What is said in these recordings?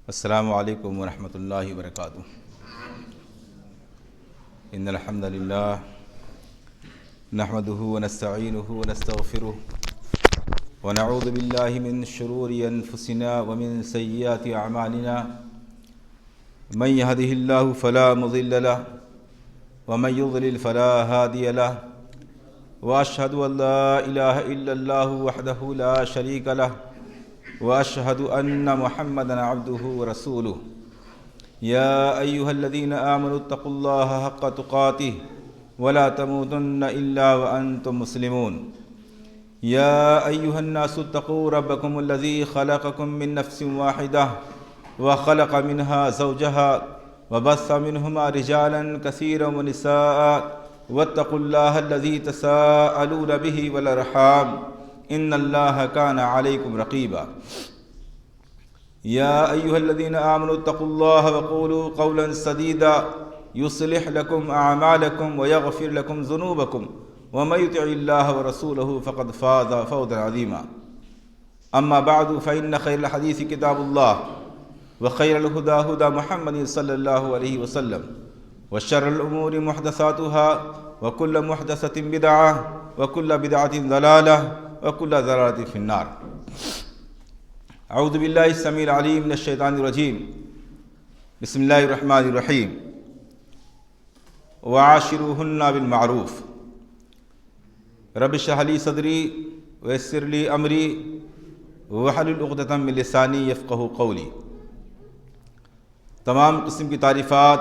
السلام علیکم ورحمۃ اللہ وبرکاتہ۔ ان الحمد للہ نحمده ونستعینه ونستغفره ونعوذ باللہ من شرور انفسنا ومن سیئات اعمالنا من يهده اللہ فلا مضل له ومن يضلل فلا هادی له واشهد ان لا الہ الا اللہ وحدہ لا شریک له واشهد ان محمدا عبده ورسوله يا ايها الذين آمنوا اتقوا الله حق تقاته ولا تموتن الا وانتم مسلمون يا ايها الناس اتقوا ربكم الذي خلقكم من نفس واحدة وخلق منها زوجها وبث منهما رجالا كثيرا ونساء واتقوا الله الذي تساءلون به والارحام ان اللہ کان علیکم رقیبا یا ایہا الذین آمنوا اتقوا اللہ وقولوا قولا سدیدا یصلح لکم اعمالکم ویغفر لکم ذنوبکم ومن یطع اللہ ورسولہ فقد فاز فوزا عظیما اما بعد فإن خیر الحدیث کتاب اللہ وخیر الہدی ہدی محمد صلی اللہ علیہ وسلم وشر الامور محدثاتها وکل محدثۃ بدعہ وکل بدعۃ ضلالہ وکل ضلالۃ فی النار۔ اعوذ باللہ السمیع العلیم من الشیطان الرجیم، بسم اللہ الرحمن الرحیم۔ وعاشروہن بالمعروف رب اشرح لی صدری ویسر لی امری واحلل عقدۃ من لسانی یفقہوا قولی۔ تمام قسم کی تعریفات،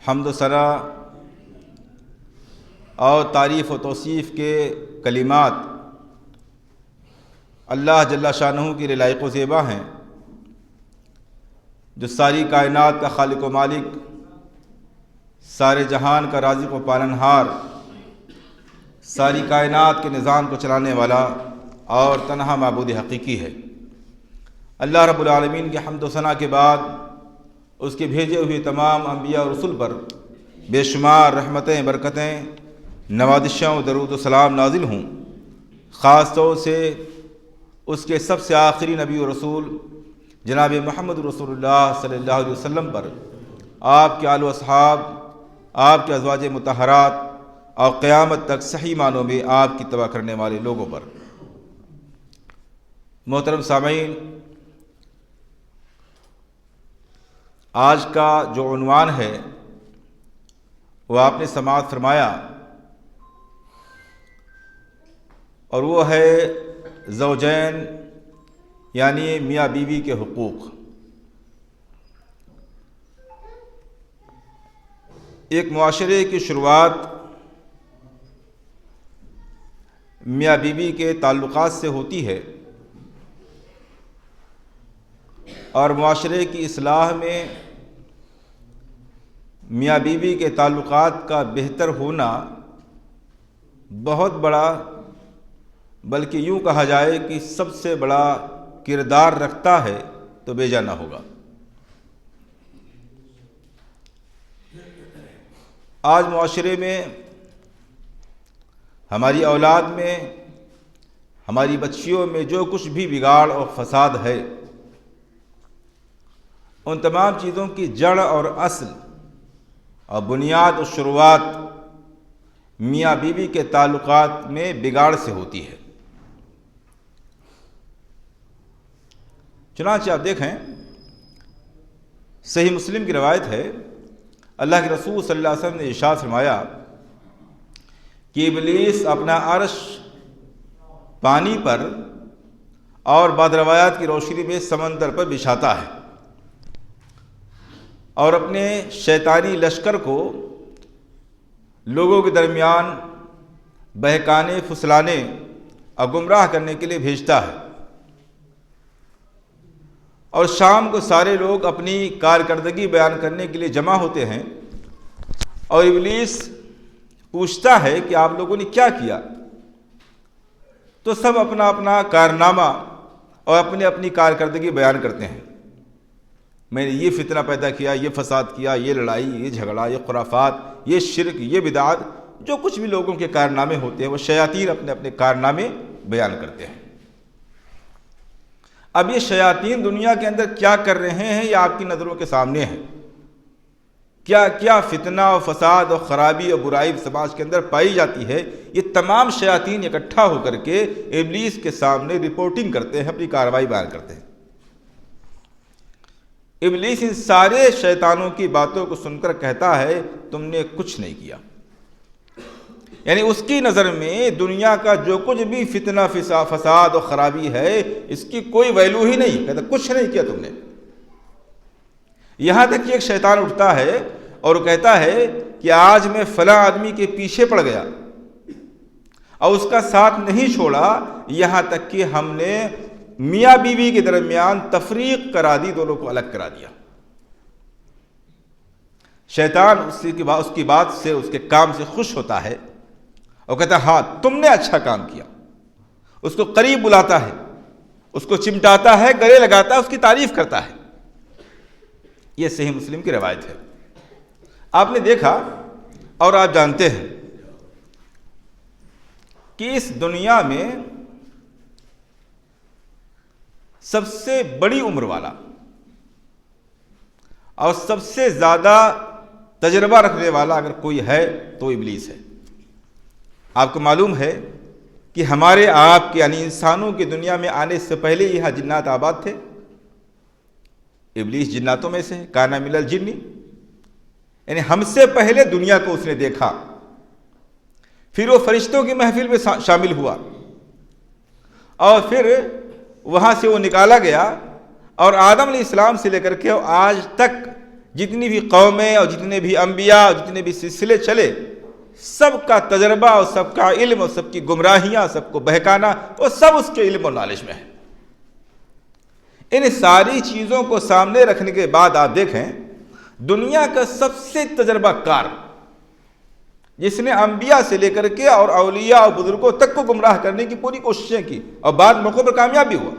حمد و ثنا اور تعریف و توصیف کے کلمات اللہ جل شانہ کے لیے لائق و زیبا ہیں، جو ساری کائنات کا خالق و مالک، سارے جہان کا رازق و پالنہار، ساری کائنات کے نظام کو چلانے والا اور تنہا معبود حقیقی ہے۔ اللہ رب العالمین کے حمد و ثنا کے بعد اس کے بھیجے ہوئے تمام انبیاء اور رسول پر بے شمار رحمتیں، برکتیں، نوازشوں و درود و سلام نازل ہوں، خاص طور سے اس کے سب سے آخری نبی و رسول جناب محمد رسول اللہ صلی اللہ علیہ وسلم پر، آپ کے آل و اصحاب، آپ کے ازواج مطہرات اور قیامت تک صحیح معنوں میں آپ کی اتباع کرنے والے لوگوں پر۔ محترم سامعین، آج کا جو عنوان ہے وہ آپ نے سماعت فرمایا، اور وہ ہے زوجین یعنی میاں بیوی کے حقوق۔ ایک معاشرے کی شروعات میاں بیوی کے تعلقات سے ہوتی ہے، اور معاشرے کی اصلاح میں میاں بیوی کے تعلقات کا بہتر ہونا بہت بڑا، بلکہ یوں کہا جائے کہ سب سے بڑا کردار رکھتا ہے تو بے جا نہ ہوگا۔ آج معاشرے میں، ہماری اولاد میں، ہماری بچیوں میں جو کچھ بھی بگاڑ اور فساد ہے، ان تمام چیزوں کی جڑ اور اصل اور بنیاد و شروعات میاں بیوی کے تعلقات میں بگاڑ سے ہوتی ہے۔ چنانچہ آپ دیکھیں، صحیح مسلم کی روایت ہے، اللہ کے رسول صلی اللہ علیہ وسلم نے ارشاد فرمایا کہ ابلیس اپنا عرش پانی پر اور بعض روایات کی روشنی میں سمندر پر بچھاتا ہے، اور اپنے شیطانی لشکر کو لوگوں کے درمیان بہکانے، پھسلانے اور گمراہ کرنے کے لیے بھیجتا ہے، اور شام کو سارے لوگ اپنی کارکردگی بیان کرنے کے لیے جمع ہوتے ہیں، اور ابلیس پوچھتا ہے کہ آپ لوگوں نے کیا کیا؟ تو سب اپنا اپنا کارنامہ اور اپنی اپنی کارکردگی بیان کرتے ہیں۔ میں نے یہ فتنہ پیدا کیا، یہ فساد کیا، یہ لڑائی، یہ جھگڑا، یہ خرافات، یہ شرک، یہ بدعات، جو کچھ بھی لوگوں کے کارنامے ہوتے ہیں وہ شیاطین اپنے اپنے کارنامے بیان کرتے ہیں۔ اب یہ شیاطین دنیا کے اندر کیا کر رہے ہیں یہ آپ کی نظروں کے سامنے ہے. کیا کیا فتنہ و فساد اور خرابی اور برائی سماج کے اندر پائی جاتی ہے، یہ تمام شیاطین اکٹھا ہو کر کے ابلیس کے سامنے رپورٹنگ کرتے ہیں، اپنی کارروائی بیان کرتے ہیں. ابلیس ان سارے شیطانوں کی باتوں کو سن کر کہتا ہے تم نے کچھ نہیں کیا. یعنی اس کی نظر میں دنیا کا جو کچھ بھی فتنہ فساد اور خرابی ہے اس کی کوئی ویلو ہی نہیں. کہتا کچھ نہیں کیا تم نے. یہاں تک کہ ایک شیطان اٹھتا ہے اور وہ کہتا ہے کہ آج میں فلاں آدمی کے پیچھے پڑ گیا اور اس کا ساتھ نہیں چھوڑا، یہاں تک کہ ہم نے میاں بیوی کے درمیان تفریق کرا دی، دونوں کو الگ کرا دیا. شیطان اس کی بات سے، اس کے کام سے خوش ہوتا ہے اور کہتا ہے ہاں تم نے اچھا کام کیا. اس کو قریب بلاتا ہے، اس کو چمٹاتا ہے، گلے لگاتا ہے، اس کی تعریف کرتا ہے. یہ صحیح مسلم کی روایت ہے. آپ نے دیکھا اور آپ جانتے ہیں کہ اس دنیا میں سب سے بڑی عمر والا اور سب سے زیادہ تجربہ رکھنے والا اگر کوئی ہے تو ابلیس ہے. آپ کو معلوم ہے کہ ہمارے آپ کے یعنی انسانوں کی دنیا میں آنے سے پہلے یہاں جنات آباد تھے. ابلیس جناتوں میں سے کان من الجن، یعنی ہم سے پہلے دنیا کو اس نے دیکھا. پھر وہ فرشتوں کی محفل میں شامل ہوا اور پھر وہاں سے وہ نکالا گیا اور آدم علیہ السلام سے لے کر کے آج تک جتنی بھی قومیں اور جتنے بھی انبیاء اور جتنے بھی سلسلے چلے، سب کا تجربہ اور سب کا علم اور سب کی گمراہیاں، سب کو بہکانا، وہ سب اس کے علم اور نالج میں ہے. ان ساری چیزوں کو سامنے رکھنے کے بعد آپ دیکھیں دنیا کا سب سے تجربہ کار جس نے انبیاء سے لے کر کے اور اولیاء اور بزرگوں تک کو گمراہ کرنے کی پوری کوششیں کی اور بعد موقع پر کامیاب بھی ہوا،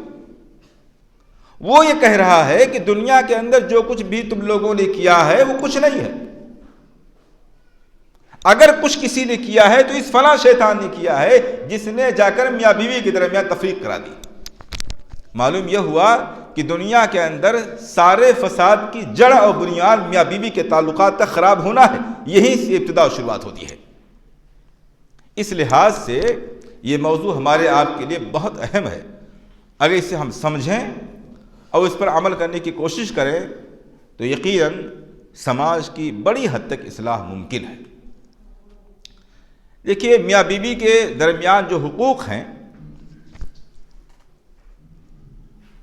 وہ یہ کہہ رہا ہے کہ دنیا کے اندر جو کچھ بھی تم لوگوں نے کیا ہے وہ کچھ نہیں ہے. اگر کچھ کسی نے کیا ہے تو اس فلاں شیطان نے کیا ہے جس نے جا کر میاں بیوی کے درمیان تفریق کرا دی. معلوم یہ ہوا کہ دنیا کے اندر سارے فساد کی جڑ اور بنیاد میاں بیوی کے تعلقات تک خراب ہونا ہے. یہیں سے ابتدا و شروعات ہوتی ہے. اس لحاظ سے یہ موضوع ہمارے آپ کے لیے بہت اہم ہے. اگر اسے ہم سمجھیں اور اس پر عمل کرنے کی کوشش کریں تو یقیناً سماج کی بڑی حد تک اصلاح ممکن ہے. دیکھیے میاں بیوی کے درمیان جو حقوق ہیں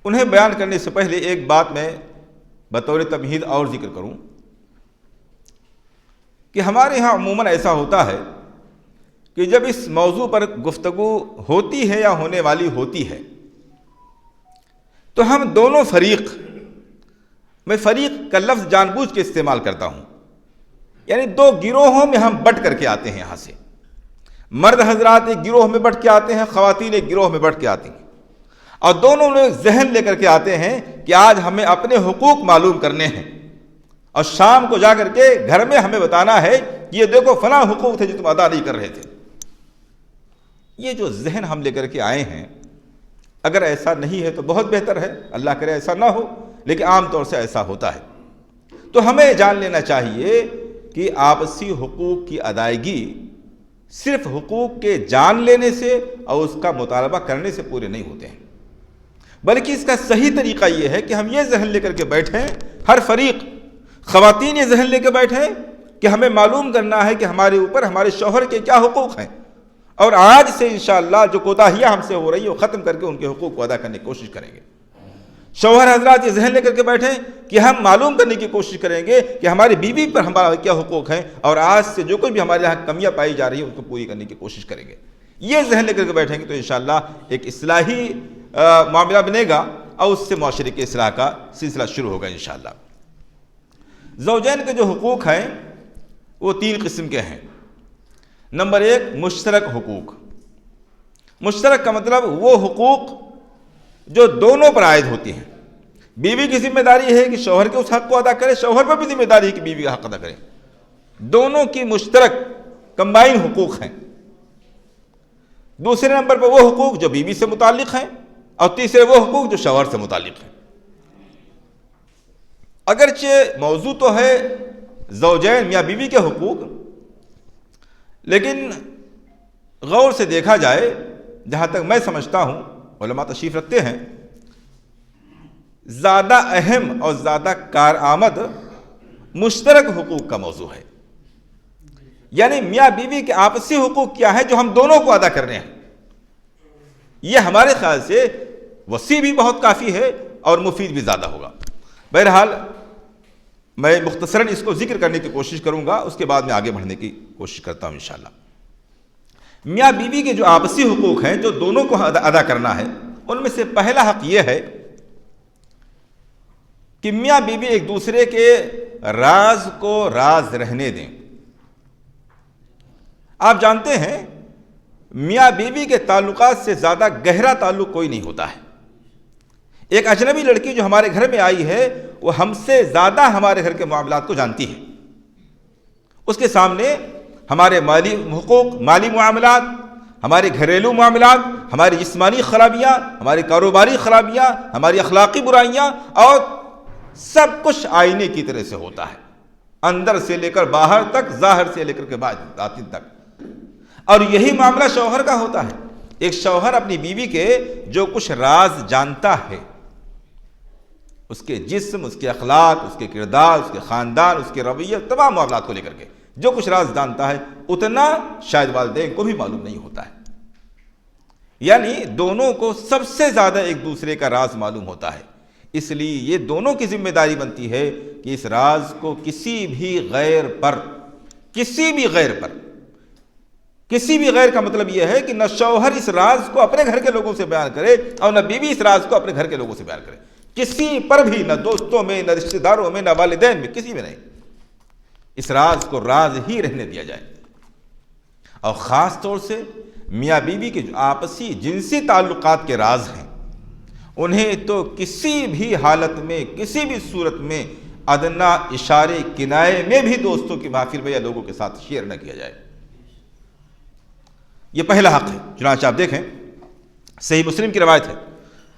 انہیں بیان کرنے سے پہلے ایک بات میں بطور تمہید اور ذکر کروں کہ ہمارے ہاں عموماً ایسا ہوتا ہے کہ جب اس موضوع پر گفتگو ہوتی ہے یا ہونے والی ہوتی ہے تو ہم دونوں فریق، میں فریق کا لفظ جان بوجھ کے استعمال کرتا ہوں، یعنی دو گروہوں میں ہم بٹ کر کے آتے ہیں. یہاں سے مرد حضرات ایک گروہ میں بٹ کے آتے ہیں، خواتین ایک گروہ میں بٹ کے آتی ہیں اور دونوں لوگ ذہن لے کر کے آتے ہیں کہ آج ہمیں اپنے حقوق معلوم کرنے ہیں اور شام کو جا کر کے گھر میں ہمیں بتانا ہے یہ دیکھو فلاں حقوق تھے جو تم ادا نہیں کر رہے تھے. یہ جو ذہن ہم لے کر کے آئے ہیں اگر ایسا نہیں ہے تو بہت بہتر ہے، اللہ کرے ایسا نہ ہو، لیکن عام طور سے ایسا ہوتا ہے. تو ہمیں جان لینا چاہیے کہ آپسی حقوق کی ادائیگی صرف حقوق کے جان لینے سے اور اس کا مطالبہ کرنے سے پورے نہیں ہوتے ہیں، بلکہ اس کا صحیح طریقہ یہ ہے کہ ہم یہ ذہن لے کر کے بیٹھیں، ہر فریق، خواتین یہ ذہن لے کے بیٹھیں کہ ہمیں معلوم کرنا ہے کہ ہمارے اوپر ہمارے شوہر کے کیا حقوق ہیں اور آج سے انشاءاللہ جو کوتاہیاں ہم سے ہو رہی ہیں وہ ختم کر کے ان کے حقوق کو ادا کرنے کی کوشش کریں گے. شوہر حضرات یہ ذہن لے کر کے بیٹھیں کہ ہم معلوم کرنے کی کوشش کریں گے کہ ہماری بیوی پر ہمارا کیا حقوق ہیں اور آج سے جو کچھ بھی ہمارے یہاں کمیاں پائی جا رہی ہیں ان کو پوری کرنے کی کوشش کریں گے. یہ ذہن لے کر کے بیٹھیں گے تو انشاءاللہ ایک اصلاحی معاملہ بنے گا اور اس سے معاشرے کی اصلاح کا سلسلہ شروع ہوگا انشاءاللہ. زوجین کے جو حقوق ہیں وہ 3 قسم کے ہیں. نمبر 1 مشترک حقوق. مشترک کا مطلب وہ حقوق جو دونوں پر عائد ہوتی ہیں. بیوی کی ذمہ داری ہے کہ شوہر کے اس حق کو ادا کرے، شوہر پر بھی ذمہ داری ہے کہ بیوی کا حق ادا کرے. دونوں کی مشترک کمبائن حقوق ہیں. دوسرے نمبر پر وہ حقوق جو بیوی سے متعلق ہیں اور تیسرے وہ حقوق جو شوہر سے متعلق ہیں۔ اگرچہ موضوع تو ہے زوجین میاں بیوی کے حقوق، لیکن غور سے دیکھا جائے، جہاں تک میں سمجھتا ہوں، علماء تشریف رکھتے ہیں، زیادہ اہم اور زیادہ کارآمد مشترک حقوق کا موضوع ہے۔ یعنی میاں بیوی کے آپسی حقوق کیا ہے جو ہم دونوں کو ادا کرنے ہیں، یہ ہمارے خیال سے وسیع بھی بہت کافی ہے اور مفید بھی زیادہ ہوگا۔ بہرحال میں مختصراً اس کو ذکر کرنے کی کوشش کروں گا، اس کے بعد میں آگے بڑھنے کی کوشش کرتا ہوں انشاءاللہ۔ میاں بیوی کے جو آپسی حقوق ہیں جو دونوں کو ادا کرنا ہے، ان میں سے پہلا حق یہ ہے کہ میاں بیوی ایک دوسرے کے راز کو راز رہنے دیں۔ آپ جانتے ہیں میاں بیوی کے تعلقات سے زیادہ گہرا تعلق کوئی نہیں ہوتا ہے۔ ایک اجنبی لڑکی جو ہمارے گھر میں آئی ہے وہ ہم سے زیادہ ہمارے گھر کے معاملات کو جانتی ہے۔ اس کے سامنے ہمارے مالی حقوق، مالی معاملات، ہمارے گھریلو معاملات، ہماری جسمانی خرابیاں، ہماری کاروباری خرابیاں، ہماری اخلاقی برائیاں اور سب کچھ آئینے کی طرح سے ہوتا ہے، اندر سے لے کر باہر تک، ظاہر سے لے کر کے باطن تک۔ اور یہی معاملہ شوہر کا ہوتا ہے۔ ایک شوہر اپنی بیوی کے جو کچھ راز جانتا ہے، اس کے جسم، اس کے اخلاق، اس کے کردار، اس کے خاندان، اس کے رویے، تمام معاملات کو لے کر کے جو کچھ راز جانتا ہے، اتنا شاید والدین کو بھی معلوم نہیں ہوتا ہے۔ یعنی دونوں کو سب سے زیادہ ایک دوسرے کا راز معلوم ہوتا ہے۔ اس لیے یہ دونوں کی ذمہ داری بنتی ہے کہ اس راز کو کسی بھی غیر کا مطلب یہ ہے کہ نہ شوہر اس راز کو اپنے گھر کے لوگوں سے بیان کرے اور نہ بیوی اس راز کو اپنے گھر کے لوگوں سے بیان کرے، کسی پر بھی، نہ دوستوں میں، نہ رشتہ داروں میں، نہ والدین میں، کسی میں نہیں۔ اس راز کو راز ہی رہنے دیا جائے۔ اور خاص طور سے میاں بیوی کے جو آپسی جنسی تعلقات کے راز ہیں، انہیں تو کسی بھی حالت میں، کسی بھی صورت میں ادنا اشارے کنائے میں بھی دوستوں کی محفل میں یا لوگوں کے ساتھ شیئر نہ کیا جائے۔ یہ پہلا حق ہے۔ چنانچہ آپ دیکھیں صحیح مسلم کی روایت ہے،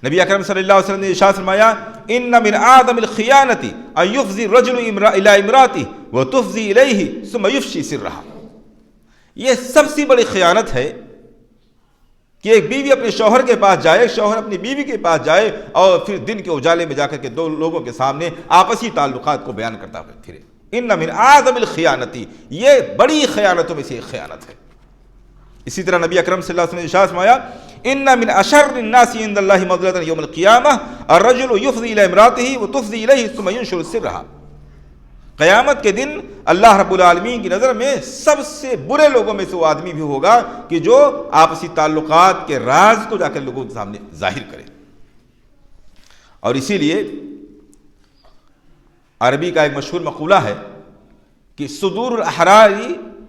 نبی اکرم صلی اللہ علیہ وسلم نے ارشاد فرمایا، ان من اعظم الخیانۃ ان یفضی الرجل الی امرأته وتفضی الیہ ثم یفشی سرها۔ یہ سب سے بڑی خیانت ہے کہ ایک بیوی اپنے شوہر کے پاس جائے، ایک شوہر اپنی بیوی کے پاس جائے اور پھر دن کے اجالے میں جا کر کے دو لوگوں کے سامنے آپسی تعلقات کو بیان کرتا پھرے۔ ان من اعظم الخیانۃ، یہ بڑی خیانتوں میں سے ایک خیانت ہے۔ اسی طرح نبی اکرم صلی اللہ علیہ وسلم نے ارشاد فرمایا، ان من اشر الناس عند اللہ مظلة یوم القیامہ الرجل یفضی الی امرأته وتفضی الیہ ثم ینشر سرها۔ قیامت کے دن اللہ رب العالمین کی نظر میں سب سے برے لوگوں میں سے وہ آدمی بھی ہوگا کہ جو آپسی تعلقات کے راز کو جا کر لوگوں کے سامنے ظاہر کرے۔ اور اسی لیے عربی کا ایک مشہور مقولہ ہے کہ صدور الاحرار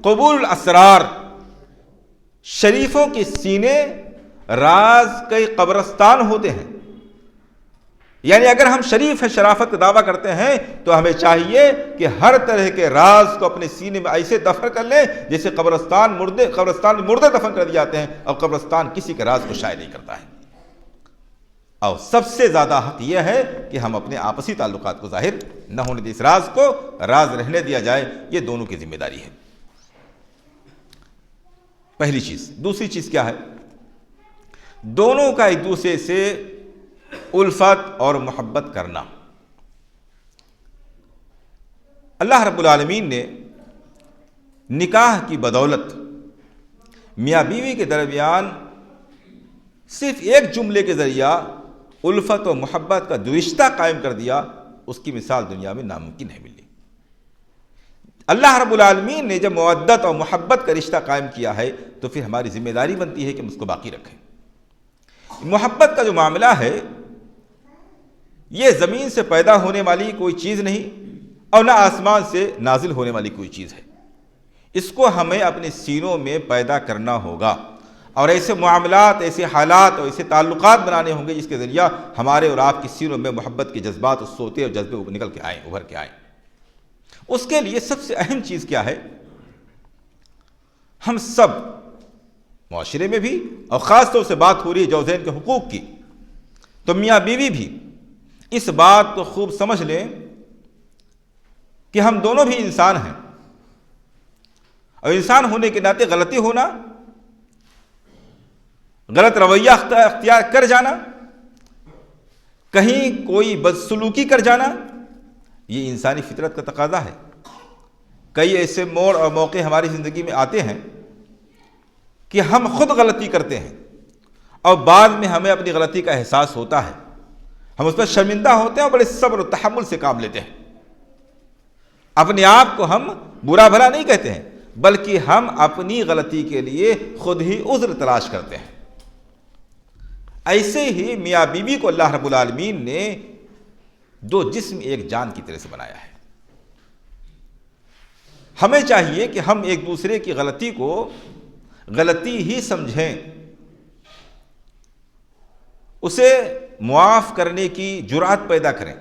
قبول الاسرار، شریفوں کے سینے راز کے قبرستان ہوتے ہیں۔ یعنی اگر ہم شریف ہے، شرافت کا دعویٰ کرتے ہیں تو ہمیں چاہیے کہ ہر طرح کے راز کو اپنے سینے میں ایسے دفن کر لیں جیسے قبرستان میں مردے دفن کر دیے جاتے ہیں، اور قبرستان کسی کے راز کو شائع نہیں کرتا ہے۔ اور سب سے زیادہ حق یہ ہے کہ ہم اپنے آپسی تعلقات کو ظاہر نہ ہونے دیں، اس راز کو راز رہنے دیا جائے، یہ دونوں کی ذمہ داری ہے۔ پہلی چیز۔ دوسری چیز کیا ہے؟ دونوں کا ایک دوسرے سے الفت اور محبت کرنا۔ اللہ رب العالمین نے نکاح کی بدولت میاں بیوی کے درمیان صرف ایک جملے کے ذریعہ الفت و محبت کا جو رشتہ قائم کر دیا، اس کی مثال دنیا میں ناممکن ہے ملی۔ اللہ رب العالمین نے جب مودت اور محبت کا رشتہ قائم کیا ہے تو پھر ہماری ذمہ داری بنتی ہے کہ ہم اس کو باقی رکھیں۔ محبت کا جو معاملہ ہے یہ زمین سے پیدا ہونے والی کوئی چیز نہیں اور نہ آسمان سے نازل ہونے والی کوئی چیز ہے، اس کو ہمیں اپنے سینوں میں پیدا کرنا ہوگا اور ایسے معاملات، ایسے حالات اور ایسے تعلقات بنانے ہوں گے جس کے ذریعہ ہمارے اور آپ کی سینوں میں محبت کے جذبات، سوتے اور جذبے نکل کے آئیں، ابھر کے آئیں۔ اس کے لیے سب سے اہم چیز کیا ہے؟ ہم سب معاشرے میں بھی، اور خاص طور سے بات ہو رہی ہے زوجین کے حقوق کی، تو میاں بیوی بھی اس بات کو خوب سمجھ لیں کہ ہم دونوں بھی انسان ہیں، اور انسان ہونے کے ناطے غلطی ہونا، غلط رویہ اختیار کر جانا، کہیں کوئی بدسلوکی کر جانا، یہ انسانی فطرت کا تقاضا ہے۔ کئی ایسے موڑ اور موقع ہماری زندگی میں آتے ہیں کہ ہم خود غلطی کرتے ہیں اور بعد میں ہمیں اپنی غلطی کا احساس ہوتا ہے، ہم اس پر شرمندہ ہوتے ہیں اور بڑے صبر و تحمل سے کام لیتے ہیں۔ اپنے آپ کو ہم برا بھلا نہیں کہتے ہیں، بلکہ ہم اپنی غلطی کے لیے خود ہی عذر تلاش کرتے ہیں۔ ایسے ہی میاں بیوی کو اللہ رب العالمین نے دو جسم ایک جان کی طرح سے بنایا ہے۔ ہمیں چاہیے کہ ہم ایک دوسرے کی غلطی کو غلطی ہی سمجھیں، اسے معاف کرنے کی جرأت پیدا کریں،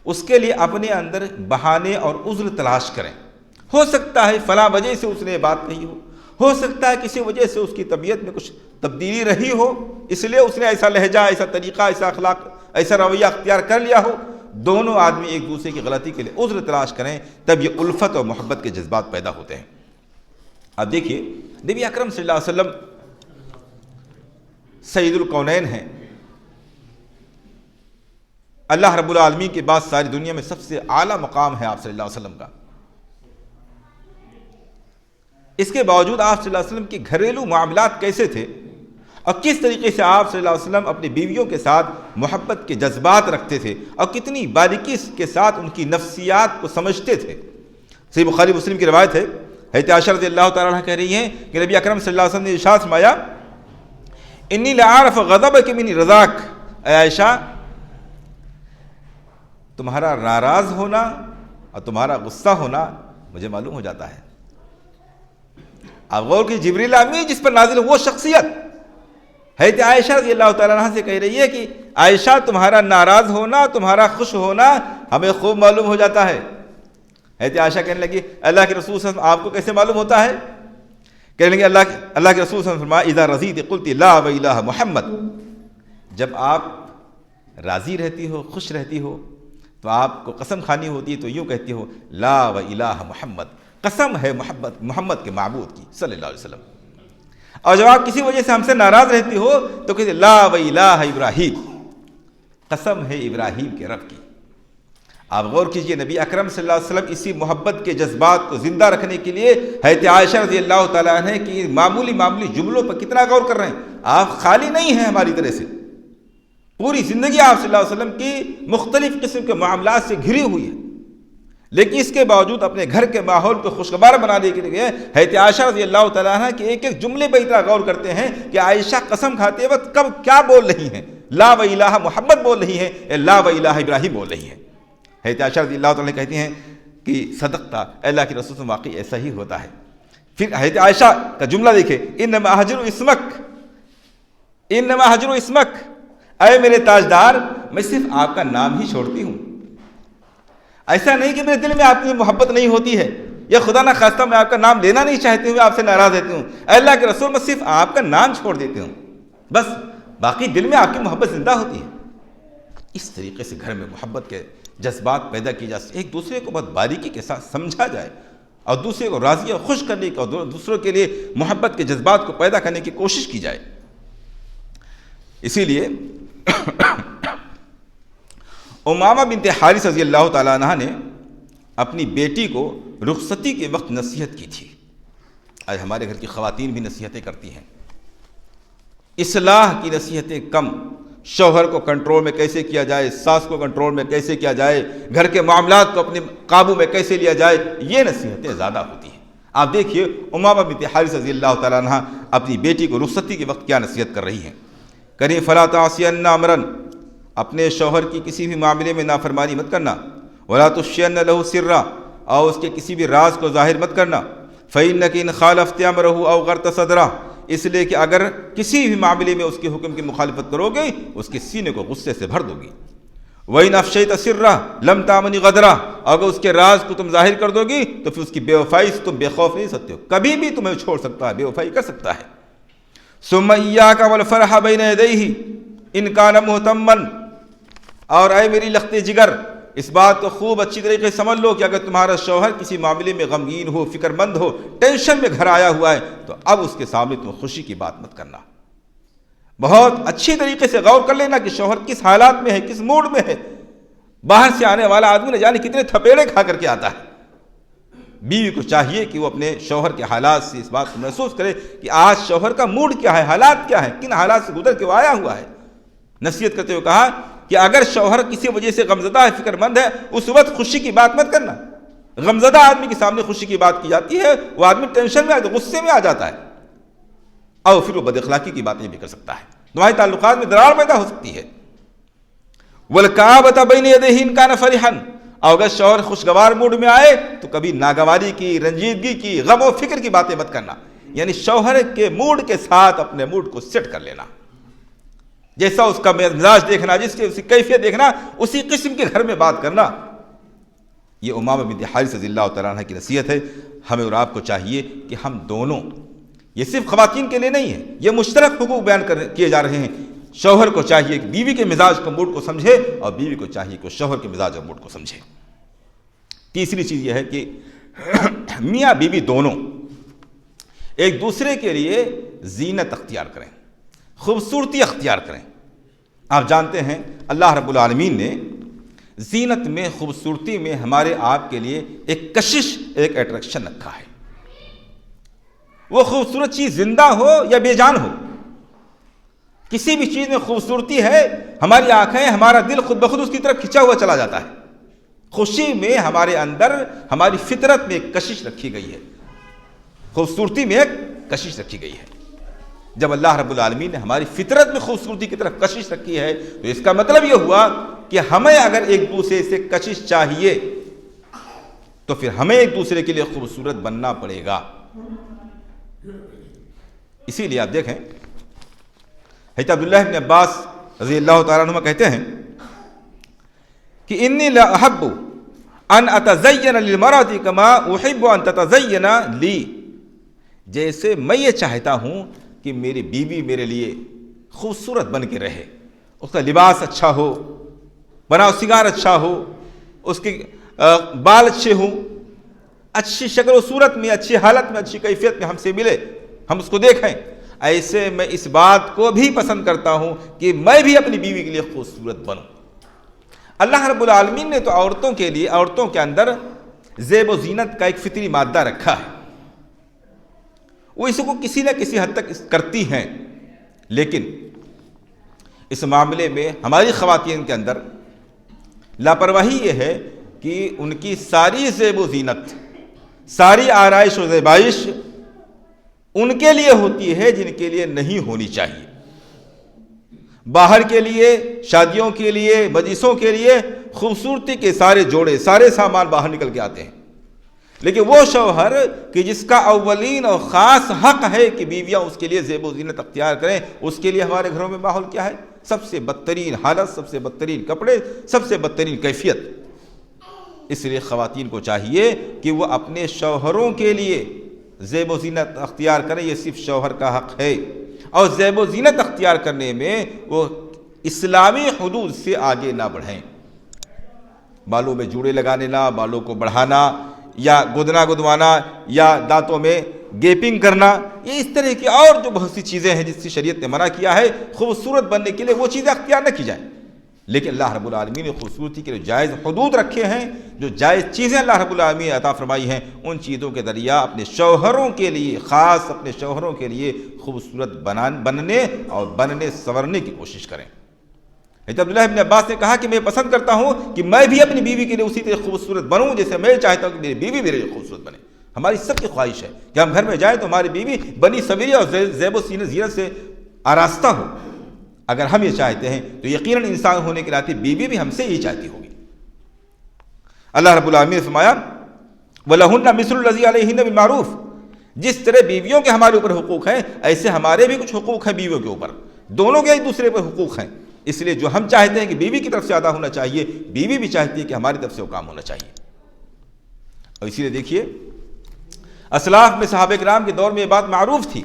اس کے لیے اپنے اندر بہانے اور عذر تلاش کریں۔ ہو سکتا ہے فلاں وجہ سے اس نے بات کہی ہو سکتا ہے کسی وجہ سے اس کی طبیعت میں کچھ تبدیلی رہی ہو، اس لیے اس نے ایسا لہجہ، ایسا طریقہ، ایسا اخلاق، ایسا رویہ اختیار کر لیا ہو۔ دونوں آدمی ایک دوسرے کی غلطی کے لیے عذر تلاش کریں، تب یہ الفت اور محبت کے جذبات پیدا ہوتے ہیں۔ اب دیکھیے، نبی اکرم صلی اللہ علیہ وسلم سید الکونین ہیں، اللہ رب العالمین کے بعد ساری دنیا میں سب سے اعلیٰ مقام ہے آپ صلی اللہ علیہ وسلم کا۔ اس کے باوجود آپ صلی اللہ علیہ وسلم کے گھریلو معاملات کیسے تھے اور کس طریقے سے آپ صلی اللہ علیہ وسلم اپنی بیویوں کے ساتھ محبت کے جذبات رکھتے تھے اور کتنی باریکی کے ساتھ ان کی نفسیات کو سمجھتے تھے۔ صحیح بخاری مسلم کی روایت ہے، حضرت عائشہ رضی اللہ تعالیٰ عنہ کہہ رہی ہیں کہ نبی اکرم صلی اللہ علیہ وسلم نے ارشاد فرمایا، انی لعارف غضبک من رضاک، اے عائشہ تمہارا ناراض ہونا اور تمہارا غصہ ہونا مجھے معلوم ہو جاتا ہے۔ آپ غور کی، جبریل امین جس پر نازل وہ شخصیت حضرت عائشہ رضی اللہ تعالیٰ عنہ سے کہہ رہی ہے کہ عائشہ تمہارا ناراض ہونا، تمہارا خوش ہونا ہمیں خوب معلوم ہو جاتا ہے۔ حضرت عائشہ کہنے لگی، اللہ کے رسول صلی اللہ علیہ وسلم آپ کو کیسے معلوم ہوتا ہے؟ کہنے لگے اللہ کے رسول صلی اللہ علیہ وسلم فرمایا، اذا رضیت قلت لا و الہ محمد، جب آپ راضی رہتی ہو، خوش رہتی ہو تو آپ کو قسم کھانی ہوتی ہے تو یوں کہتی ہو، لا و الہ محمد، قسم ہے محمد کے معبود کی صلی اللہ علیہ وسلم۔ اور جب آپ کسی وجہ سے ہم سے ناراض رہتی ہو تو کہتے لا و الہ ابراہیم، قسم ہے ابراہیم کے رب کی۔ آپ غور کیجئے، نبی اکرم صلی اللہ علیہ وسلم اسی محبت کے جذبات کو زندہ رکھنے کے لیے حضرت عائشہ رضی اللہ تعالیٰ عنہ کی معمولی جملوں پر کتنا غور کر رہے ہیں۔ آپ خالی نہیں ہیں ہماری طرح سے، پوری زندگی آپ صلی اللہ علیہ وسلم کی مختلف قسم کے معاملات سے گھری ہوئی ہے، لیکن اس کے باوجود اپنے گھر کے ماحول کو خوشگوار بنانے کے لیے حضرت عائشہ رضی اللہ تعالیٰ عنہ کے ایک ایک جملے پہ اتنا غور کرتے ہیں کہ عائشہ قسم کھاتے وقت کب کیا بول رہی ہیں، لا و الہ محمد بول رہی ہیں، لا و الہ ابراہیم بول رہی ہیں۔ حضرت عائشہ رضی اللہ تعالیٰ کہتی ہیں کہ صدقتا، اللہ کے رسول سے واقعی ایسا ہی ہوتا ہے۔ پھر حضرت عائشہ کا جملہ دیکھیں، انما ہجر اسمک، انما ہجر اسمک، اے میرے تاجدار میں صرف آپ کا نام ہی چھوڑتی ہوں، ایسا نہیں کہ میرے دل میں آپ کی محبت نہیں ہوتی ہے، یا خدا نہ خواستہ میں آپ کا نام لینا نہیں چاہتی ہوں، آپ سے ناراض رہتی ہوں، اے اللہ کے رسول میں صرف آپ کا نام چھوڑ دیتی ہوں، بس باقی دل میں آپ کی محبت زندہ ہوتی ہے۔ اس طریقے سے گھر میں محبت کے جذبات پیدا کی جا سکتے، ایک دوسرے کو بہت باریکی کے ساتھ سمجھا جائے اور دوسرے کو راضی اور خوش کرنے کی اور دوسروں کے لیے محبت کے جذبات کو پیدا کرنے کی کوشش کی جائے۔ اسی لیے امامہ بنت حارث رضی اللہ تعالیٰ عنہ نے اپنی بیٹی کو رخصتی کے وقت نصیحت کی تھی۔ آج ہمارے گھر کی خواتین بھی نصیحتیں کرتی ہیں، اصلاح کی نصیحتیں کم، شوہر کو کنٹرول میں کیسے کیا جائے، ساس کو کنٹرول میں کیسے کیا جائے، گھر کے معاملات کو اپنے قابو میں کیسے لیا جائے، یہ نصیحتیں زیادہ ہوتی ہیں۔ آپ دیکھیے امامہ بنت حارث رضی اللہ تعالیٰ عنہ اپنی بیٹی کو رخصتی کے وقت کیا نصیحت کر رہی ہیں۔ کریں فلا تعصین امرا، اپنے شوہر کی کسی بھی معاملے میں نافرمانی مت کرنا، ولا تفشین لہ سرا، اور اس کے کسی بھی راز کو ظاہر مت کرنا، فإنک ان خالفت امرہ او غرت صدرہ، اس لیے کہ اگر کسی بھی معاملے میں اس کے حکم کی مخالفت کرو گے اس کے سینے کو غصے سے بھر دو گی، وإن افشیت سرہ لم تامنی غدرہ، اگر اس کے راز کو تم ظاہر کر دو گی تو پھر اس کی بے وفائی سے تم بے خوف نہیں سکتے ہو، کبھی بھی تمہیں چھوڑ سکتا ہے، بے وفائی کر سکتا ہے۔ ثم ایاک والفرح بین یدیہ، ان کان مہتمن، اور اے میری لخت جگر اس بات کو خوب اچھی طریقے سے سمجھ لو کہ اگر تمہارا شوہر کسی معاملے میں غمگین ہو، فکر مند ہو، ٹینشن میں گھر آیا ہوا ہے، تو اب اس کے سامنے تم خوشی کی بات مت کرنا۔ بہت اچھی طریقے سے غور کر لینا کہ شوہر کس حالات میں ہے، کس موڈ میں ہے۔ باہر سے آنے والا آدمی نہ جانے کتنے تھپیڑے کھا کر کے آتا ہے۔ بیوی کو چاہیے کہ وہ اپنے شوہر کے حالات سے اس بات کو محسوس کرے کہ آج شوہر کا موڈ کیا ہے، حالات کیا ہے، کن حالات سے گزر کے وہ آیا ہوا ہے۔ نصیحت کرتے ہوئے کہا کہ اگر شوہر کسی وجہ سے غمزدہ ہے، فکر مند ہے، اس وقت خوشی کی بات مت کرنا۔ غمزدہ آدمی کے سامنے خوشی کی بات کی جاتی ہے، وہ آدمی ٹینشن میں غصے میں آ جاتا ہے، اور پھر وہ بد اخلاقی کی باتیں بھی کر سکتا ہے، تمہارے تعلقات میں درار پیدا ہو سکتی ہے۔ وَالْكَعْبَةَ بَيْنَ يَدَيْهِ إِنْ كَانَ فَرِحًا، اور اگر شوہر خوشگوار موڈ میں آئے تو کبھی ناگواری کی، رنجیدگی کی، غم و فکر کی باتیں مت کرنا۔ یعنی شوہر کے موڈ کے ساتھ اپنے موڈ کو سیٹ کر لینا، جیسا اس کا مزاج دیکھنا، جس کی کیفیت دیکھنا، اسی قسم کے گھر میں بات کرنا۔ یہ امامہ بنت حارث رضی اللہ تعالیٰ عنہ کی نصیحت ہے۔ ہمیں اور آپ کو چاہیے کہ ہم دونوں، یہ صرف خواتین کے لیے نہیں ہے، یہ مشترک حقوق بیان کیے جا رہے ہیں۔ شوہر کو چاہیے کہ بیوی کے مزاج کو، موڈ کو سمجھے، اور بیوی کو چاہیے کہ شوہر کے مزاج اور موڈ کو سمجھے۔ تیسری چیز یہ ہے کہ میاں بیوی دونوں ایک دوسرے کے لیے زینت اختیار کریں، خوبصورتی اختیار کریں۔ آپ جانتے ہیں اللہ رب العالمین نے زینت میں، خوبصورتی میں ہمارے آپ کے لیے ایک کشش، ایک اٹریکشن رکھا ہے۔ وہ خوبصورت چیز زندہ ہو یا بے جان ہو، کسی بھی چیز میں خوبصورتی ہے، ہماری آنکھیں، ہمارا دل خود بخود اس کی طرف کھنچا ہوا چلا جاتا ہے۔ خوشی میں ہمارے اندر، ہماری فطرت میں ایک کشش رکھی گئی ہے، خوبصورتی میں ایک کشش رکھی گئی ہے۔ جب اللہ رب العالمین نے ہماری فطرت میں خوبصورتی کی طرف کشش رکھی ہے تو اس کا مطلب یہ ہوا کہ ہمیں اگر ایک دوسرے سے کشش چاہیے تو پھر ہمیں ایک دوسرے کے لیے خوبصورت بننا پڑے گا۔ اسی لیے آپ دیکھیں حضرت عبداللہ بن عباس رضی اللہ تعالیٰ عنہ کہتے ہیں کہ انی لا احب ان اتزین للمرأة کما احب ان تتزین لی، جیسے میں یہ چاہتا ہوں کہ میری بیوی میرے لیے خوبصورت بن کے رہے، اس کا لباس اچھا ہو، بناؤ سنگار اچھا ہو، اس کے بال اچھے ہوں، اچھی شکل و صورت میں، اچھی حالت میں، اچھی کیفیت میں ہم سے ملے، ہم اس کو دیکھیں، ایسے میں اس بات کو بھی پسند کرتا ہوں کہ میں بھی اپنی بیوی کے لیے خوبصورت بنوں۔ اللہ رب العالمین نے تو عورتوں کے لیے، عورتوں کے اندر زیب و زینت کا ایک فطری مادہ رکھا ہے، وہ اس کو کسی نہ کسی حد تک کرتی ہیں، لیکن اس معاملے میں ہماری خواتین کے اندر لاپرواہی یہ ہے کہ ان کی ساری زیب و زینت، ساری آرائش و زیبائش ان کے لیے ہوتی ہے جن کے لیے نہیں ہونی چاہیے۔ باہر کے لیے، شادیوں کے لیے، مجلسوں کے لیے خوبصورتی کے سارے جوڑے، سارے سامان باہر نکل کے آتے ہیں، لیکن وہ شوہر کہ جس کا اولین اور خاص حق ہے کہ بیویاں اس کے لیے زیب و زینت اختیار کریں، اس کے لیے ہمارے گھروں میں ماحول کیا ہے؟ سب سے بدترین حالت، سب سے بدترین کپڑے، سب سے بدترین کیفیت۔ اس لیے خواتین کو چاہیے کہ وہ اپنے شوہروں کے لیے زیب و زینت اختیار کریں، یہ صرف شوہر کا حق ہے، اور زیب و زینت اختیار کرنے میں وہ اسلامی حدود سے آگے نہ بڑھیں۔ بالوں میں جوڑے لگانے نہ، بالوں کو بڑھانا یا گدنا گدوانا یا دانتوں میں گیپنگ کرنا، یہ اس طرح کی اور جو بہت سی چیزیں ہیں جس کی شریعت نے منع کیا ہے، خوبصورت بننے کے لیے وہ چیزیں اختیار نہ کی جائیں۔ لیکن اللہ رب العالمین نے خوبصورتی کے لیے جائز حدود رکھے ہیں، جو جائز چیزیں اللہ رب العالمین نے عطا فرمائی ہیں، ان چیزوں کے ذریعہ اپنے شوہروں کے لیے، خاص اپنے شوہروں کے لیے خوبصورت بننے اور بننے سنورنے کی کوشش کریں۔ حضرت عبداللہ بن عباس نے کہا کہ میں پسند کرتا ہوں کہ میں بھی اپنی بیوی کے لیے اسی طرح خوبصورت بنوں جیسے میں چاہتا ہوں کہ میری بیوی میرے لیے خوبصورت بنے۔ ہماری سب کی خواہش ہے کہ ہم گھر میں جائیں تو ہماری بیوی بنی سویری اور زیب و زینت سے آراستہ ہو۔ اگر ہم یہ چاہتے ہیں تو یقیناً انسان ہونے کے ناطے بیوی بھی ہم سے یہی چاہتی ہوگی۔ اللہ رب العالمین نے فرمایا وَلَهُنَّ مِثْلُ الَّذِي عَلَيْهِنَّ بِالْمَعْرُوفِ، جس طرح بیویوں کے ہمارے اوپر حقوق ہیں ایسے ہمارے بھی کچھ حقوق ہیں بیویوں کے اوپر، دونوں کے ایک دوسرے پر حقوق ہیں۔ اس لیے جو ہم چاہتے ہیں کہ بیوی کی طرف سے ادا ہونا چاہیے، بیوی بھی چاہتی ہے کہ ہماری طرف سے وہ کام ہونا چاہیے۔ اور اسی لیے دیکھیے اسلاف میں، صحابہ کرام کے دور میں یہ بات معروف تھی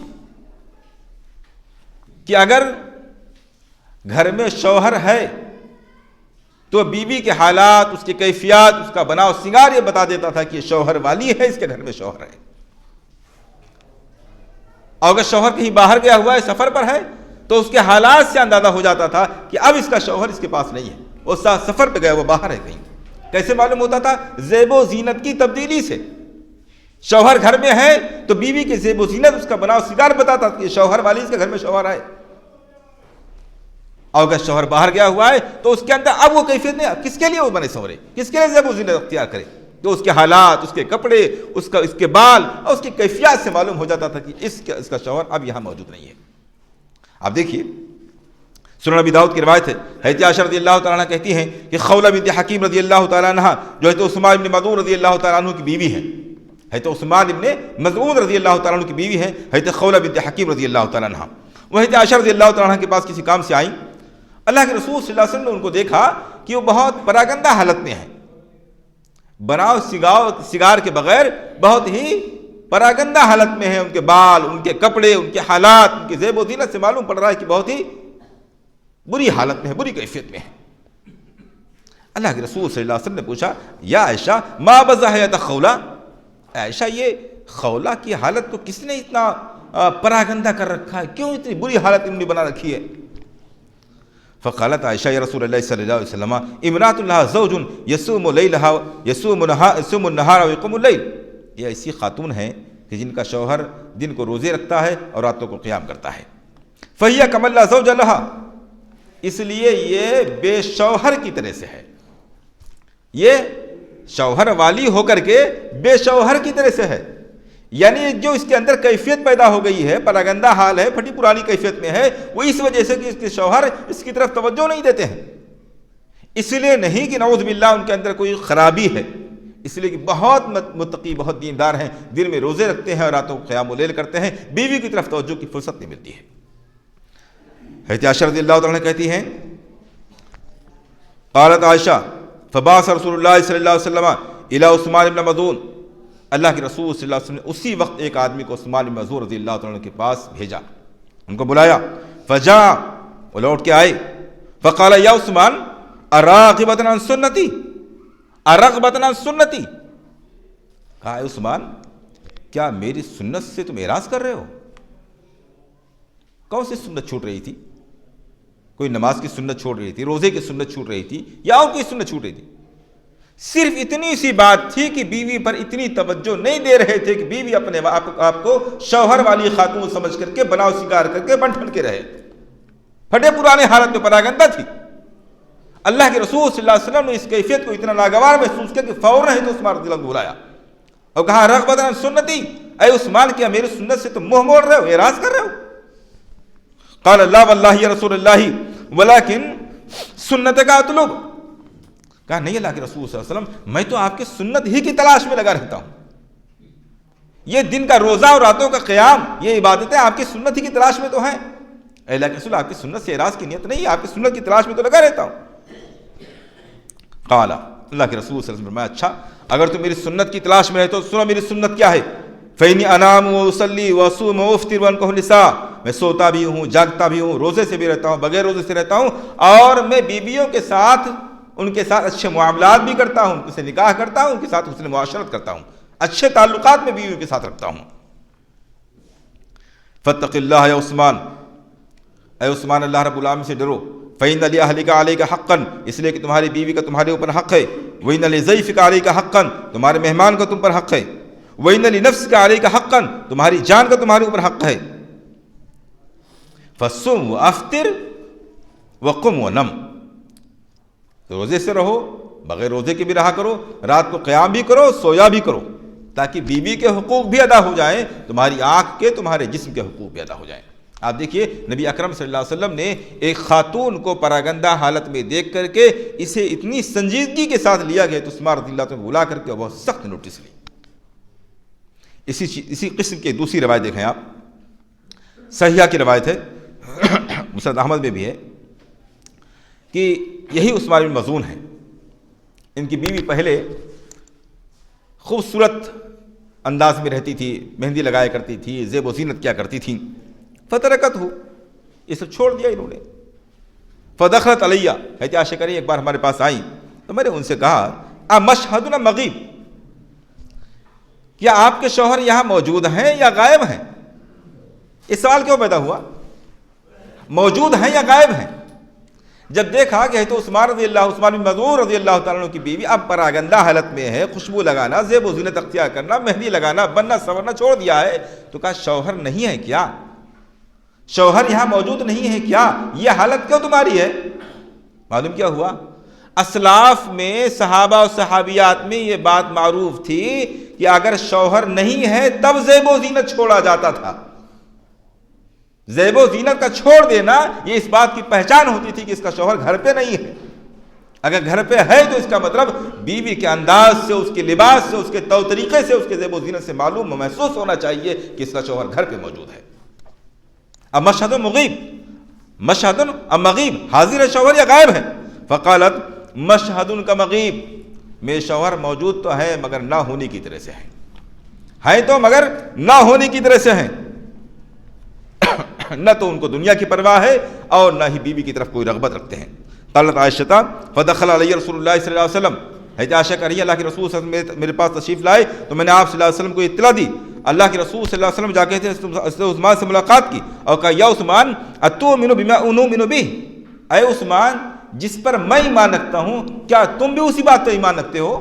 کہ اگر گھر میں شوہر ہے تو بیوی کے حالات، اس کی کیفیات، اس کا بناؤ سنگار یہ بتا دیتا تھا کہ یہ شوہر والی ہے، اس کے گھر میں شوہر ہے۔ اور اگر شوہر کہیں باہر گیا ہوا ہے، سفر پر ہے، تو اس کے حالات سے اندازہ ہو جاتا تھا کہ اب اس کا شوہر اس کے پاس نہیں ہے، وہ سفر پہ گیا، وہ باہر ہے کہیں۔ کیسے معلوم ہوتا تھا؟ زیب و زینت کی تبدیلی سے۔ شوہر گھر میں ہے تو بیوی کے زیب و زینت، اس کا بناؤ سنگار بتاتا تھا کہ شوہر والی، اس کے گھر میں شوہر ہے۔ اور اگر شوہر باہر گیا ہوا ہے تو اس کے اندر اب وہ کیفیت نہیں، کس کے لیے وہ بنے سورے، کس کے لیے زیب و زینت اختیار کرے، تو اس کے حالات، اس کے کپڑے، اس کے بال اور اس کی کیفیات سے معلوم ہو جاتا تھا کہ اس کا شوہر اب یہاں موجود نہیں ہے۔ اب دیکھیے سنن ابی داؤد کی روایت ہے، حضرت عائشہ رضی اللہ تعالیٰ عنہ کہتی ہیں کہ خولہ بنت حکیم رضی اللہ تعالیٰ عنہ جو حضرت عثمان بن مظعون رضی اللہ تعالیٰ عنہ کی بیوی ہے، حضرت عثمان بن مظعون رضی اللہ تعالیٰ عنہ کی بیوی ہے حضرت خولہ بنت حکیم رضی اللہ تعالیٰ عنہ، وہ حضرت عائشہ رضی اللہ تعالیٰ عنہ کے پاس کسی کام سے آئیں۔ اللہ کے رسول صلی اللہ علیہ وسلم نے ان کو دیکھا کہ وہ بہت پراگندہ حالت میں ہیں، بناؤ سگار کے بغیر بہت ہی پراگندہ حالت میں ہیں، ان کے بال، ان کے کپڑے، ان کے حالات، ان کے زیب و زینت سے معلوم پڑ رہا ہے کہ بہت ہی بری حالت میں ہے، بری کیفیت میں ہے۔ اللہ کے رسول صلی اللہ علیہ وسلم نے پوچھا، یا عائشہ ما بزاحیت خولہ، عائشہ یہ خولہ کی حالت کو کس نے اتنا پراگندہ کر رکھا ہے، کیوں اتنی بری حالت انہوں نے بنا رکھی ہے؟ فقالت عائشہ یا رسول اللہ صلی اللہ علیہ وسلم امرأۃ لها زوج یصوم لیلها یصوم النہار ویقوم اللیل، یہ ایسی خاتون ہیں کہ جن کا شوہر دن کو روزے رکھتا ہے اور راتوں کو قیام کرتا ہے۔ فہی کما لا زوج لها، اس لیے یہ بے شوہر کی طرح سے ہے، یہ شوہر والی ہو کر کے بے شوہر کی طرح سے ہے، یعنی جو اس کے اندر کیفیت پیدا ہو گئی ہے، پراگندہ حال ہے، پھٹی پرانی کیفیت میں ہے، وہ اس وجہ سے کہ اس کے شوہر اس کی طرف توجہ نہیں دیتے ہیں، اس لیے نہیں کہ نعوذ باللہ ان کے اندر کوئی خرابی ہے، اس لیے کہ بہت متقی، بہت دیندار ہیں، دن میں روزے رکھتے ہیں اور راتوں کو قیام اللیل کرتے ہیں، بیوی کی طرف توجہ کی فرصت نہیں ملتی ہے۔ حضرت عائشہ رضی اللہ تعالیٰ کہتی ہیں، قالت عائشہ فبعث رسول اللہ صلی اللہ علیہ وسلم الی عثمان بن مظعون، اللہ کے رسول صلی اللہ علیہ وسلم نے اسی وقت ایک آدمی کو عثمان بن مظعون رضی اللہ تعالیٰ کے پاس بھیجا، ان کو بلایا، فجاء، وہ لوٹ کے آئے، فقال یا عثمان اراغبۃ عن سنتی، ارغبۃ عن سنتی، کہا اے عثمان کیا میری سنت سے تم اعراض کر رہے ہو؟ کون سی سنت چھوٹ رہی تھی؟ کوئی نماز کی سنت چھوڑ رہی تھی، روزے کی سنت چھوٹ رہی تھی، یا اور کوئی سنت چھوٹ رہی تھی؟ صرف اتنی سی بات تھی کہ بیوی پر اتنی توجہ نہیں دے رہے تھے کہ بیوی اپنے آپ کو شوہر والی خاتون سمجھ کر کے بناؤ سنگار کر کے بن ٹھن کے رہے، پھٹے پرانے حالت میں پراگندہ تھی۔ اللہ کے رسول صلی اللہ علیہ وسلم نے اس کیفیت کو اتنا ناگوار محسوس کیا کہ فوراً ہی تو عثمان رضی اللہ عنہ کو بلایا اور کہا رغبۃ عن سنتی، اے عثمان کیا میری سنت سے تم منہ موڑ رہے ہو، اعراض کر رہے ہو؟ قال لا واللہ یا رسول اللہ ولکن سنت کا اطلب، کہا نہیں اللہ کے رسول صلی اللہ علیہ وسلم میں تو آپ کی سنت ہی کی تلاش میں لگا رہتا ہوں، یہ دن کا روزہ اور راتوں کا قیام، یہ عبادتیں آپ کی سنت ہی کی تلاش میں تو ہیں، اے اللہ کے رسول آپ کی سنت سے اعراض کی نیت نہیں ہے، آپ کی سنت کی تلاش میں تو لگا رہتا ہوں۔ قال، اللہ کے رسول صلی اللہ علیہ وسلم فرمایا اچھا اگر تم میری سنت کی تلاش میں ہے تو سنو میری سنت کیا ہے، فإنی انام واصلی واصوم وافطر وانکح النساء، میں سوتا بھی ہوں، جاگتا بھی ہوں، روزے سے بھی رہتا ہوں، بغیر روزے سے رہتا ہوں، اور میں بیویوں کے ساتھ ان کے ساتھ اچھے معاملات بھی کرتا ہوں، ان سے نکاح کرتا ہوں، ان کے ساتھ حسن معاشرت کرتا ہوں، اچھے تعلقات میں بیویوں کے ساتھ رکھتا ہوں۔ فاتق اللہ یا عثمان، اے عثمان اللہ رب العالمین سے ڈرو، فإن لأہلک علیک حقا، اس لیے کہ تمہاری بیوی کا تمہارے اوپر حق ہے، وإن لضیفک علیک حقا، تمہارے مہمان کا تم پر حق ہے، وإن لنفسک علیک حقا، تمہاری جان کا تمہارے اوپر حق ہے، فصم وافطر وقم ونم، روزے سے رہو، بغیر روزے کے بھی رہا کرو، رات کو قیام بھی کرو، سویا بھی کرو، تاکہ بیوی کے حقوق بھی ادا ہو جائیں، تمہاری آنکھ کے، تمہارے جسم کے حقوق بھی ادا ہو جائیں۔ آپ دیکھیے نبی اکرم صلی اللہ علیہ وسلم نے ایک خاتون کو پراگندہ حالت میں دیکھ کر کے اسے اتنی سنجیدگی کے ساتھ لیا گیا تو عثمان رضی اللہ عنہ بلا کر کے بہت سخت نوٹس لی۔ اسی قسم کی دوسری روایت دیکھیں آپ، صحیحہ کی روایت ہے، مسند احمد میں بھی ہے، کہ یہی عثمان بن مظعون ہیں، ان کی بیوی پہلے خوبصورت انداز میں رہتی تھی، مہندی لگایا کرتی تھی، زیب و زینت کیا کرتی تھیں، فترکت ہو، یہ سب چھوڑ دیا انہوں نے، فدخلت علیہ، حضرت عائشہ کہہ رہی ایک بار ہمارے پاس آئی تو میں نے ان سے کہا امشہدنا مغیب، کیا آپ کے شوہر یہاں موجود ہیں یا غائب ہیں؟ یہ سوال کیوں پیدا ہوا؟ موجود ہیں یا غائب ہیں؟ جب دیکھا کہ حضرت عثمان بن مظعون رضی اللہ تعالیٰ عنہ کی بیوی اب پراگندہ حالت میں ہے، خوشبو لگانا، زیب و زینت اختیار کرنا، مہندی لگانا، بننا سنورنا چھوڑ دیا ہے، تو کہا شوہر نہیں ہے کیا؟ شوہر یہاں موجود نہیں ہے کیا؟ یہ حالت کیوں تمہاری ہے؟ معلوم کیا ہوا؟ اسلاف میں صحابہ و صحابیات میں یہ بات معروف تھی کہ اگر شوہر نہیں ہے تب زیب و زینت چھوڑا جاتا تھا۔ زیب و زینت کا چھوڑ دینا یہ اس بات کی پہچان ہوتی تھی کہ اس کا شوہر گھر پہ نہیں ہے۔ اگر گھر پہ ہے تو اس کا مطلب بیوی کے انداز سے، اس کے لباس سے، اس کے طور طریقے سے، اس کے زیب و زینت سے معلوم و محسوس ہونا چاہیے کہ اس کا شوہر گھر پہ موجود ہے۔ اب مشہد مغیب، مشہد اب مغیب، حاضر ہے شوہر یا غائب ہے؟ فقالت مشہد کا مغیب، میرے شوہر موجود تو ہے مگر نہ ہونے کی طرح سے ہیں تو مگر نہ ہونے کی طرح سے ہیں، نہ تو ان کو دنیا کی پرواہ ہے اور نہ ہی بیوی کی طرف کوئی رغبت رکھتے ہیں۔ قالت عائشہ فدخل علی رسول اللہ صلی اللہ علیہ وسلم، حضرت عائشہ کہہ رہی ہے اللہ کے رسول صلی اللہ علیہ وسلم میرے پاس تشریف لائے تو میں نے آپ صلی اللہ علیہ وسلم کو اطلاع دی۔ اللہ کے رسول صلی اللہ علیہ وسلم جا کے تھے عثمان سے ملاقات کی اور کہا یا عثمان اتؤمن بما اؤمن به، اے عثمان جس پر میں ایمان رکھتا ہوں کیا تم بھی اسی بات پر ایمان رکھتے ہو؟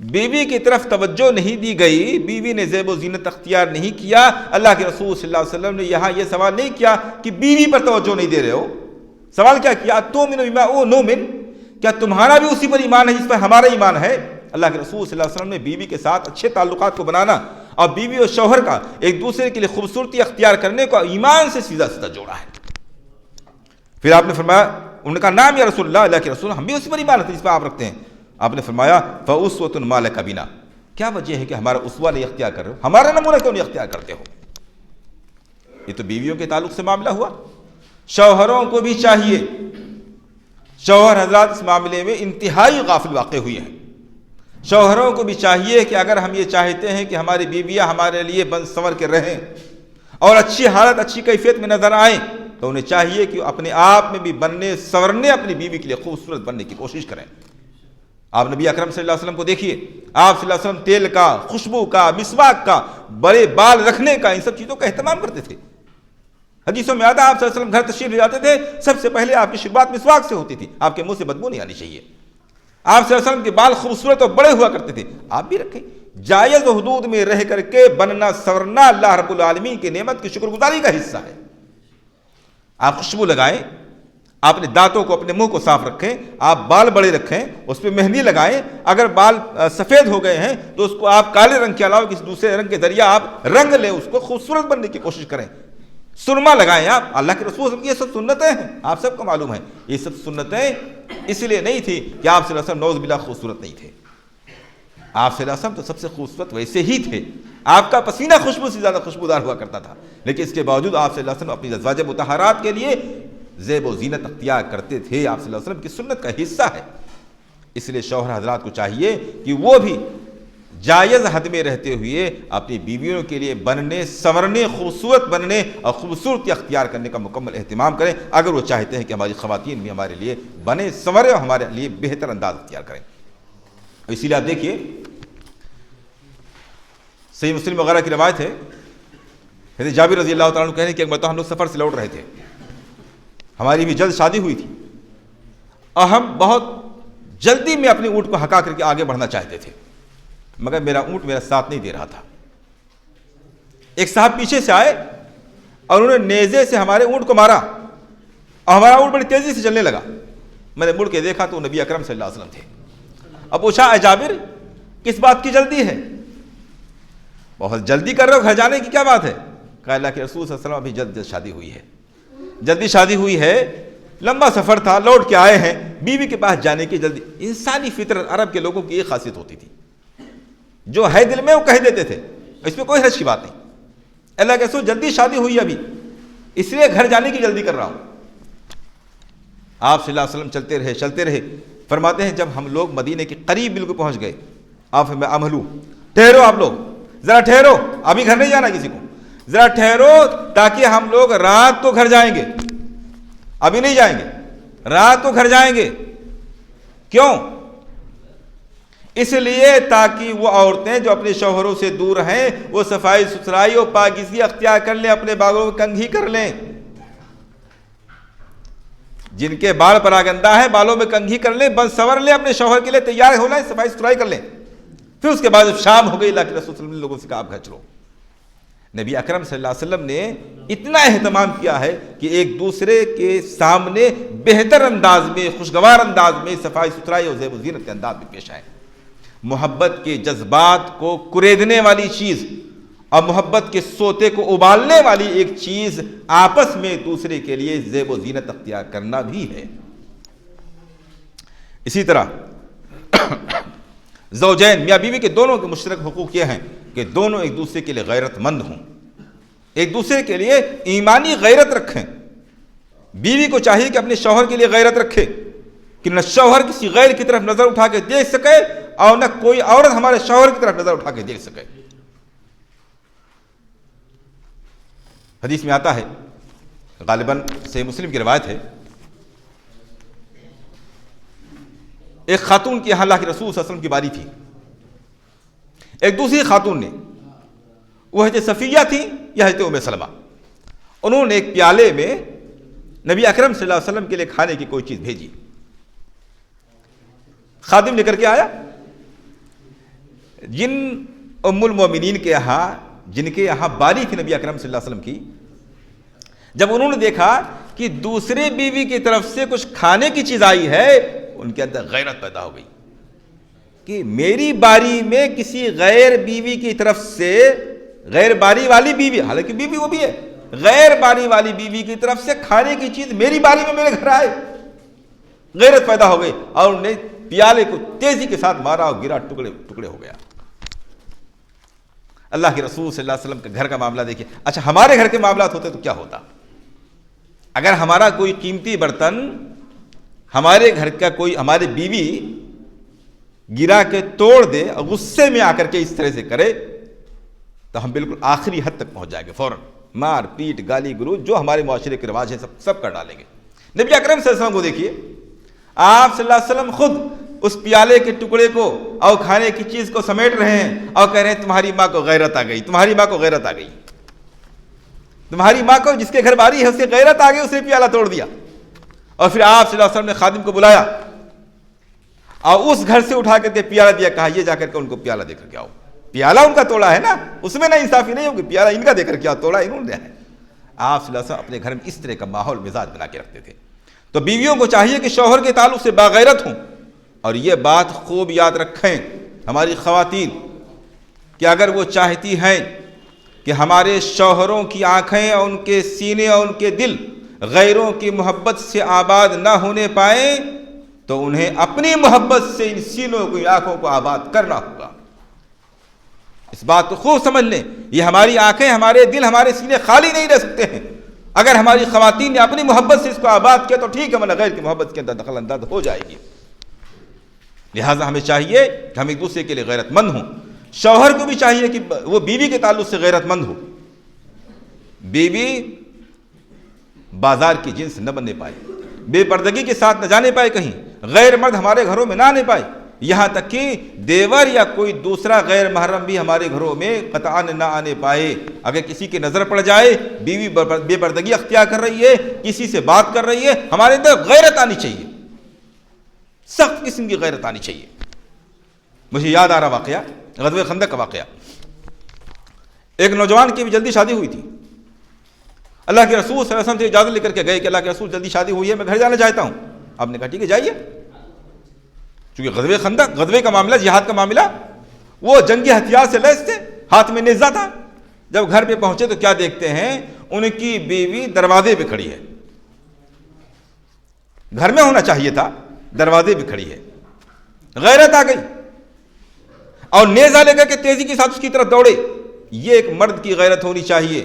بیوی کی طرف توجہ نہیں دی گئی، بیوی نے زیب و زینت اختیار نہیں کیا۔ اللہ کے رسول صلی اللہ علیہ وسلم نے یہاں یہ سوال نہیں کیا کہ بیوی پر توجہ نہیں دے رہے ہو، سوال کیا کیا تؤمن بما نؤمن، کیا تمہارا بھی اسی پر ایمان ہے جس پر ہمارا ایمان ہے؟ اللہ کے رسول صلی اللہ علیہ وسلم نے بیوی کے ساتھ اچھے تعلقات کو بنانا اور بیوی اور شوہر کا ایک دوسرے کے لیے خوبصورتی اختیار کرنے کو ایمان سے سیدھا سیدھا جوڑا ہے۔ پھر آپ نے فرمایا، انہوں نے کہا نام یا رسول اللہ، اللہ کے رسول ہم بھی اسی پر ایمان رکھتے ہیں جس پر آپ رکھتے ہیں۔ آپ نے فرمایا فَأُسْوَةٌ مَا لَكَ بِنَا، کیا وجہ ہے کہ ہمارا اسوہ نہیں اختیار کر رہے ہو، ہمارا نمونہ کیوں نہیں اختیار کرتے ہو؟ یہ تو بیویوں کے تعلق سے معاملہ ہوا۔ شوہروں کو بھی چاہیے، شوہر حضرات اس معاملے میں انتہائی غافل واقع ہوئے ہیں۔ شوہروں کو بھی چاہیے کہ اگر ہم یہ چاہتے ہیں کہ ہماری بیویاں ہمارے لیے بن سنور کے رہیں اور اچھی حالت اچھی کیفیت میں نظر آئیں تو انہیں چاہیے کہ اپنے آپ میں بھی بننے سنورنے اپنی بیوی کے لیے خوبصورت بننے کی کوشش کریں۔ آپ نبی اکرم صلی اللہ علیہ وسلم کو دیکھیے، آپ صلی اللہ علیہ وسلم تیل کا، خوشبو کا، مسواک کا، بڑے بال رکھنے کا، ان سب چیزوں کا اہتمام کرتے تھے۔ حدیثوں میں آتا ہے آپ صلی اللہ علیہ وسلم گھر تشریف لے جاتے تھے، سب سے پہلے آپ کی شروعات مسواک سے ہوتی تھی، آپ کے منہ سے بدبو نہیں آنی چاہیے۔ آپ صلی اللہ علیہ وسلم کے بال خوبصورت اور بڑے ہوا کرتے تھے، آپ بھی رکھیں۔ جائز و حدود میں رہ کر کے بننا سورنا اللہ رب العالمین کی نعمت کی شکر گزاری کا حصہ ہے۔ آپ خوشبو لگائیں، آپ اپنے دانتوں کو اپنے منہ کو صاف رکھیں، آپ بال بڑے رکھیں، اس پہ مہندی لگائیں، اگر بال سفید ہو گئے ہیں تو اس کو آپ کالے رنگ کے علاوہ کسی دوسرے رنگ کے ذریعے آپ رنگ لیں، اس کو خوبصورت بننے کی کوشش کریں۔ سرما لگائیں آپ، اللہ کے رسول یہ سب سنتیں ہیں، آپ سب کو معلوم ہے یہ سب سنتیں اس لیے نہیں تھی کہ آپ صلی اللہ علیہ وسلم نعوذ باللہ خوبصورت نہیں تھے۔ آپ صلی اللہ علیہ وسلم تو سب سے خوبصورت ویسے ہی تھے، آپ کا پسینہ خوشبو سے زیادہ خوشبودار ہوا کرتا تھا، لیکن اس کے باوجود آپ صلی اللہ علیہ وسلم اپنی ازواج مطہرات کے لیے زیب و زینت اختیار کرتے تھے، آپ صلی اللہ علیہ وسلم کی سنت کا حصہ ہے۔ اس لیے شوہر حضرات کو چاہیے کہ وہ بھی جائز حد میں رہتے ہوئے اپنی بیویوں کے لیے بننے سنورنے، خوبصورت بننے اور خوبصورتی اختیار کرنے کا مکمل اہتمام کریں، اگر وہ چاہتے ہیں کہ ہماری خواتین بھی ہمارے لیے بنے سنورے اور ہمارے لیے بہتر انداز اختیار کریں۔ اسی لیے آپ دیکھیے صحیح مسلم وغیرہ کی روایت ہے، حضرت جابر رضی اللہ تعالیٰ عنہ کہہ رہے ہیں کہ ایک مرتبہ ہم لوگ سفر سے لوٹ رہے تھے، ہماری بھی جلد شادی ہوئی تھی اور ہم بہت جلدی میں اپنے اونٹ کو ہکا کر کے آگے بڑھنا چاہتے تھے، مگر میرا اونٹ میرا ساتھ نہیں دے رہا تھا۔ ایک صاحب پیچھے سے آئے اور انہوں نے نیزے سے ہمارے اونٹ کو مارا اور ہمارا اونٹ بڑی تیزی سے چلنے لگا۔ میں نے مڑ کے دیکھا تو نبی اکرم صلی اللہ علیہ وسلم تھے۔ اب پوچھا اے جابر کس بات کی جلدی ہے؟ بہت جلدی کر رہے ہو، گھر جانے کی کیا بات ہے؟ کہا اللہ کے رسول صلی اللہ علیہ وسلم ابھی جلد شادی ہوئی ہے، جلدی شادی ہوئی ہے، لمبا سفر تھا، لوٹ کے آئے ہیں، بیوی کے پاس جانے کی جلدی۔ انسانی فطرت عرب کے لوگوں کی ایک خاصیت ہوتی تھی، جو ہے دل میں وہ کہہ دیتے تھے، اس میں کوئی حرج کی بات نہیں۔ اللہ کے رسول جلدی شادی ہوئی ابھی، اس لیے گھر جانے کی جلدی کر رہا ہوں۔ آپ صلی اللہ علیہ وسلم چلتے رہے، فرماتے ہیں جب ہم لوگ مدینے کے قریب بالکل پہنچ گئے، آپ میں امہلو، ٹھہرو آپ لوگ، ذرا ٹھہرو، ابھی گھر نہیں جانا کسی کو، ذرا ٹھہرو تاکہ ہم لوگ رات کو گھر جائیں گے۔ ابھی نہیں جائیں گے، رات کو گھر جائیں گے۔ کیوں؟ اس لیے تاکہ وہ عورتیں جو اپنے شوہروں سے دور ہیں وہ صفائی ستھرائی اور پاکیزگی اختیار کر لیں، اپنے بالوں میں کنگھی کر لیں۔ جن کے بال پراگندہ ہے بالوں میں کنگھی کر لیں، بن سور لیں، اپنے شوہر کے لیے تیار ہو لیں، صفائی ستھرائی کر لیں۔ پھر اس کے بعد جب شام ہو گئی، اللہ کے رسول صلی اللہ علیہ وسلم نے لوگوں سے کہا آپ گھر چلو۔ نبی اکرم صلی اللہ علیہ وسلم نے اتنا اہتمام کیا ہے کہ ایک دوسرے کے سامنے بہتر انداز میں، خوشگوار انداز میں صفائی ستھرائی اور زیب و زینت کے انداز میں پیش آئے۔ محبت کے جذبات کو کریدنے والی چیز اور محبت کے سوتے کو ابالنے والی ایک چیز آپس میں دوسرے کے لیے زیب و زینت اختیار کرنا بھی ہے۔ اسی طرح زوجین میاں بیوی کے دونوں کے مشترک حقوق یہ ہیں کہ دونوں ایک دوسرے کے لیے غیرت مند ہوں، ایک دوسرے کے لیے ایمانی غیرت رکھیں۔ بیوی کو چاہیے کہ اپنے شوہر کے لیے غیرت رکھے کہ نہ شوہر کسی غیر کی طرف نظر اٹھا کے دیکھ سکے اور نہ کوئی عورت ہمارے شوہر کی طرف نظر اٹھا کے دیکھ سکے۔ حدیث میں آتا ہے، غالباً صحیح مسلم کی روایت ہے، ایک خاتون کی اللہ کے رسول صلی اللہ علیہ وسلم کی باری تھی۔ ایک دوسری خاتون نے، وہ حضرت صفیہ تھی یا حضرت ام سلمہ، انہوں نے ایک پیالے میں نبی اکرم صلی اللہ علیہ وسلم کے لیے کھانے کی کوئی چیز بھیجی۔ خادم لے کر کے آیا، جن ام المومنین کے یہاں، جن کے یہاں باری تھی نبی اکرم صلی اللہ علیہ وسلم کی، جب انہوں نے دیکھا کہ دوسرے بیوی کی طرف سے کچھ کھانے کی چیز آئی ہے، ان کے اندر غیرت پیدا ہو گئی کہ میری باری میں کسی غیر بیوی کی طرف سے، غیر باری والی بیوی، حالانکہ بیوی وہ بھی ہے، غیر باری والی بیوی کی طرف سے کھانے کی چیز میری باری میں میرے گھر آئے۔ غیرت پیدا ہو گئی اور انہوں نے پیالے کو تیزی کے ساتھ مارا اور گرا، ٹکڑے ٹکڑے ہو گیا۔ اللہ کے رسول صلی اللہ علیہ وسلم کے گھر کا معاملہ دیکھیے۔ اچھا ہمارے گھر کے معاملات ہوتے تو کیا ہوتا؟ اگر ہمارا کوئی قیمتی برتن ہمارے گھر کا کوئی، ہماری بیوی گرا کے توڑ دے اور غصے میں آ کر کے اس طرح سے کرے تو ہم بالکل آخری حد تک پہنچ جائیں گے، فوراً مار پیٹ گالی گلوچ جو ہمارے معاشرے کے رواج ہیں سب کر ڈالیں گے۔ نبی اکرم صلی اللہ علیہ وسلم کو دیکھیے، آپ صلی اللہ علیہ وسلم خود اس پیالے کے ٹکڑے کو اور کھانے کی چیز کو سمیٹ رہے ہیں اور کہہ رہے ہیں تمہاری ماں کو غیرت آ گئی، تمہاری ماں کو غیرت آ گئی، تمہاری ماں کو، جس کے گھر باری ہے اسے غیرت آ گئی، اسے پیالہ توڑ دیا۔ اور پھر آپ صلی اللہ علیہ وسلم نے خادم کو بلایا اور اس گھر سے اٹھا کر کے پیالہ دیا، کہا یہ جا کر کے ان کو پیالہ دے کر کے آؤ۔ پیالہ ان کا توڑا ہے نا، اس میں نا انصافی نہیں ہوگی، پیالہ ان کا دے کر کے آؤ، توڑا انہوں نے ہے۔ آپ صلی اللہ علیہ وسلم اپنے گھر میں اس طرح کا ماحول مزاج بنا کے رکھتے تھے۔ تو بیویوں کو چاہیے کہ شوہر کے تعلق سے باغیرت ہوں، اور یہ بات خوب یاد رکھیں ہماری خواتین کہ اگر وہ چاہتی ہیں کہ ہمارے شوہروں کی آنکھیں اور ان کے سینے اور ان کے دل غیروں کی محبت سے آباد نہ ہونے پائیں تو انہیں اپنی محبت سے ان سینوں کی آنکھوں کو آباد کرنا ہوگا۔ اس بات کو خوب سمجھ لیں، یہ ہماری آنکھیں، ہمارے دل، ہمارے سینے خالی نہیں رہ سکتے ہیں۔ اگر ہماری خواتین نے اپنی محبت سے اس کو آباد کیا تو ٹھیک ہے، ورنہ غیر کی محبت کے اندر دخل انداز ہو جائے گی۔ لہٰذا ہمیں چاہیے کہ ہم ایک دوسرے کے لیے غیرت مند ہوں۔ شوہر کو بھی چاہیے کہ وہ بیوی کے تعلق سے غیرت مند ہو۔ بیوی بازار کی جنس نہ بننے پائے، بے پردگی کے ساتھ نہ جانے پائے، کہیں غیر مرد ہمارے گھروں میں نہ آنے پائے، یہاں تک کہ دیور یا کوئی دوسرا غیر محرم بھی ہمارے گھروں میں قطعاً نہ آنے پائے۔ اگر کسی کی نظر پڑ جائے، بیوی بے پردگی اختیار کر رہی ہے، کسی سے بات کر رہی ہے، ہمارے اندر غیرت آنی چاہیے، سخت قسم کی غیرت آنی چاہیے۔ مجھے یاد آ رہا واقعہ، غزوہ خندق کا واقعہ۔ ایک نوجوان کی بھی جلدی شادی ہوئی تھی، اللہ کے رسول صلی اللہ علیہ وسلم سے اجازت لے کر کے گئے کہ اللہ کے رسول جلدی شادی ہوئی ہے، میں گھر جانا چاہتا ہوں۔ آپ نے کہا ٹھیک ہے جائیے، چونکہ غزوہ خندق، غزوے کا معاملہ، جہاد کا معاملہ، وہ جنگی ہتھیار سے لیس تھے، ہاتھ میں نیزہ تھا۔ جب گھر پہ پہنچے تو کیا دیکھتے ہیں، ان کی بیوی دروازے پہ کھڑی ہے، گھر میں ہونا چاہیے تھا، دروازے پہ کھڑی ہے۔ غیرت آ گئی اور نیزہ لے کر کے تیزی کے ساتھ اس کی طرف دوڑے۔ یہ ایک مرد کی غیرت ہونی چاہیے۔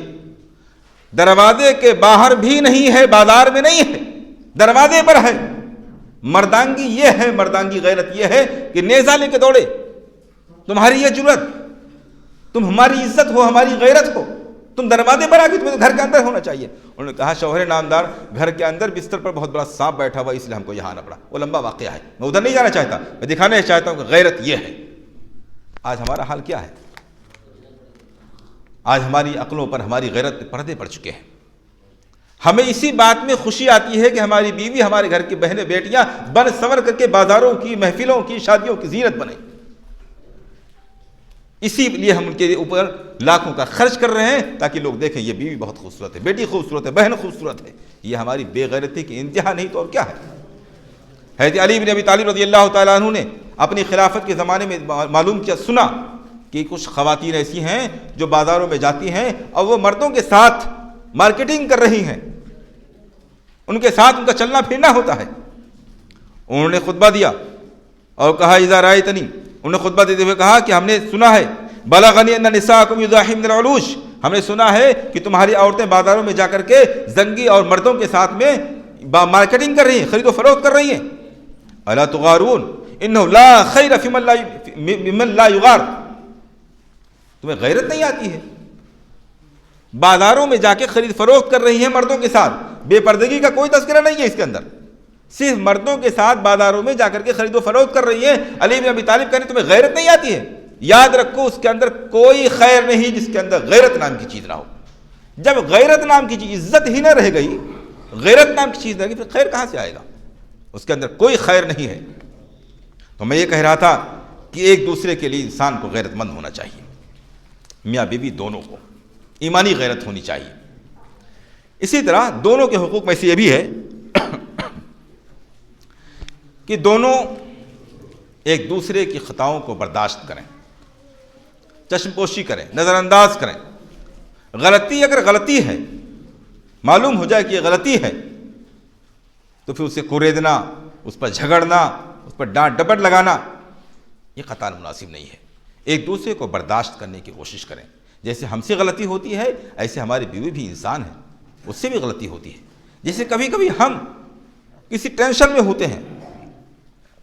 دروازے کے باہر بھی نہیں ہے، بازار میں نہیں ہے، دروازے پر ہے۔ مردانگی یہ ہے، مردانگی غیرت یہ ہے کہ نیزہ لے کے دوڑے۔ تمہاری یہ جرأت، تم ہماری عزت ہو، ہماری غیرت ہو تم دروازے پر آ گئے، تمہیں تو گھر کے اندر ہونا چاہیے۔ انہوں نے کہا شوہر نامدار گھر کے اندر بستر پر بہت بڑا سانپ بیٹھا ہوا اس لیے ہم کو یہاں آنا پڑا، وہ لمبا واقعہ ہے، میں ادھر نہیں جانا چاہتا، میں دکھانا چاہتا ہوں کہ غیرت یہ ہے۔ آج ہمارا حال کیا ہے؟ آج ہماری عقلوں پر ہماری غیرت پہ پردے پڑ چکے ہیں۔ ہمیں اسی بات میں خوشی آتی ہے کہ ہماری بیوی، ہمارے گھر کی بہنیں بیٹیاں بن سنور کر کے بازاروں کی، محفلوں کی، شادیوں کی زینت بنیں، اسی لیے ہم ان کے اوپر لاکھوں کا خرچ کر رہے ہیں تاکہ لوگ دیکھیں یہ بیوی بہت خوبصورت ہے، بیٹی خوبصورت ہے، بہن خوبصورت ہے۔ یہ ہماری بے غیرتی کی انتہا نہیں تو اور کیا ہے؟ حضرت علی بن ابی طالب رضی اللہ تعالیٰ عنہ نے اپنی خلافت کے زمانے میں معلوم کیا، سنا کہ کچھ خواتین ایسی ہیں جو بازاروں میں جاتی ہیں اور وہ مردوں کے ساتھ مارکیٹنگ کر رہی ہیں، ان کے ساتھ ان کا چلنا پھرنا ہوتا ہے۔ انہوں نے خطبہ دیا اور کہا اذا رأیتنی، انہوں نے خطبہ دیتے ہوئے کہا کہ ہم نے سنا ہے بلغنی ان نساءکم یضاحمن العلوش، ہم نے سنا ہے کہ تمہاری عورتیں بازاروں میں جا کر کے زنگی اور مردوں کے ساتھ میں مارکیٹنگ کر رہی ہیں، خرید و فروخت کر رہی ہیں۔ الا تغارون انه لا خیر فی من لا یغار، تمہیں غیرت نہیں آتی ہے؟ بازاروں میں جا کے خرید فروخت کر رہی ہیں مردوں کے ساتھ، بے پردگی کا کوئی تذکرہ نہیں ہے اس کے اندر، صرف مردوں کے ساتھ بازاروں میں جا کر کے خرید و فروخت کر رہی ہیں۔ علی بن ابی طالب کہنے تمہیں غیرت نہیں آتی ہے؟ یاد رکھو اس کے اندر کوئی خیر نہیں جس کے اندر غیرت نام کی چیز نہ ہو۔ جب غیرت نام کی چیز، عزت ہی نہ رہ گئی، غیرت نام کی چیز رہ گئی، پھر خیر کہاں سے آئے گا؟ اس کے اندر کوئی خیر نہیں ہے۔ تو میں یہ کہہ رہا تھا کہ ایک دوسرے کے لیے انسان کو غیرت مند ہونا چاہیے، میاں بیوی دونوں کو ایمانی غیرت ہونی چاہیے۔ اسی طرح دونوں کے حقوق میں سے یہ بھی ہے کہ دونوں ایک دوسرے کی خطاؤں کو برداشت کریں، چشم پوشی کریں، نظر انداز کریں۔ غلطی اگر غلطی ہے، معلوم ہو جائے کہ یہ غلطی ہے، تو پھر اسے کوریدنا، اس پر جھگڑنا، اس پر ڈانٹ ڈپٹ لگانا، یہ قطعاً مناسب نہیں ہے۔ ایک دوسرے کو برداشت کرنے کی کوشش کریں۔ جیسے ہم سے غلطی ہوتی ہے ایسے ہماری بیوی بھی انسان ہے، اس سے بھی غلطی ہوتی ہے۔ جیسے کبھی کبھی ہم کسی ٹینشن میں ہوتے ہیں،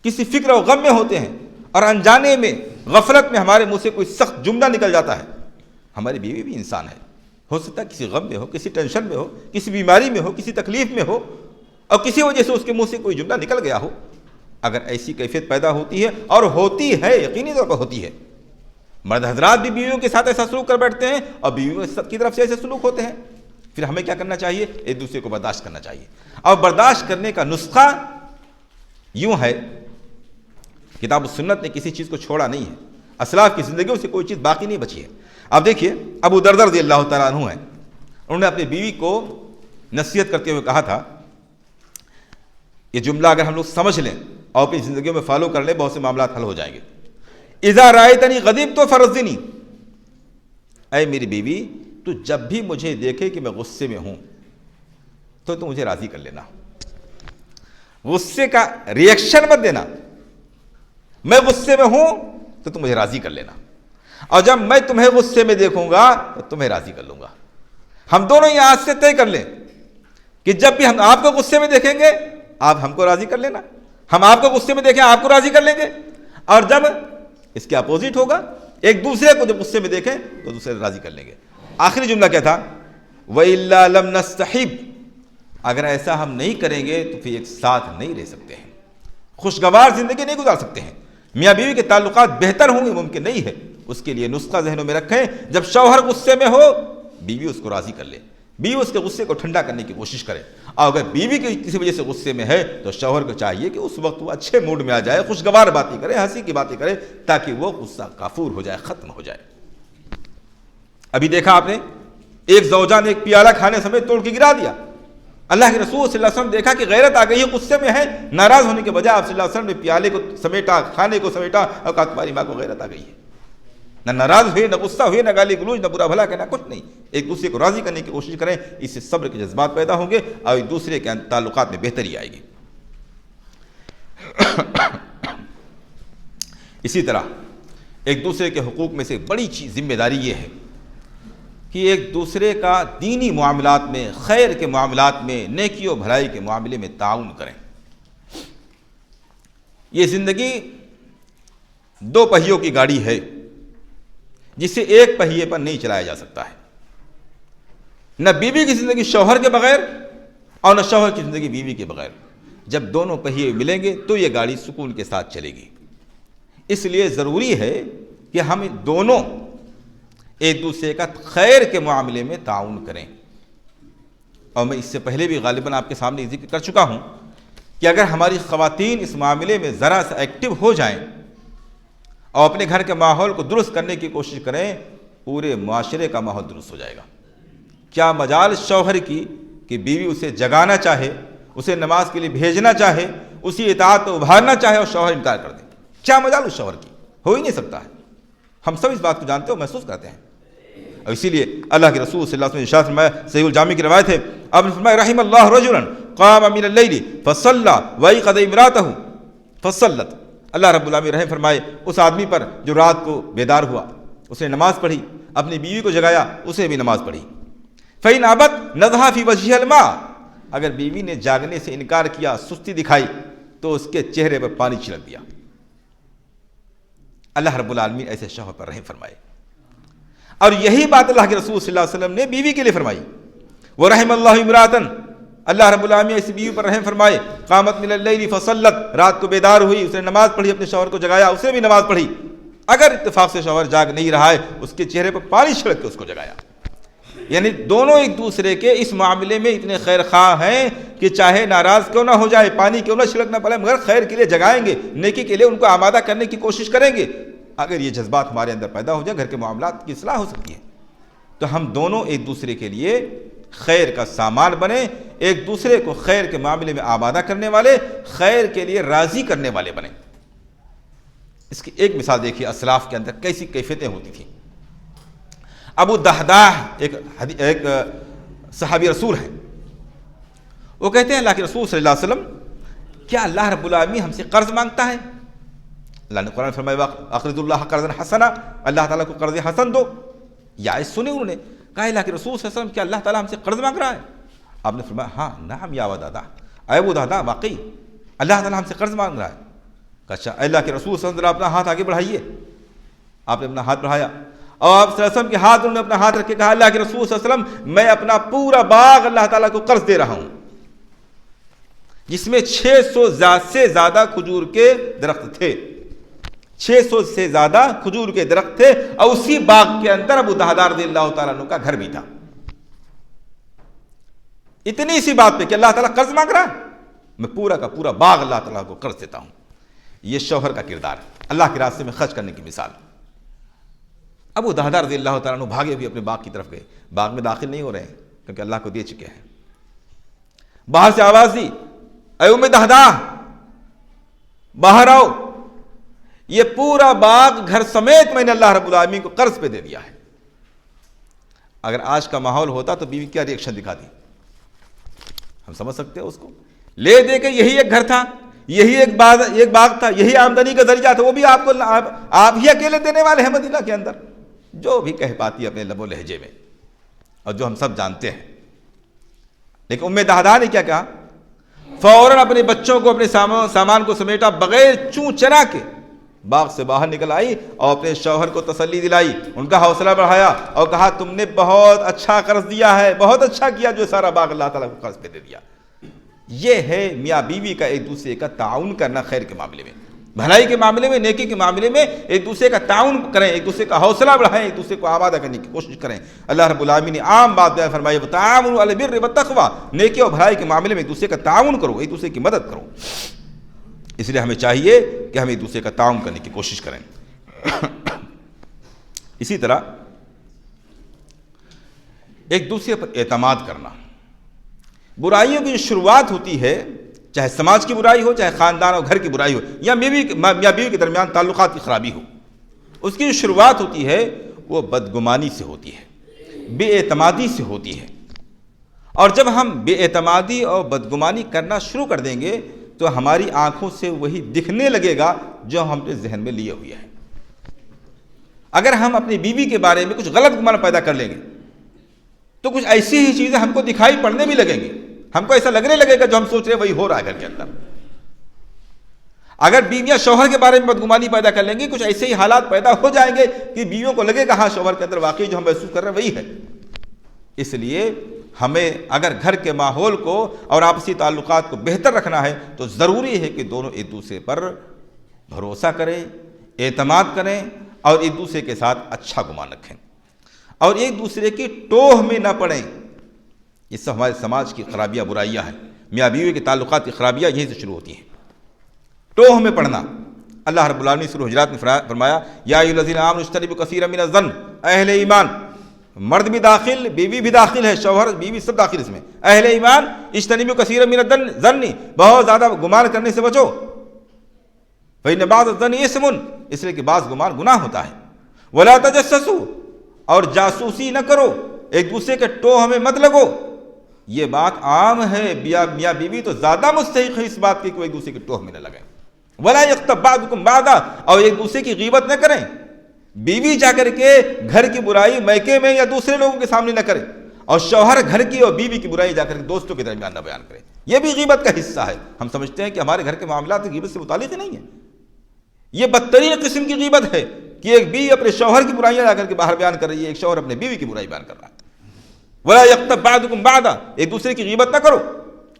کسی فکر و غم میں ہوتے ہیں اور انجانے میں، غفلت میں ہمارے منہ سے کوئی سخت جملہ نکل جاتا ہے، ہماری بیوی بھی انسان ہے، ہو سکتا ہے کسی غم میں ہو، کسی ٹینشن میں ہو، کسی بیماری میں ہو، کسی تکلیف میں ہو، اور کسی وجہ سے اس کے منہ سے کوئی جملہ نکل گیا ہو۔ اگر ایسی کیفیت پیدا ہوتی ہے، اور ہوتی ہے، یقینی طور پر ہوتی ہے، مرد حضرات بھی بیویوں کے ساتھ ایسا سلوک کر بیٹھتے ہیں اور بیویوں کی طرف سے ایسے سلوک ہوتے ہیں، پھر ہمیں کیا کرنا چاہیے؟ ایک دوسرے کو برداشت کرنا چاہیے۔ اور برداشت کرنے کا نسخہ یوں ہے، کتاب و سنت نے کسی چیز کو چھوڑا نہیں ہے، اسلاف کی زندگیوں سے کوئی چیز باقی نہیں بچی ہے۔ اب دیکھیے ابو دردہ رضی اللہ تعالیٰ عنہ ہیں، انہوں نے اپنی بیوی کو نصیحت کرتے ہوئے کہا تھا، یہ جملہ اگر ہم لوگ سمجھ لیں اور اپنی زندگیوں میں فالو کر لیں، بہت سے معاملات حل ہو جائیں گے۔ اذا رأیتنی غضبت فرزنی، اے میری بیوی تو جب بھی مجھے دیکھے کہ میں غصے میں ہوں تو مجھے راضی کر لینا، غصے کا ریئیکشن مت دینا، میں غصے میں ہوں تو تم مجھے راضی کر لینا، اور جب میں تمہیں غصے میں دیکھوں گا تو تمہیں راضی کر لوں گا۔ ہم دونوں یہ آج سے طے کر لیں کہ جب بھی ہم آپ کو غصے میں دیکھیں گے آپ ہم کو راضی کر لینا، ہم آپ کو غصے میں دیکھیں آپ کو راضی کر لیں گے، اور جب اس کے اپوزٹ ہوگا، ایک دوسرے کو جب غصے میں دیکھیں تو دوسرے راضی کر لیں گے۔ آخری جملہ کیا تھا؟ وَإِلَّا لَمْ نَسْتَحِبْ، اگر ایسا ہم نہیں کریں گے تو پھر ایک ساتھ نہیں رہ سکتے ہیں، خوشگوار زندگی نہیں گزار سکتے ہیں، میاں بیوی کے تعلقات بہتر ہوں گے ممکن نہیں ہے۔ اس کے لیے نسخہ ذہنوں میں رکھیں، جب شوہر غصے میں ہو بیوی اس کو راضی کر لے، بیوی اس کے غصے کو ٹھنڈا کرنے کی کوشش کرے، اور اگر بیوی کی کسی وجہ سے غصے میں ہے تو شوہر کو چاہیے کہ اس وقت وہ اچھے موڈ میں آ جائے، خوشگوار باتیں کرے، ہنسی کی باتیں کرے، تاکہ وہ غصہ کافور ہو جائے، ختم ہو جائے۔ ابھی دیکھا آپ نے، ایک زوجہ نے ایک پیالہ کھانے سمیت توڑ کے گرا دیا، اللہ کے رسول صلی اللہ علیہ وسلم دیکھا کہ غیرت آ گئی ہے، غصے میں ہے، ناراض ہونے کے بجائے آپ صلی اللہ علیہ وسلم نے پیالے کو سمیٹا، کھانے کو سمیٹا اور کہا تمہاری ماں کو غیرت آ گئی ہے۔ نہ ناراض ہوئے، نہ غصہ ہوئے، نہ گالی گلوچ، نہ برا بھلا کہنا، کچھ نہیں، ایک دوسرے کو راضی کرنے کی کوشش کریں، اس سے صبر کے جذبات پیدا ہوں گے اور ایک دوسرے کے تعلقات میں بہتری آئے گی۔ اسی طرح ایک دوسرے کے حقوق میں سے بڑی چیز ذمہ داری یہ ہے کہ ایک دوسرے کا دینی معاملات میں، خیر کے معاملات میں، نیکی و بھلائی کے معاملے میں تعاون کریں۔ یہ زندگی دو پہیوں کی گاڑی ہے جسے ایک پہیے پر نہیں چلایا جا سکتا ہے۔ نہ بیوی کی زندگی شوہر کے بغیر اور نہ شوہر کی زندگی بیوی کے بغیر. جب دونوں پہیے ملیں گے تو یہ گاڑی سکون کے ساتھ چلے گی. اس لیے ضروری ہے کہ ہم دونوں ایک دوسرے کا خیر کے معاملے میں تعاون کریں. اور میں اس سے پہلے بھی غالباً آپ کے سامنے ذکر کر چکا ہوں کہ اگر ہماری خواتین اس معاملے میں ذرا سا ایکٹیو ہو جائیں اور اپنے گھر کے ماحول کو درست کرنے کی کوشش کریں، پورے معاشرے کا ماحول درست ہو جائے گا. کیا مجال شوہر کی کہ بیوی اسے جگانا چاہے، اسے نماز کے لیے بھیجنا چاہے، اسی اطاعت کو ابھارنا چاہے اور شوہر انکار کر دے. کیا مجال اس شوہر کی؟ ہو ہی نہیں سکتا ہے. ہم سب اس بات کو جانتے ہو، محسوس کرتے ہیں. اور اسی لیے اللہ کے رسول صلی اللہ علیہ وسلم نے ارشاد فرمایا، صحیح الجامع کی روایت ہے، آپ نے فرمایا رحم اللہ رجلا قام من اللیل فصلی وایقظ امرأته فصلت. اللہ رب العالمین رحم فرمائے اس آدمی پر جو رات کو بیدار ہوا، اس نے نماز پڑھی، اپنی بیوی کو جگایا، اسے بھی نماز پڑھی. فإن ابت نضح فی وجهها الماء. اگر بیوی نے جاگنے سے انکار کیا، سستی دکھائی، تو اس کے چہرے پر پانی چھڑک دیا. اللہ رب العالمین ایسے شوہر پر رحم فرمائے. اور یہی بات اللہ کے رسول صلی اللہ علیہ وسلم نے بیوی کے لیے فرمائی. وَرَحِمَ اللَّهُ امْرَأَةً. اللہ رب العالمین ایسی بیوی پر رحم فرمائے، قامت من اللیل فصلت، رات کو بیدار ہوئی، اس نے نماز پڑھی، اپنے شوہر کو جگایا، اسے بھی نماز پڑھی. اگر اتفاق سے شوہر جاگ نہیں رہا ہے، اس کے چہرے پر پانی چھڑک کے اس کو جگایا. یعنی دونوں ایک دوسرے کے اس معاملے میں اتنے خیر خواہ ہیں کہ چاہے ناراض کیوں نہ ہو جائے، پانی کیوں نہ چھڑکنا پڑے، مگر خیر کے لیے جگائیں گے، نیکی کے لیے ان کو آمادہ کرنے کی کوشش کریں گے. اگر یہ جذبات ہمارے اندر پیدا ہو جائے، گھر کے معاملات کی اصلاح ہو سکتی ہے. تو ہم دونوں ایک دوسرے کے لیے خیر کا سامان بنیں، ایک دوسرے کو خیر کے معاملے میں آمادہ کرنے والے، خیر کے لیے راضی کرنے والے بنیں. اس کی ایک مثال دیکھیے، اسلاف کے اندر کیسی کیفیتیں ہوتی تھیں. ابو دہداہ ایک صحابی رسول ہیں. وہ کہتے ہیں اللہ کے رسول صلی اللہ علیہ وسلم، کیا اللہ رب العالمین ہم سے قرض مانگتا ہے؟ اللہ نے قرآن فرمایا اقرض اللہ قرضا حسنا، اللہ تعالیٰ کو قرض حسن دو. یا سنے انہوں نے کہا اللہ کے رسول صلی اللہ علیہ وسلم، کیا اللہ تعالیٰ ہم سے قرض مانگ رہا ہے؟ آپ نے فرمایا ہاں نعم یا ابا دہداہ، اے ابو دہداہ واقعی اللہ تعالیٰ ہم سے قرض مانگ رہا ہے. کہا اچھا اللہ کے رسول صلی اللہ علیہ وسلم اپنا ہاتھ آگے بڑھائیے. آپ نے اپنا ہاتھ بڑھایا اور آپ صلی اللہ علیہ وسلم کے ہاتھ انہوں نے اپنا ہاتھ رکھ کے کہا اللہ کے رسول صلی اللہ علیہ وسلم، میں اپنا پورا باغ اللہ تعالیٰ کو قرض دے رہا ہوں، جس میں 600 سے زیادہ کھجور کے درخت تھے. 600 سے زیادہ کھجور کے درخت تھے، اور اسی باغ کے اندر ابو دہداہ رضی اللہ تعالیٰ عنہ کا گھر بھی تھا. اتنی سی بات پہ کہ اللہ تعالیٰ قرض مانگ رہا ہے، میں پورا کا پورا باغ اللہ تعالیٰ کو قرض دیتا ہوں. یہ شوہر کا کردار ہے، اللہ کے راستے میں خرچ کرنے کی مثال. ابو دہداہ رضی اللہ تعالیٰ عنہ بھاگے بھی اپنے باغ کی طرف گئے. باغ میں داخل نہیں ہو رہے ہیں کیونکہ اللہ کو دے چکے ہیں. باہر سے آواز دی، اے ام دہداہ باہر آؤ، یہ پورا باغ گھر سمیت میں نے اللہ رب العالمین کو قرض پہ دے دیا ہے. اگر آج کا ماحول ہوتا تو بیوی کیا ریئیکشن دکھاتی؟ ہم سمجھ سکتے ہیں اس کو. لے دے کے یہی ایک گھر تھا، یہی ایک باغ تھا، یہی آمدنی کا ذریعہ تھا، وہ بھی آپ ہی اکیلے دینے والے ہیں مدینہ کے اندر. جو بھی کہہ پاتی اپنے لب و لہجے میں، اور جو ہم سب جانتے ہیں. لیکن ام دہداہ نے کیا کہا؟ فوراً اپنے بچوں کو، اپنے سامان کو سمیٹا، بغیر چوں چرا کے باغ سے باہر نکل آئی اور اپنے شوہر کو تسلی دلائی، ان کا حوصلہ بڑھایا اور کہا تم نے بہت اچھا قرض دیا ہے، بہت اچھا کیا جو سارا باغ اللہ تعالیٰ کو قرض پہ دے دیا. یہ ہے میاں بیوی کا ایک دوسرے کا تعاون کرنا. خیر کے معاملے میں، بھلائی کے معاملے میں، نیکی کے معاملے میں ایک دوسرے کا تعاون کریں، ایک دوسرے کا حوصلہ بڑھائیں، ایک دوسرے کو آمادہ کرنے کی کوشش کریں. اللہ رب العالمین نے عام بات بیان فرمائی، وتعاونوا علی البر والتقوی، نیکی اور بھلائی کے معاملے میں ایک دوسرے کا تعاون کرو، ایک دوسرے کی مدد کرو. اس لیے ہمیں چاہیے کہ ہم ایک دوسرے کا تعاون کرنے کی کوشش کریں. اسی طرح ایک دوسرے پر اعتماد کرنا. برائیوں کی جو شروعات ہوتی ہے، چاہے سماج کی برائی ہو، چاہے خاندان اور گھر کی برائی ہو، یا میاں بیوی کے درمیان تعلقات کی خرابی ہو، اس کی جو شروعات ہوتی ہے وہ بدگمانی سے ہوتی ہے، بے اعتمادی سے ہوتی ہے. اور جب ہم بے اعتمادی اور بدگمانی کرنا شروع کر دیں گے تو ہماری آنکھوں سے وہی دکھنے لگے گا جو ہم نے ذہن میں لیے ہوئے ہیں. اگر ہم اپنی بیوی کے بارے میں کچھ غلط گمان پیدا کر لیں گے تو کچھ ایسی ہی چیزیں ہم کو دکھائی پڑنے بھی لگیں گی، ہم کو ایسا لگنے لگے گا جو ہم سوچ رہے ہیں وہی ہو رہا ہے گھر کے اندر. اگر بیویاں شوہر کے بارے میں بدگمانی پیدا کر لیں گی، کچھ ایسے ہی حالات پیدا ہو جائیں گے کہ بیویوں کو لگے گا ہاں شوہر کے اندر واقعی جو ہم محسوس کر رہے ہیں وہی ہے. اس لیے ہمیں اگر گھر کے ماحول کو اور آپسی تعلقات کو بہتر رکھنا ہے تو ضروری ہے کہ دونوں ایک دوسرے پر بھروسہ کریں، اعتماد کریں اور ایک دوسرے کے ساتھ اچھا گمان رکھیں اور ایک دوسرے کی ٹوہ میں نہ پڑیں۔ اس سے ہمارے سماج کی خرابیاں برائیاں ہیں، میاں بیوی کے تعلقات کی خرابیاں یہیں سے شروع ہوتی ہیں، ٹوہ میں پڑنا۔ اللہ رب العالمین سورہ حجرات میں فرمایا یا ایھا الذین آمنوا اجتنبوا کثیرا من الظن، اہل ایمان، مرد بھی داخل، بیوی بھی داخل ہے، شوہر بیوی سب داخل اس میں، اہل ایمان اجتنبوا کثیرا من الظن، بہت زیادہ گمان کرنے سے بچو، فإن بعض الظن اسم، اس لیے کہ بعض گمان گناہ ہوتا ہے، ولا تجسسوا، اور جاسوسی نہ کرو، ایک دوسرے کے ٹوہ میں مت لگو۔ یہ بات عام ہے، میاں بیوی تو زیادہ مستحق ہے اس بات کی کہ وہ ایک دوسرے کے ٹوہ میں نہ لگیں۔ ولا یغتب بعضکم بعضا، اور ایک دوسرے کی غیبت نہ کریں، بیوی جا کر کے گھر کی برائی میکے میں یا دوسرے لوگوں کے سامنے نہ کرے، اور شوہر گھر کی اور بیوی کی برائی جا کر کے دوستوں کے درمیان نہ بیان کرے، یہ بھی غیبت کا حصہ ہے۔ ہم سمجھتے ہیں کہ ہمارے گھر کے معاملات غیبت سے متعلق ہی نہیں ہیں، یہ بدترین قسم کی غیبت ہے کہ ایک بیوی اپنے شوہر کی برائیاں جا کر کے باہر بیان کر رہی ہے، ایک شوہر اپنے بیوی کی برائی بیان کر رہا ہے۔ ولا یغتب بعضکم بعضا، ایک دوسرے کی غیبت نہ کرو۔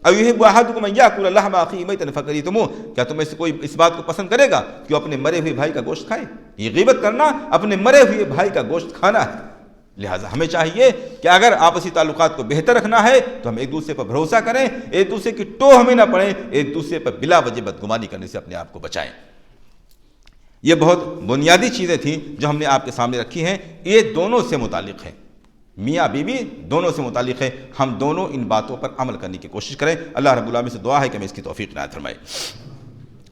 او یحب احدکم ان یاکل لحم اخیہ میتا فکریتموہ، کیا تم میں سے کوئی اس بات کو پسند کرے گا کہ وہ اپنے مرے ہوئے بھائی کا گوشت کھائے؟ یہ غیبت کرنا اپنے مرے ہوئے بھائی کا گوشت کھانا ہے۔ لہٰذا ہمیں چاہیے کہ اگر آپسی تعلقات کو بہتر رکھنا ہے تو ہم ایک دوسرے پر بھروسہ کریں، ایک دوسرے کی ٹوہ میں نہ پڑیں، ایک دوسرے پر بلا وجہ بدگمانی کرنے سے اپنے آپ کو بچائیں۔ یہ بہت بنیادی چیزیں تھیں جو ہم نے آپ کے سامنے رکھی ہیں، یہ دونوں سے متعلق ہیں، میاں بیوی دونوں سے متعلق ہے۔ ہم دونوں ان باتوں پر عمل کرنے کی کوشش کریں۔ اللہ رب العالمین سے دعا ہے کہ ہمیں اس کی توفیق عنایت فرمائے۔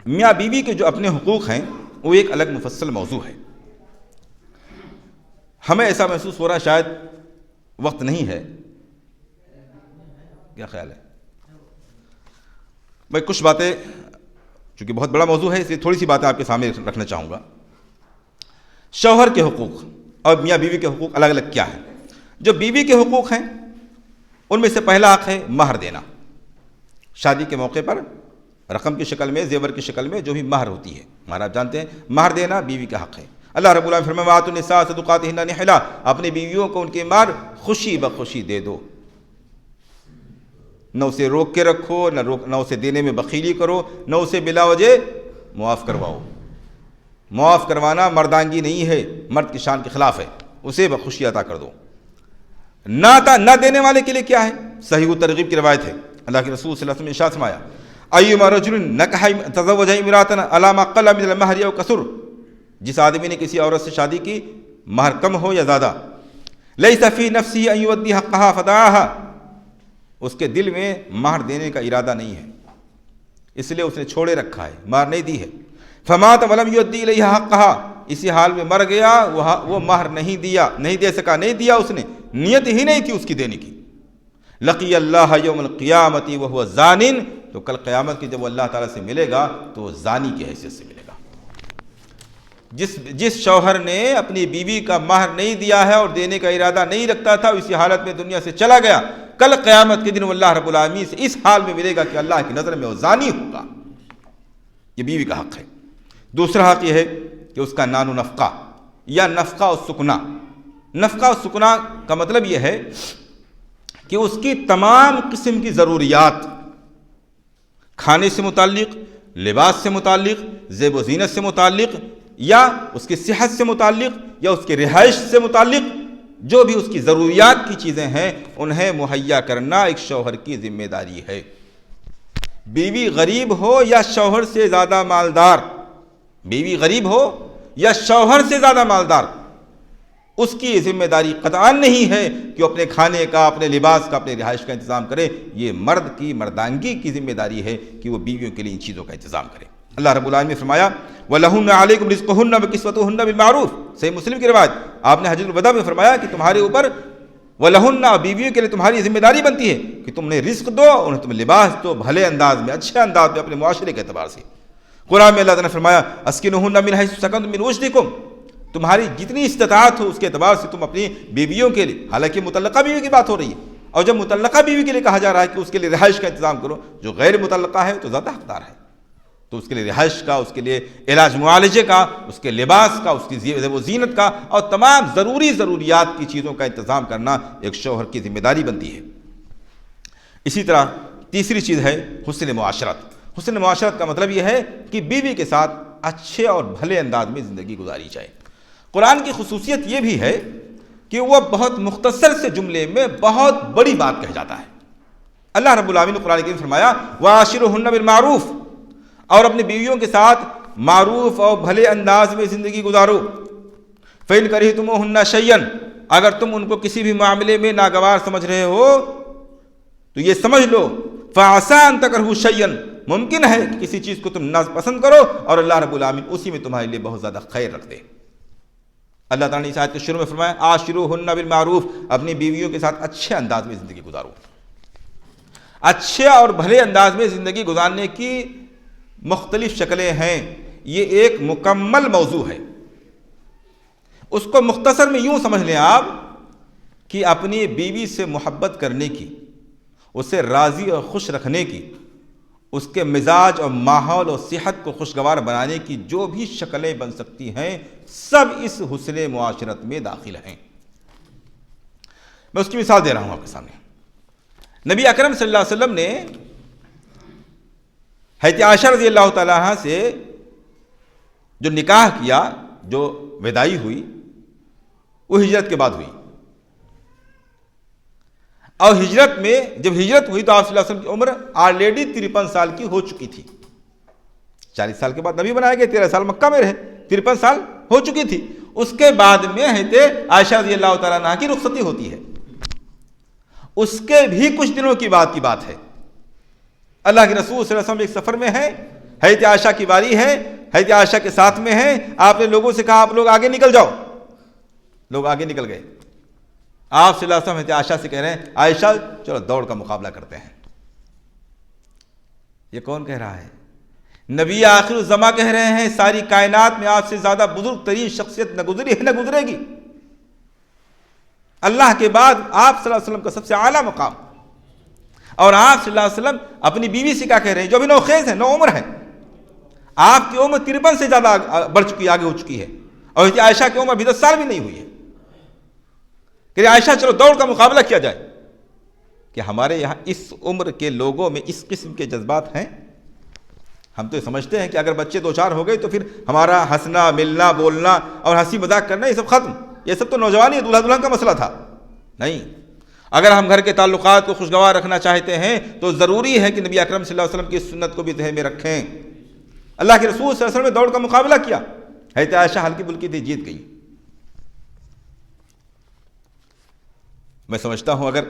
میاں بیوی کے جو اپنے حقوق ہیں وہ ایک الگ مفصل موضوع ہے۔ ہمیں ایسا محسوس ہو رہا شاید وقت نہیں ہے، کیا خیال ہے؟ میں کچھ باتیں، چونکہ بہت بڑا موضوع ہے اس لیے تھوڑی سی باتیں آپ کے سامنے رکھنا چاہوں گا۔ شوہر کے حقوق اور میاں بیوی کے حقوق الگ الگ کیا ہیں؟ جو بیوی کے حقوق ہیں ان میں سے پہلا حق ہے مہر دینا۔ شادی کے موقع پر رقم کی شکل میں، زیور کی شکل میں جو بھی مہر ہوتی ہے، مہر آپ جانتے ہیں، مہر دینا بیوی کا حق ہے۔ اللہ رب العالمین فرمایا وَآتُوا النِّسَاءَ صَدُقَاتِهِنَّ نِحْلًا، اپنی بیویوں کو ان کے مہر خوشی بخوشی دے دو، نہ اسے روک کے رکھو، نہ اسے دینے میں بخیلی کرو، نہ اسے بلا وجہ معاف کرواؤ۔ معاف کروانا مردانگی نہیں ہے، مرد کی شان کے خلاف ہے، اسے بخوشی عطا کر دو۔ نہ دینے والے کے لیے کیا ہے؟ صحیح ترغیب کی روایت ہے، اللہ کے رسول صلی اللہ علیہ وسلم نے ارشاد فرمایا ایما رجل نکح تزوج امرأة علی ما قل من المہر او کثر، جس آدمی نے کسی عورت سے شادی کی، مہر کم ہو یا زیادہ، لیس فی نفسہ ان یؤدی حقها فدعاها، اس کے دل میں مہر دینے کا ارادہ نہیں ہے، اس لیے اس نے چھوڑے رکھا ہے، مہر نہیں دی ہے۔ فمات ولم یؤدی الیہا حقها، اسی حال میں مر گیا، وہ مہر نہیں دے سکا، نہیں دیا، اس نے نیت ہی نہیں تھی اس کی دینے کی، لقی اللہ یوم القیامت وہو زان، تو کل قیامت کی جب وہ اللہ تعالیٰ سے ملے گا تو وہ زانی کی حیثیت سے ملے گا۔ جس شوہر نے اپنی بیوی کا مہر نہیں دیا ہے اور دینے کا ارادہ نہیں رکھتا تھا، اسی حالت میں دنیا سے چلا گیا، کل قیامت کے دن وہ اللہ رب العالمین سے اس حال میں ملے گا کہ اللہ کی نظر میں وہ زانی ہوگا۔ یہ بیوی کا حق ہے۔ دوسرا حق یہ ہے کہ اس کا نان و نفقہ یا نفقہ و سکنا۔ نفقہ و سکنا کا مطلب یہ ہے کہ اس کی تمام قسم کی ضروریات، کھانے سے متعلق، لباس سے متعلق، زیب و زینت سے متعلق، یا اس کی صحت سے متعلق، یا اس کی رہائش سے متعلق، جو بھی اس کی ضروریات کی چیزیں ہیں انہیں مہیا کرنا ایک شوہر کی ذمہ داری ہے۔ بیوی غریب ہو یا شوہر سے زیادہ مالدار، بیوی غریب ہو یا شوہر سے زیادہ مالدار، اس کی ذمہ داری قطعاً نہیں ہے کہ وہ اپنے کھانے کا، اپنے لباس کا، اپنے رہائش کا انتظام کرے۔ یہ مرد کی، مردانگی کی ذمہ داری ہے کہ وہ بیویوں کے لیے ان چیزوں کا انتظام کرے۔ اللہ رب العالمین نے فرمایا وَلَهُنَّ عَلَيْكُمْ رِزْقُهُنَّ وَكِسْوَتُهُنَّ بِالْمَعْرُوفِ، صحیح مسلم کی روایت، آپ نے حجۃ الوداع میں فرمایا کہ تمہارے اوپر وَلَهُنَّ، بیویوں کے لیے تمہاری ذمہ داری بنتی ہے کہ تم انہیں رزق دو، انہیں تم لباس دو، بھلے انداز میں، اچھے انداز میں، اپنے معاشرے کے اعتبار سے۔ قرآن میں اللہ تعالیٰ نے فرمایا اسکنوہن من حیث سکنتم من وجدکم، تمہاری جتنی استطاعت ہو اس کے اعتبار سے تم اپنی بیویوں کے لیے، حالانکہ مطلقہ بیوی کی بات ہو رہی ہے، اور جب مطلقہ بیوی کے لیے کہا جا رہا ہے کہ اس کے لیے رہائش کا انتظام کرو، جو غیر مطلقہ ہے تو زیادہ حقدار ہے۔ تو اس کے لیے رہائش کا، اس کے لیے علاج معالجے کا، اس کے لباس کا، اس کی زیب و زینت کا اور تمام ضروریات کی چیزوں کا انتظام کرنا ایک شوہر کی ذمہ داری بنتی ہے۔ اسی طرح تیسری چیز ہے حسن معاشرت۔ حسن معاشرت کا مطلب یہ ہے کہ بیوی کے ساتھ اچھے اور بھلے انداز میں زندگی گزاری جائے۔ قرآن کی خصوصیت یہ بھی ہے کہ وہ بہت مختصر سے جملے میں بہت بڑی بات کہہ جاتا ہے۔ اللہ رب العالمین نے قرآن کریم میں فرمایا وَعَاشِرُهُنَّ بِالْمَعْرُوفِ، اور اپنی بیویوں کے ساتھ معروف اور بھلے انداز میں زندگی گزارو۔ فَإِنْ كَرِهْتُمُوهُنَّ شَيْئًا، اگر تم ان کو کسی بھی معاملے میں ناگوار سمجھ رہے ہو تو یہ سمجھ لو فَعَسَىٰ أَن تَكْرَهُوا شَيْئًا، ممکن ہے کہ کسی چیز کو تم نہ پسند کرو اور اللہ رب العالمین اسی میں تمہارے لیے بہت زیادہ خیر رکھ دے۔ اللہ تعالیٰ نے اس آیت کے شروع میں فرمایا عاشروہن بالمعروف، اپنی بیویوں کے ساتھ اچھے انداز میں زندگی گزارو۔ اچھے اور بھلے انداز میں زندگی گزارنے کی مختلف شکلیں ہیں، یہ ایک مکمل موضوع ہے۔ اس کو مختصر میں یوں سمجھ لیں آپ کہ اپنی بیوی سے محبت کرنے کی، اسے راضی اور خوش رکھنے کی، اس کے مزاج اور ماحول اور صحت کو خوشگوار بنانے کی جو بھی شکلیں بن سکتی ہیں سب اس حسن معاشرت میں داخل ہیں۔ میں اس کی مثال دے رہا ہوں آپ کے سامنے۔ نبی اکرم صلی اللہ علیہ وسلم نے حضرت عائشہ رضی اللہ تعالیٰ عنہ سے جو نکاح کیا، جو وداعی ہوئی، وہ ہجرت کے بعد ہوئی، اور ہجرت میں جب ہجرت ہوئی تو آپ صلی اللہ علیہ وسلم کی عمر آلریڈی 53 سال کی ہو چکی تھی۔ 40 سال کے بعد نبی بنائے گئے، 13 سال مکہ میں رہے، 53 سال ہو چکی تھی۔ اس کے بعد میں حضرت عائشہ رضی اللہ تعالیٰ عنہ کی رخصتی ہوتی ہے۔ اس کے بھی کچھ دنوں کی بات ہے، اللہ کے رسول صلی اللہ علیہ وسلم ایک سفر میں ہیں، حضرت عائشہ کی باری ہے، حضرت عائشہ کے ساتھ میں ہیں، آپ نے لوگوں سے کہا آپ لوگ آگے نکل جاؤ، لوگ آگے نکل گئے۔ آپ صلی اللہ علیہ وسلم حضرت عائشہ سے کہہ رہے ہیں عائشہ چلو دوڑ کا مقابلہ کرتے ہیں۔ یہ کون کہہ رہا ہے؟ نبی آخر الزماں کہہ رہے ہیں ساری کائنات میں آپ سے زیادہ بزرگ ترین شخصیت نہ گزری ہے نہ گزرے گی۔ اللہ کے بعد آپ صلی اللہ علیہ وسلم کا سب سے اعلیٰ مقام، اور آپ صلی اللہ علیہ وسلم اپنی بیوی سے کیا کہہ رہے ہیں جو ابھی نوخیز ہے، نو عمر ہے؟ آپ کی عمر 53 سے زیادہ بڑھ چکی، آگے ہو چکی ہے، اور حضرت عائشہ کی عمر ابھی 10 سال بھی نہیں ہوئی ہے کہ عائشہ چلو دوڑ کا مقابلہ کیا جائے۔ کہ ہمارے یہاں اس عمر کے لوگوں میں اس قسم کے جذبات ہیں؟ ہم تو یہ سمجھتے ہیں کہ اگر بچے 2-4 ہو گئے تو پھر ہمارا ہنسنا ملنا بولنا اور ہنسی مذاق کرنا یہ سب ختم، یہ سب تو نوجوانی دولہا دلہن کا مسئلہ تھا۔ نہیں، اگر ہم گھر کے تعلقات کو خوشگوار رکھنا چاہتے ہیں تو ضروری ہے کہ نبی اکرم صلی اللہ علیہ وسلم کی سنت کو بھی ذہن میں رکھیں۔ اللہ کے رسول صلی اللہ علیہ وسلم نے دوڑ کا مقابلہ کیا، حضرت عائشہ ہلکی پھلکی تھی، جیت گئی۔ میں سمجھتا ہوں اگر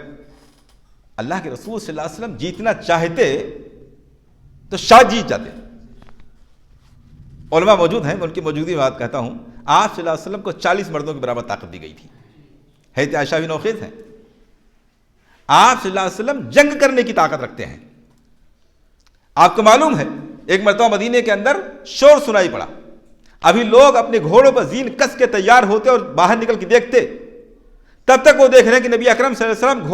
اللہ کے رسول صلی اللہ علیہ وسلم جیتنا چاہتے تو شاید جیت جاتے۔ علماء موجود ہیں، میں ان کی موجودگی میں بات کہتا ہوں، آپ صلی اللہ علیہ وسلم کو 40 مردوں کے برابر طاقت دی گئی تھی۔ حضرت عائشہ بھی نوخیز ہیں۔ آپ صلی اللہ علیہ وسلم جنگ کرنے کی طاقت رکھتے ہیں۔ آپ کو معلوم ہے ایک مرتبہ مدینے کے اندر شور سنائی پڑا، ابھی لوگ اپنے گھوڑوں پر زین کس کے تیار ہوتے اور باہر نکل کے دیکھتے، تب تک وہ دیکھ رہے ہیں کہ نبی اکرم صلی اللہ علیہ وسلم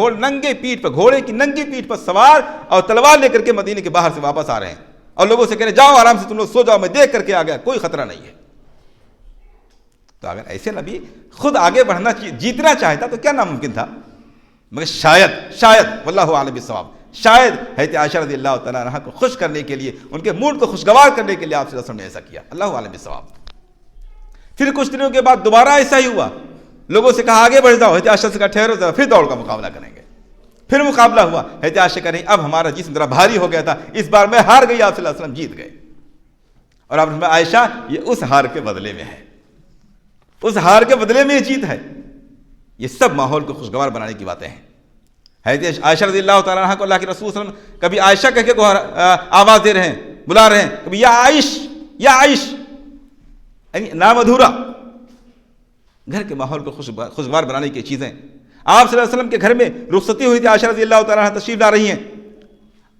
گھوڑے کی ننگی پیٹھ پر سوار اور تلوار لے کر کے مدینے کے باہر سے واپس آ رہے ہیں، اور لوگوں سے کہہ رہے ہیں جاؤ آرام سے تم لوگ سو جاؤ، میں دیکھ کر کے آ گیا، کوئی خطرہ نہیں ہے۔ تو اگر ایسے نبی خود آگے بڑھنا جیتنا چاہتا تو کیا ناممکن تھا؟ مگر شاید واللہ عالم بالصواب، شاید حضرت عائشہ رضی اللہ تعالیٰ عنہ کو خوش کرنے کے لیے، ان کے موڈ کو خوشگوار کرنے کے لیے آپ صلی اللہ علیہ وسلم نے ایسا کیا، اللہ عالم بالصواب۔ پھر کچھ دنوں کے بعد دوبارہ ایسا ہی ہوا، لوگوں سے کہا آگے بڑھ جاؤ، حضرت عائشہ سے کہا ٹھہرو ذرا، پھر دوڑ کا مقابلہ کریں گے۔ پھر مقابلہ ہوا، حضرت عائشہ کہہ رہی اب ہمارا جسم ذرا بھاری ہو گیا تھا، اس بار میں ہار گئی، آپ صلی اللہ علیہ وسلم جیت گئے۔ اور آپ نے عائشہ یہ اس ہار کے بدلے میں ہے، اس ہار کے بدلے میں یہ جیت ہے۔ یہ سب ماحول کو خوشگوار بنانے کی باتیں ہیں۔ حضرت عائشہ رضی اللہ تعالیٰ عنہ کو اللہ کے رسول صلی اللہ علیہ وسلم کبھی عائشہ کہہ کے آواز دے رہے ہیں، بلا رہے ہیں، کبھی یا عائش یا عائش، یعنی نام ادھورا۔ گھر کے ماحول کو خوشگوار بنانے کی چیزیں۔ آپ صلی اللہ علیہ وسلم کے گھر میں رخصتی ہوئی تھی، عائشہ رضی اللہ تعالیٰ عنہ تشریف لا رہی ہیں،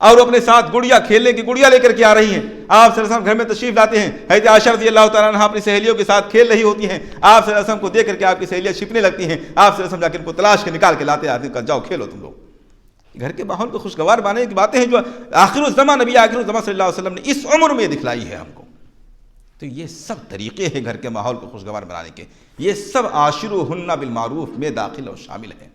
اور وہ اپنے ساتھ گڑیا کھیلنے کی گڑیا لے کر کے آ رہی ہیں۔ آپ صلی اللہ علیہ وسلم گھر میں تشریف لاتے ہیں، حضرت عائشہ رضی اللہ تعالیٰ عنہ اپنی سہیلیوں کے ساتھ کھیل رہی ہوتی ہیں، آپ صلی اللہ علیہ وسلم کو دیکھ کر کے آپ کی سہیلیاں چھپنے لگتی ہیں، آپ صلی اللہ علیہ وسلم جا کے ان کو تلاش کے نکال کے لاتے آتے ہیں، جاؤ کھیلو تم لوگ۔ گھر کے ماحول کو خوشگوار بنانے کی باتیں ہیں جو آخر الزمان نبی آخر الزمان صلی اللہ علیہ وسلم نے اس عمر میں دکھلائی ہے ہم کو. تو یہ سب طریقے ہیں گھر کے ماحول کو خوشگوار بنانے کے. یہ سب عاشروہن بالمعروف میں داخل اور شامل ہیں.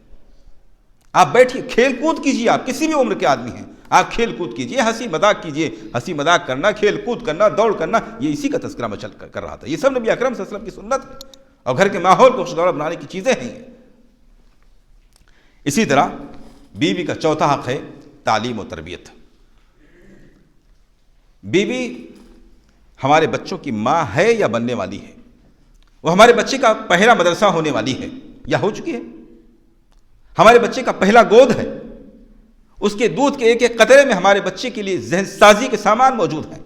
آپ بیٹھیے، کھیل کود کیجیے، آپ کسی بھی عمر کے آدمی ہیں، آپ کھیل کود کیجیے، ہنسی مذاق کیجیے. ہنسی مذاق کرنا، کھیل کود کرنا، دوڑ کرنا، یہ اسی کا تذکرہ میں کر رہا تھا. یہ سب نبی اکرم صلی اللہ علیہ وسلم کی سنت ہے اور گھر کے ماحول کو خوشگوار بنانے کی چیزیں ہیں. اسی طرح بیوی کا چوتھا حق ہے تعلیم و تربیت. بیوی ہمارے بچوں کی ماں ہے یا بننے والی ہے. وہ ہمارے بچے کا پہلا مدرسہ ہونے والی ہے یا ہو چکی ہے. ہمارے بچے کا پہلا گود ہے. اس کے دودھ کے ایک ایک قطرے میں ہمارے بچے کے لیے ذہن سازی کے سامان موجود ہیں.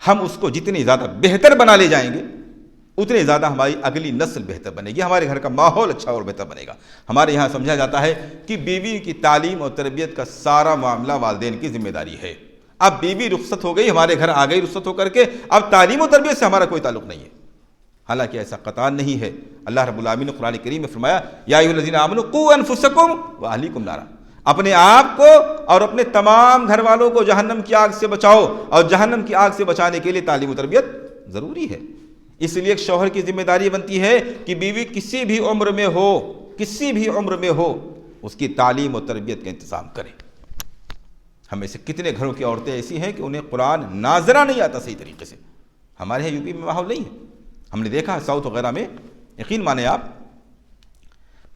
ہم اس کو جتنی زیادہ بہتر بنا لے جائیں گے اتنے زیادہ ہماری اگلی نسل بہتر بنے گی، ہمارے گھر کا ماحول اچھا اور بہتر بنے گا. ہمارے یہاں سمجھا جاتا ہے کہ بیوی کی تعلیم اور تربیت کا سارا معاملہ والدین کی ذمہ داری ہے. اب بیوی رخصت ہو گئی، ہمارے گھر آ گئی رخصت ہو کر کے، اب تعلیم و تربیت سے ہمارا کوئی تعلق نہیں ہے. حالانکہ ایسا قطعاً نہیں ہے. اللہ رب العالمین نے قرآن کریم میں فرمایا یا ایھا الذین آمنوا قوا انفسکم واہلیکم نارا، اپنے آپ کو اور اپنے تمام گھر والوں کو جہنم کی آگ سے بچاؤ. اور جہنم کی آگ سے بچانے کے لیے تعلیم و تربیت ضروری ہے. اس لیے ایک شوہر کی ذمہ داری بنتی ہے کہ بیوی کسی بھی عمر میں ہو، کسی بھی عمر میں ہو، اس کی تعلیم و تربیت کا انتظام کرے. ہم میں سے کتنے گھروں کی عورتیں ایسی ہیں کہ انہیں قرآن ناظرہ نہیں آتا صحیح طریقے سے. ہمارے یہاں یو پی میں ماحول نہیں ہے. ہم نے دیکھا ساؤتھ وغیرہ میں، یقین مانیں آپ،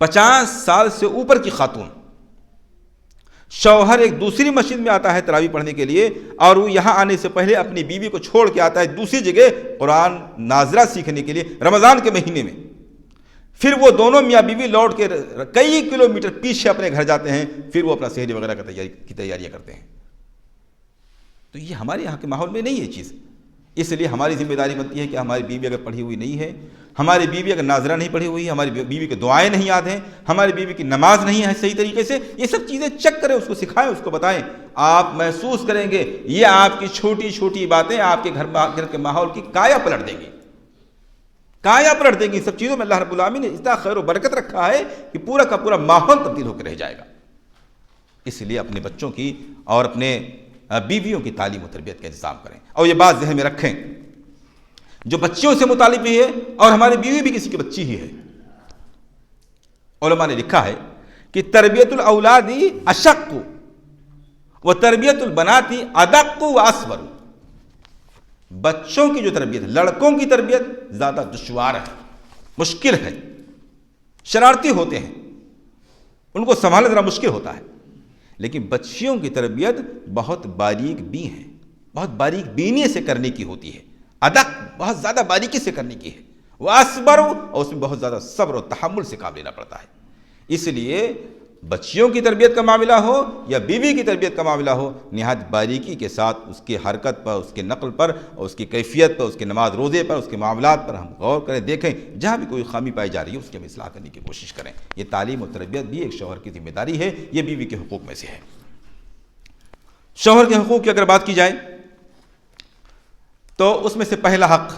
50 سال سے اوپر کی خاتون، شوہر ایک دوسری مسجد میں آتا ہے تراویح پڑھنے کے لیے اور وہ یہاں آنے سے پہلے اپنی بیوی کو چھوڑ کے آتا ہے دوسری جگہ قرآن ناظرہ سیکھنے کے لیے رمضان کے مہینے میں. پھر وہ دونوں میاں بیوی لوٹ کے کئی کلومیٹر پیچھے اپنے گھر جاتے ہیں، پھر وہ اپنا سحری وغیرہ کی تیاریاں کرتے ہیں. تو یہ ہمارے یہاں کے ماحول میں نہیں ہے چیز. اس لیے ہماری ذمہ داری بنتی ہے کہ ہماری بیوی اگر پڑھی ہوئی نہیں ہے، ہماری بیوی اگر ناظرہ نہیں پڑھی ہوئی ہے، ہماری بیوی کے دعائیں نہیں یاد ہیں، ہماری بیوی کی نماز نہیں ہے صحیح طریقے سے، یہ سب چیزیں چیک کریں، اس کو سکھائیں، اس کو بتائیں. آپ محسوس کریں گے یہ آپ کی چھوٹی چھوٹی باتیں آپ کے گھر کے ماحول کی کایا پلٹ دیں گی. کایا پلٹ دیں گی. سب چیزوں میں اللہ رب العالمین نے اتنا خیر و برکت رکھا ہے کہ پورا کا پورا ماحول تبدیل ہو کے رہ جائے گا. اس لیے اپنے بچوں کی اور اپنے بیویوں کی تعلیم و تربیت کا انتظام کریں. اور یہ بات ذہن میں رکھیں، جو بچیوں سے متعلق بھی ہے اور ہماری بیوی بھی کسی کی بچی ہی ہے. علماء نے لکھا ہے کہ تربیت الاولاد اشق و تربیت البنات ادق و اصبر. بچوں کی جو تربیت ہے، لڑکوں کی تربیت زیادہ دشوار ہے، مشکل ہے، شرارتی ہوتے ہیں، ان کو سنبھالنا ذرا مشکل ہوتا ہے. لیکن بچیوں کی تربیت بہت باریک بین ہے، بہت باریک بینی سے کرنے کی ہوتی ہے، ادق بہت زیادہ باریکی سے کرنے کی ہے. وہ اصبر، اور اس میں بہت زیادہ صبر و تحمل سے کام لینا پڑتا ہے. اس لیے بچیوں کی تربیت کا معاملہ ہو یا بیوی کی تربیت کا معاملہ ہو، نہایت باریکی کے ساتھ اس کی حرکت پر، اس کے نقل پر، اور اس کی کیفیت پر، اس کے نماز روزے پر، اس کے معاملات پر ہم غور کریں، دیکھیں. جہاں بھی کوئی خامی پائی جا رہی ہے اس کی ہم اصلاح کرنے کی کوشش کریں. یہ تعلیم و تربیت بھی ایک شوہر کی ذمہ داری ہے، یہ بیوی کے حقوق میں سے ہے. شوہر کے حقوق کی اگر بات کی جائے تو اس میں سے پہلا حق،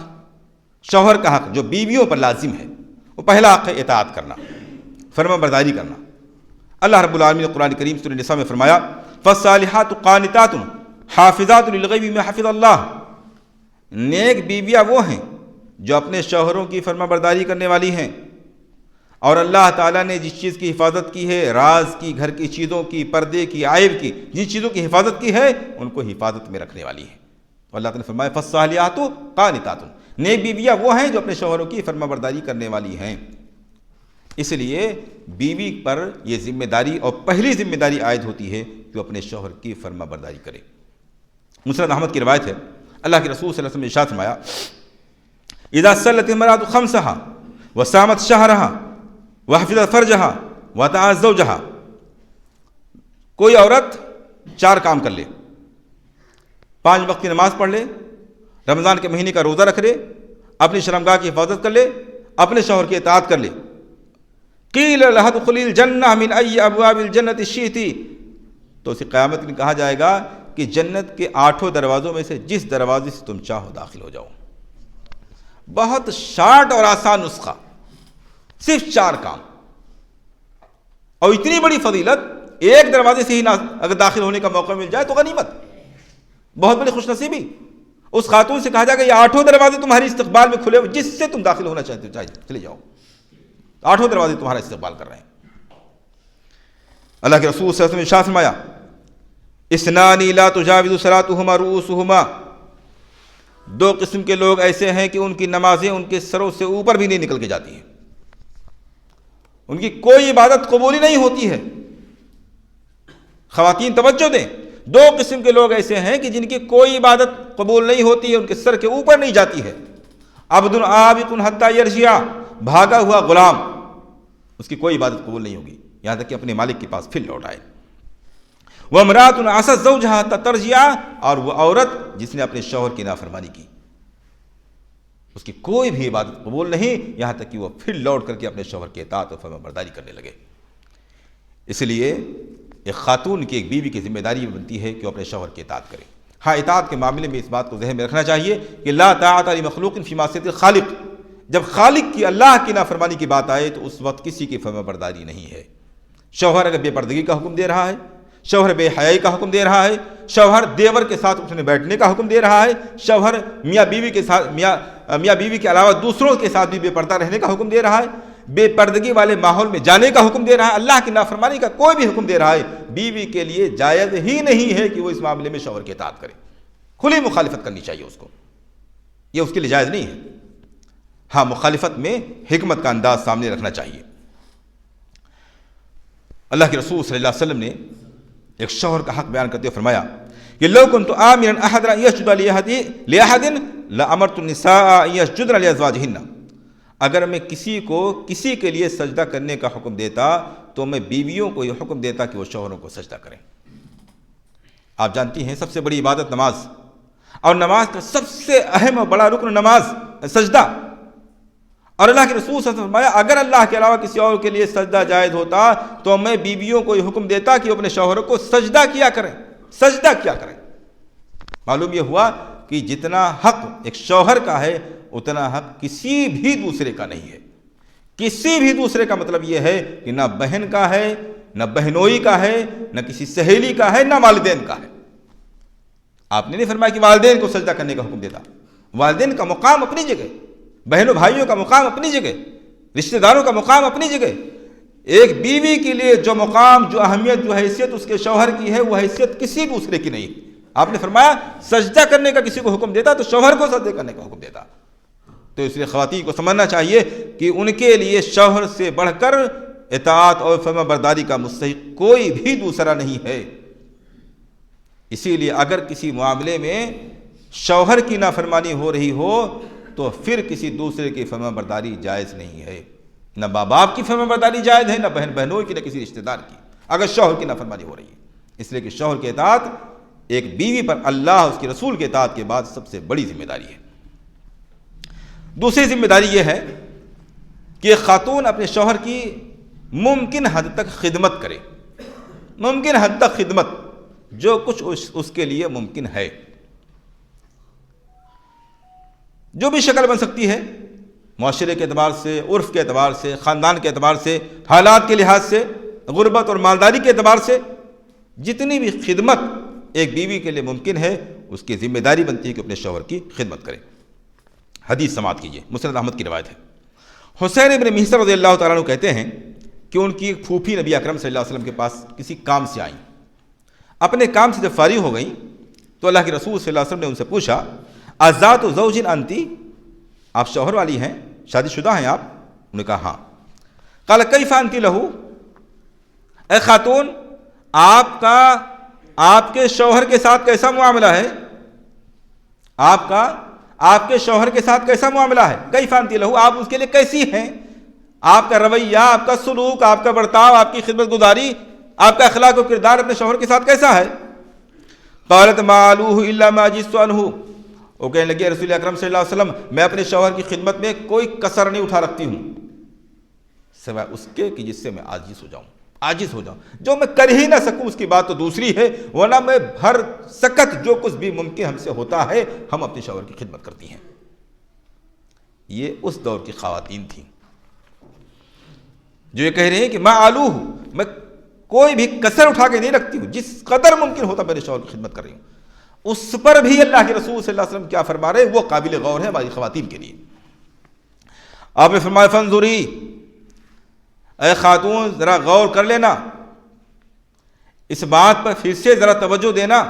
شوہر کا حق جو بیویوں پر لازم ہے، وہ پہلا حق ہے اطاعت کرنا، فرما برداری کرنا. اللہ رب العالمین نے قرآن کریم سورہ نساء میں فرمایا فالصالحات قانتات حافظات للغیب بما حفظ اللہ. نیک بیویاں وہ ہیں جو اپنے شوہروں کی فرما برداری کرنے والی ہیں اور اللہ تعالیٰ نے جس چیز کی حفاظت کی ہے، راز کی، گھر کی چیزوں کی، پردے کی، عیب کی، جن چیزوں کی حفاظت کی ہے ان کو حفاظت میں رکھنے والی ہے. اللہ تعالیٰ نے فرمایا فالصالحات قانتات، نیک بیویاں وہ ہیں جو اپنے شوہروں کی فرما برداری کرنے والی ہیں. اس لیے بیوی پر یہ ذمہ داری اور پہلی ذمہ داری عائد ہوتی ہے کہ وہ اپنے شوہر کی فرما برداری کرے. مسند احمد کی روایت ہے، اللہ کے رسول صلی اللہ علیہ وسلم نے ارشاد فرمایا اذا صلت المرأة خمسها وصامت شهرها وحفظت فرجها وطاعت زوجها. کوئی عورت 4 کام کر لے، 5 وقت کی نماز پڑھ لے، رمضان کے مہینے کا روزہ رکھ لے، اپنی شرمگاہ کی حفاظت کر لے، اپنے شوہر کی اطاعت کر لے. قیل لها ادخلی الجنہ من ای ابواب الجنت شئت، تو اسے قیامت میں کہا جائے گا کہ جنت کے 8 دروازوں میں سے جس دروازے سے تم چاہو داخل ہو جاؤ. بہت شارٹ اور آسان نسخہ، صرف 4 کام اور اتنی بڑی فضیلت، ایک دروازے سے ہی اگر داخل ہونے کا موقع مل جائے تو غنیمت، بہت بڑی خوش نصیبی۔ اس خاتون سے کہا جائے کہ یہ 8 دروازے تمہاری استقبال میں کھلے ہوئے، جس سے تم داخل ہونا چاہتے ہو چلے جاؤ، 8 دروازے تمہارا استقبال کر رہے ہیں۔ اللہ کے رسول صلی اللہ علیہ وسلم نے ارشاد فرمایا اثنان لا تجاوز صلاتهما رؤوسهما، 2 قسم کے لوگ ایسے ہیں کہ ان کی نمازیں ان کے سروں سے اوپر بھی نہیں نکل کے جاتی ہیں، ان کی کوئی عبادت قبول ہی نہیں ہوتی ہے۔ خواتین توجہ دیں، 2 قسم کے لوگ ایسے ہیں کہ جن کی کوئی عبادت قبول نہیں ہوتی ہے، ان کے سر کے اوپر نہیں جاتی ہے۔ عبد عابق حتی یرجع، بھاگا ہوا غلام، اس کی کوئی عبادت قبول نہیں ہوگی یہاں تک کہ اپنے مالک کے پاس پھر لوٹ آئے۔ وامرأۃ عصت زوجہا حتی ترجع، اور وہ عورت جس نے اپنے شوہر کی نافرمانی کی، اس کی کوئی بھی عبادت قبول نہیں یہاں تک کہ وہ پھر لوٹ کر کے اپنے شوہر کی اطاعت اور فرمانبرداری کرنے لگے۔ اس لیے ایک خاتون کی، ایک بیوی کی ذمہ داری بنتی ہے کہ وہ اپنے شوہر کی اطاعت کرے۔ ہاں، اطاعت کے معاملے میں اس بات کو ذہن میں رکھنا چاہیے کہ لا طاعۃ لمخلوق فی معصیۃ الخالق، جب خالق کی، اللہ کی نافرمانی کی بات آئے تو اس وقت کسی کی فرمانبرداری نہیں ہے۔ شوہر اگر بے پردگی کا حکم دے رہا ہے، شوہر بے حیائی کا حکم دے رہا ہے، شوہر دیور کے ساتھ اٹھنے بیٹھنے کا حکم دے رہا ہے، شوہر میاں بیوی کے ساتھ میاں بیوی کے علاوہ دوسروں کے ساتھ بھی بے پردہ رہنے کا حکم دے رہا ہے، بے پردگی والے ماحول میں جانے کا حکم دے رہا ہے، اللہ کی نافرمانی کا کوئی بھی حکم دے رہا ہے، بیوی کے لیے جائز ہی نہیں ہے کہ وہ اس معاملے میں شوہر کی اطاعت کرے، کھلی مخالفت کرنی چاہیے اس کو، یہ اس کے لیے جائز نہیں ہے۔ ہاں، مخالفت میں حکمت کا انداز سامنے رکھنا چاہیے۔ اللہ کے رسول صلی اللہ علیہ وسلم نے ایک شوہر کا حق بیان کرتے ہوئے فرمایا کہ لو كنت آمرا احدا يسجد لاحد لامرت النساء يسجدن لازواجهن، اگر میں کسی کے لیے سجدہ کرنے کا حکم دیتا تو میں بیویوں کو یہ حکم دیتا کہ وہ شوہروں کو سجدہ کریں۔ آپ جانتی ہیں سب سے بڑی عبادت نماز، اور نماز کا سب سے اہم اور بڑا رکن نماز سجدہ، اور اللہ کے رسول صلی اللہ علیہ وسلم نے فرمایا اگر اللہ کے علاوہ کسی اور کے لیے سجدہ جائز ہوتا تو میں بیویوں کو یہ حکم دیتا کہ وہ اپنے شوہروں کو سجدہ کیا کریں، سجدہ کیا کریں۔ معلوم یہ ہوا کہ جتنا حق ایک شوہر کا ہے اتنا حق کسی بھی دوسرے کا نہیں ہے۔ کسی بھی دوسرے کا مطلب یہ ہے کہ نہ بہن کا ہے، نہ بہنوئی کا ہے، نہ کسی سہیلی کا ہے، نہ والدین کا ہے۔ آپ نے نہیں فرمایا کہ والدین کو سجدہ کرنے کا حکم دیتا، والدین کا مقام اپنی جگہ، بہنوں بھائیوں کا مقام اپنی جگہ، رشتہ داروں کا مقام اپنی جگہ۔ ایک بیوی کے لیے جو مقام، جو اہمیت، جو حیثیت اس کے شوہر کی ہے، وہ حیثیت کسی دوسرے کی نہیں۔ آپ نے فرمایا سجدہ کرنے کا کسی کو حکم دیتا تو شوہر کو سجدہ کرنے کا حکم دیتا۔ تو اس لیے خواتین کو سمجھنا چاہیے کہ ان کے لیے شوہر سے بڑھ کر اطاعت اور فرما برداری کا مستحق کوئی بھی دوسرا نہیں ہے۔ اسی لیے اگر کسی معاملے میں شوہر کی نافرمانی ہو رہی ہو تو پھر کسی دوسرے کی فرما برداری جائز نہیں ہے، نہ ماں باپ کی فرما برداری جائز ہے، نہ بہن بہنوں کی، نہ کسی رشتہ دار کی، اگر شوہر کی نافرمانی ہو رہی ہے۔ اس لیے کہ شوہر کی اطاعت ایک بیوی پر اللہ اس کے رسول کے اطاعت کے بعد سب سے بڑی ذمہ داری ہے۔ دوسری ذمہ داری یہ ہے کہ خاتون اپنے شوہر کی ممکن حد تک خدمت کرے، ممکن حد تک خدمت، جو کچھ اس کے لیے ممکن ہے، جو بھی شکل بن سکتی ہے، معاشرے کے اعتبار سے، عرف کے اعتبار سے، خاندان کے اعتبار سے، حالات کے لحاظ سے، غربت اور مالداری کے اعتبار سے، جتنی بھی خدمت ایک بیوی کے لیے ممکن ہے اس کی ذمہ داری بنتی ہے کہ اپنے شوہر کی خدمت کرے۔ حدیث سماعت کیجیے، مسند احمد کی روایت ہے۔ حسین ابن محصن رضی اللہ تعالیٰ عنہ کہتے ہیں کہ ان کی ایک پھوپھی نبی اکرم صلی اللہ علیہ وسلم کے پاس کسی کام سے آئیں، اپنے کام سے جب فارغ ہو گئیں تو اللہ کے رسول صلی اللہ علیہ وسلم نے ان سے پوچھا ازات زوج انتی، آپ شوہر والی ہیں، شادی شدہ ہیں آپ؟ انہوں نے کہا ہاں۔ قال کیف انتی لہو، اے خاتون آپ کے شوہر کے ساتھ کیسا معاملہ ہے، آپ کے شوہر کے ساتھ کیسا معاملہ ہے، کیف انتی لہو، آپ اس کے لیے کیسی ہیں، آپ کا رویہ، آپ کا سلوک، آپ کا برتاؤ، آپ کی خدمت گزاری، آپ کا اخلاق و کردار اپنے شوہر کے ساتھ کیسا ہے؟ قالت ما الوہ الا ما عجزت عنہ، وہ کہنے لگے رسول اکرم صلی اللہ علیہ وسلم میں اپنے شوہر کی خدمت میں کوئی کسر نہیں اٹھا رکھتی ہوں سوائے اس کے کہ جس سے میں عاجز ہو جاؤں، جو میں کر ہی نہ سکوں اس کی بات تو دوسری ہے، ورنہ میں ہر سکت جو کچھ بھی ممکن ہم سے ہوتا ہے ہم اپنے شوہر کی خدمت کرتی ہیں۔ یہ اس دور کی خواتین تھیں جو یہ کہہ رہے ہیں کہ ما آلوہ، میں کوئی بھی کسر اٹھا کے نہیں رکھتی ہوں، جس قدر ممکن ہوتا میرے شوہر کی خدمت کر رہی ہوں۔ اس پر بھی اللہ کے رسول صلی اللہ علیہ وسلم کیا فرما رہے ہیں، وہ قابل غور ہے ہماری خواتین کے لیے۔ آپ نے فرمایا فانظری، اے خاتون ذرا غور کر لینا، اس بات پر پھر سے ذرا توجہ دینا،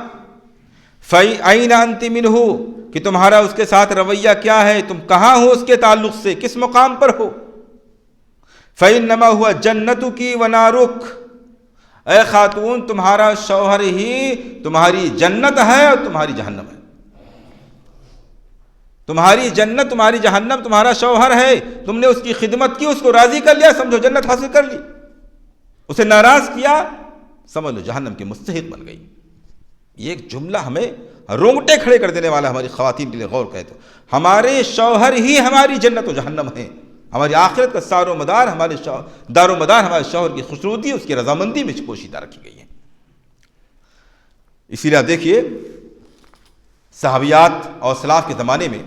فَأَيْنَ أَنْتِ مِنْهُ، کہ تمہارا اس کے ساتھ رویہ کیا ہے، تم کہاں ہو اس کے تعلق سے، کس مقام پر ہو۔ فَإِنَّمَا هُوَ جَنَّتُكِ وَنَارُكِ، اے خاتون تمہارا شوہر ہی تمہاری جنت ہے اور تمہاری جہنم ہے۔ تمہاری جنت تمہاری جہنم تمہارا شوہر ہے، تم نے اس کی خدمت کی، اس کو راضی کر لیا، سمجھو جنت حاصل کر لی، اسے ناراض کیا، سمجھ لو جہنم کی مستحق بن گئی۔ یہ ایک جملہ ہمیں رونگٹے کھڑے کر دینے والا ہماری خواتین کے لیے غور کرے تو ہمارے شوہر ہی ہماری جنت و جہنم ہیں، ہماری آخرت کا سار و مدار ہمارے دار و مدار ہمارے شوہر کی خوشنودی، اس کی رضامندی میں پوشیدہ رکھی گئی ہے۔ اسی لیے آپ دیکھیے صحابیات اور سلاف کے زمانے میں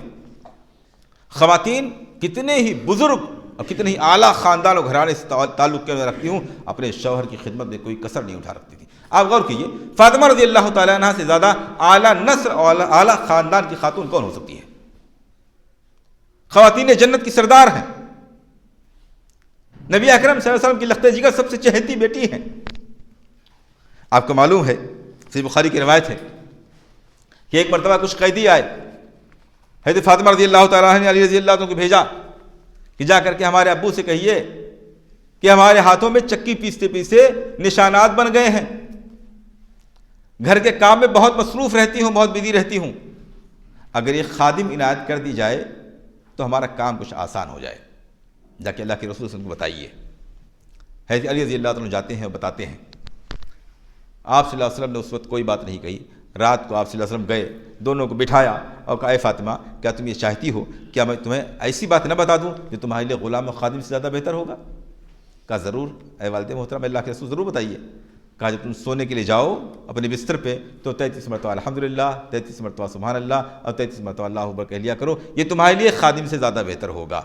خواتین کتنے ہی بزرگ اور کتنے ہی اعلیٰ خاندان و گھرانے سے تعلق کے رکھتی ہوں، اپنے شوہر کی خدمت میں کوئی کسر نہیں اٹھا رکھتی تھی۔ آپ غور کیجیے فاطمہ رضی اللہ تعالیٰ عنہ سے زیادہ اعلیٰ نسل اور اعلیٰ خاندان کی خاتون کون ہو سکتی ہے؟ خواتین جنت کی سردار ہیں، نبی اکرم صلی اللہ علیہ وسلم کی لخت جگر سب سے چہیتی بیٹی ہیں۔ آپ کو معلوم ہے صحیح بخاری کی روایت ہے کہ ایک مرتبہ کچھ قیدی آئے، حضرت فاطمہ رضی اللہ تعالیٰ عنہ نے علی رضی اللہ عنہ کو بھیجا کہ جا کر کے ہمارے ابو سے کہیے کہ ہمارے ہاتھوں میں چکی پیستے پیستے نشانات بن گئے ہیں، گھر کے کام میں بہت مصروف رہتی ہوں، بہت بزی رہتی ہوں، اگر یہ خادم عنایت کر دی جائے تو ہمارا کام کچھ آسان ہو جائے، جا کے اللہ کے رسول سے ان کو بتائیے۔ حضرت علی رضی اللہ عنہ جاتے ہیں اور بتاتے ہیں۔ آپ صلی اللہ علیہ وسلم نے اس وقت کوئی بات نہیں کہی۔ رات کو آپ صلی اللہ علیہ وسلم گئے، دونوں کو بٹھایا اور کہا اے فاطمہ کیا تم یہ چاہتی ہو کیا میں تمہیں ایسی بات نہ بتا دوں جو تمہارے لیے غلام و خادم سے زیادہ بہتر ہوگا؟ کہا ضرور اے والد محترم، اللہ کے رسول ضرور بتائیے۔ کہا جب تم سونے کے لیے جاؤ اپنے بستر پہ تو 33 مرتبہ الحمدللہ، 33 مرتبہ سبحان اللہ اور 33 مرتبہ اللہ اکبر کہہ لیا کرو، یہ تمہارے لیے خادم سے زیادہ بہتر ہوگا۔